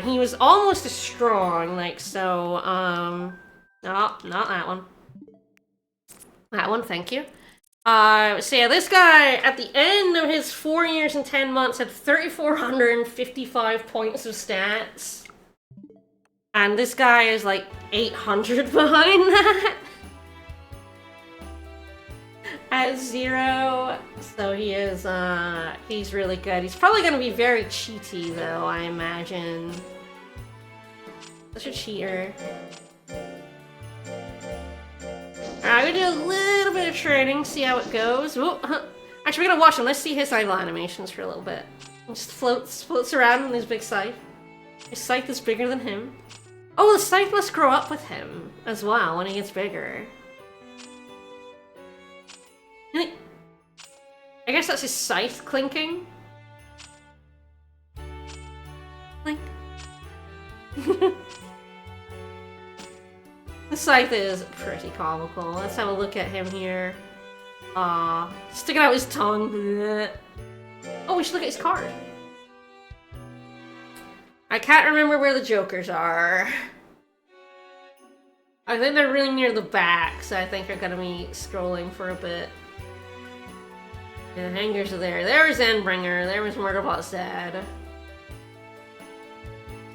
he was almost as strong, like, so, no, not that one. That one, thank you. So yeah, this guy, at the end of his 4 years and 10 months, had 3,455 points of stats. And this guy is like 800 behind that. At 0. So he is, he's really good. He's probably gonna be very cheaty though, I imagine. Such a cheater. Alright, we do a little bit of training, see how it goes. Ooh, actually, we're gonna watch him. Let's see his idle animations for a little bit. He just floats around in his big scythe. His scythe is bigger than him. Oh, the scythe must grow up with him as well when he gets bigger. I guess that's his scythe clinking. Clink, The scythe is pretty comical. Let's have a look at him here. Sticking out his tongue. Blech. Oh, we should look at his card. I can't remember where the jokers are. I think they're really near the back, so I think they're gonna be scrolling for a bit. Yeah, the hangers are there. There was Endbringer. There was Murderbot's dad.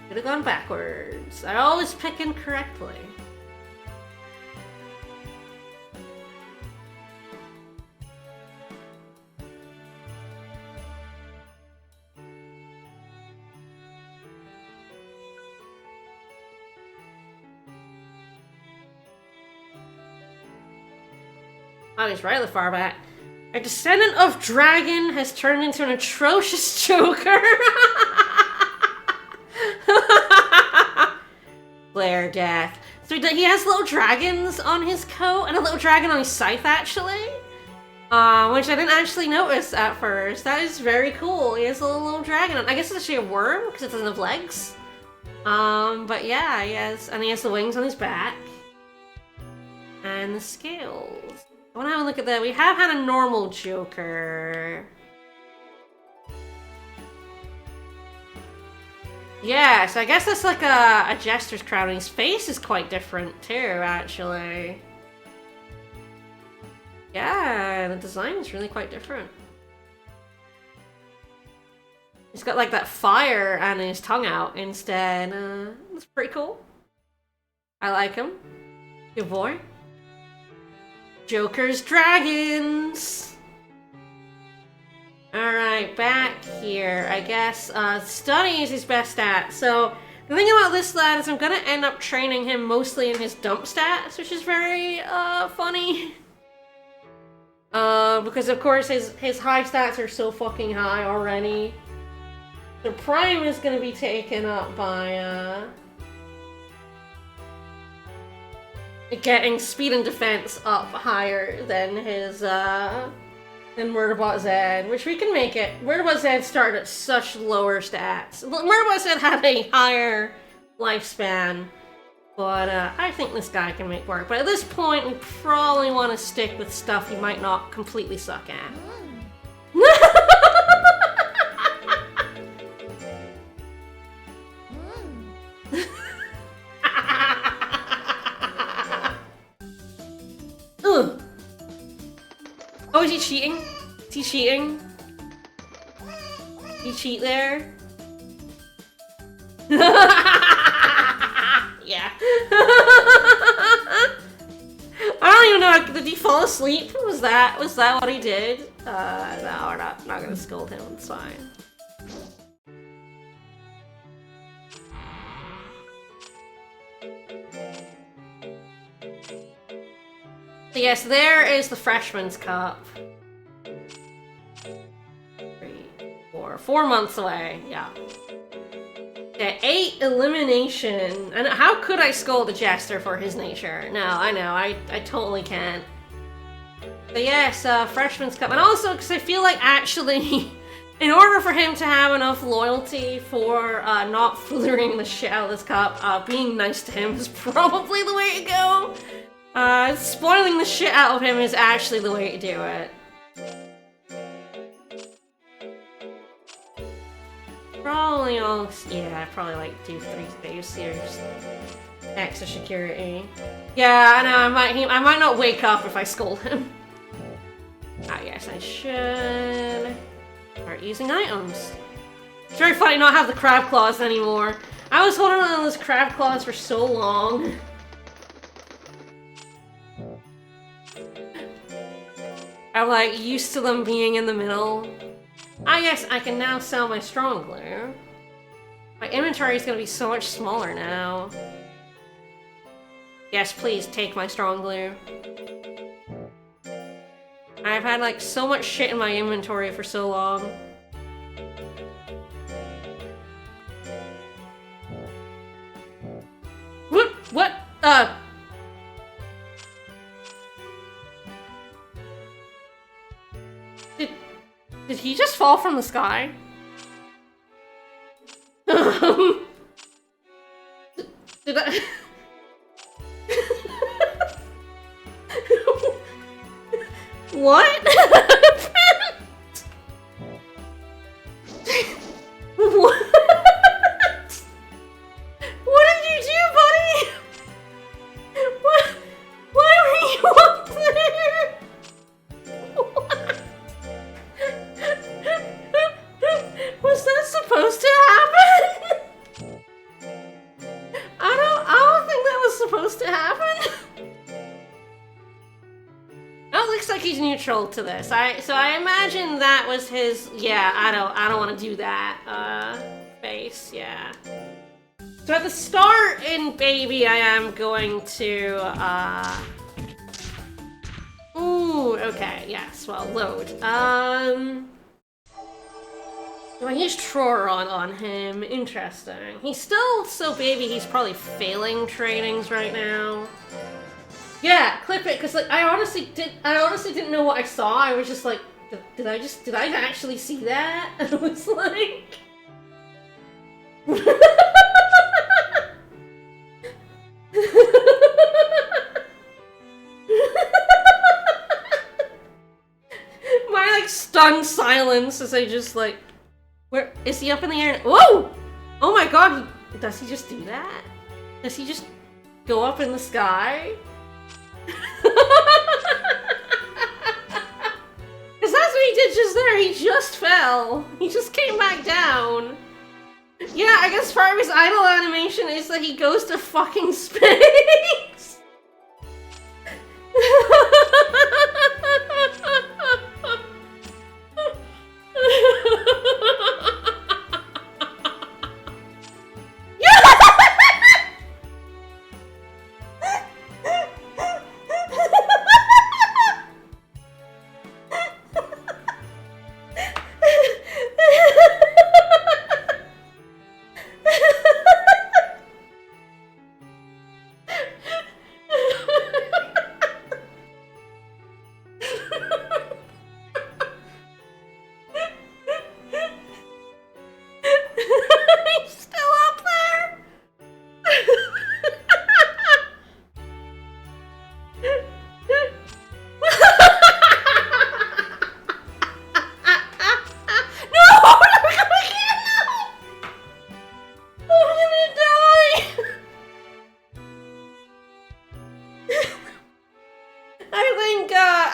Could have gone backwards. I always pick incorrectly. Oh, he's right at the far back. A descendant of dragon has turned into an atrocious joker. Flare death. So he has little dragons on his coat and a little dragon on his scythe, actually. Which I didn't actually notice at first. That is very cool. He has a little dragon. I guess it's actually a worm because it doesn't have legs. But yeah, he has the wings on his back. And the scales. I want to have a look at that. We have had a normal Joker. Yeah, so I guess that's like a jester's crown, and his face is quite different too, actually. Yeah, the design is really quite different. He's got like that fire and his tongue out instead. That's pretty cool. I like him. Good boy. Joker's dragons! Alright, back here. I guess study is his best stat. So the thing about this lad is I'm gonna end up training him mostly in his dump stats, which is very funny. Because of course his high stats are so fucking high already. The prime is gonna be taken up by getting speed and defense up higher than his, than Murderbot Zed, which we can make it. Murderbot Zed started at such lower stats. Murderbot Zed had a higher lifespan, but I think this guy can make work. But at this point, we probably want to stick with stuff he might not completely suck at. Oh, is he cheating? Is he cheating? Did he cheat there? Yeah. I don't even know. Did he fall asleep? Was that what he did? No, we're not gonna scold him. It's fine. So yes, there is the Freshman's Cup. 4 months away, yeah. Okay, 8 elimination. And how could I scold a Jester for his nature? No, I know, I totally can't. But yes, Freshman's Cup. And also, because I feel like actually, in order for him to have enough loyalty for not fooling the shit out of this cup, being nice to him is probably the way to go. Spoiling the shit out of him is actually the way to do it. Probably probably like do 3 saves here, just extra security. Yeah, I know, I might not wake up if I scold him. Ah, yes, I should start using items. It's very funny not have the crab claws anymore. I was holding on to those crab claws for so long. I'm like used to them being in the middle. Ah yes, I can now sell my strong glue. My inventory is gonna be so much smaller now. Yes, please take my strong glue. I've had like so much shit in my inventory for so long. What? Did he just fall from the sky? Did I? What? What? What did you do, buddy? What? Why were you up there? What? Was that supposed to happen? I don't think that was supposed to happen. Oh, looks like he's neutral to this. So I imagine that was his. Yeah, I don't want to do that. Face. Yeah. So at the start in Baby, I am going to. Ooh. Okay. Yes. Well, load. Do I use Troron on him? Interesting. He's still so baby. He's probably failing trainings right now. Yeah, clip it, cause like I honestly didn't know what I saw. I was just like, did I actually see that? And I was like, my like stunned silence as I just like, where is he up in the air? Whoa! Oh my god! Does he just do that? Does he just go up in the sky? Because that's what he did just there, he just fell. He just came back down. Yeah, I guess part of his idle animation is that he goes to fucking space.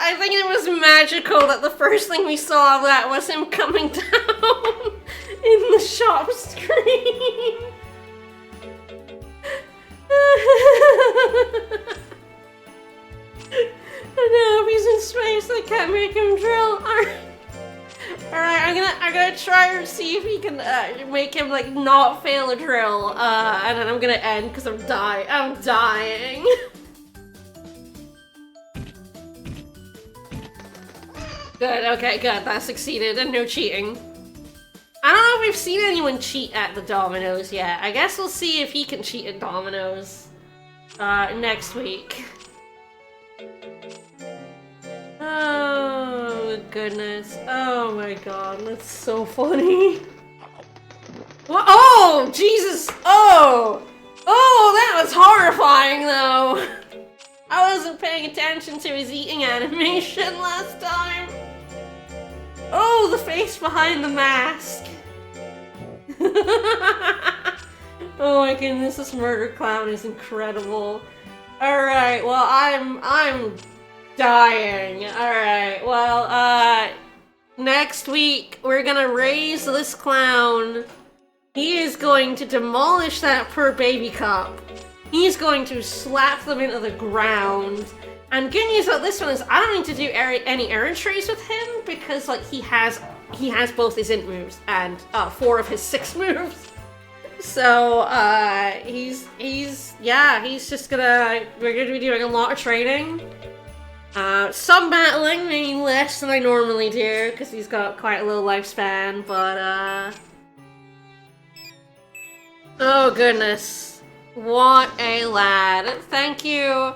I think it was magical that the first thing we saw of that was him coming down in the shop screen. I know, if he's in space, I can't make him drill. Alright, I'm gonna try and see if he can make him like not fail a drill, and then I'm gonna end because I'm dying. Good, okay, good, that succeeded, and no cheating. I don't know if we've seen anyone cheat at the dominoes yet. I guess we'll see if he can cheat at dominoes next week. Oh, goodness. Oh my god, that's so funny. What? Oh, Jesus! Oh! Oh, that was horrifying, though! I wasn't paying attention to his eating animation last time. Oh, the face behind the mask. Oh my goodness, this murder clown is incredible. Alright, well, I'm dying. Alright, well, next week, we're gonna raise this clown. He is going to demolish that poor baby cup. He's going to slap them into the ground. And good news about this one is I don't need to do any errand trays with him because like he has both his int moves and 4 of his 6 moves. So he's just gonna, we're gonna be doing a lot of training. Some battling, maybe less than I normally do because he's got quite a low lifespan, but oh goodness. What a lad. Thank you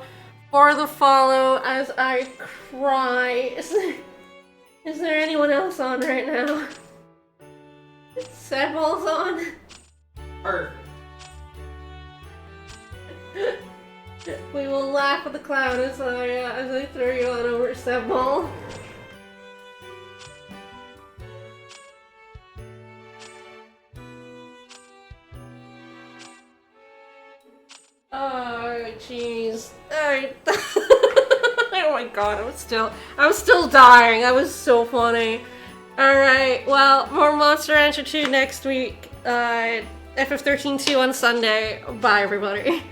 for the follow as I cry. Is there anyone else on right now? Seble's on? Perfect. We will laugh at the clown as I throw you on over a step ball. Oh, jeez. Alright. Oh my god, I was still dying. That was so funny. Alright, well, more Monster Rancher 2 next week. FF13 2 on Sunday. Bye, everybody.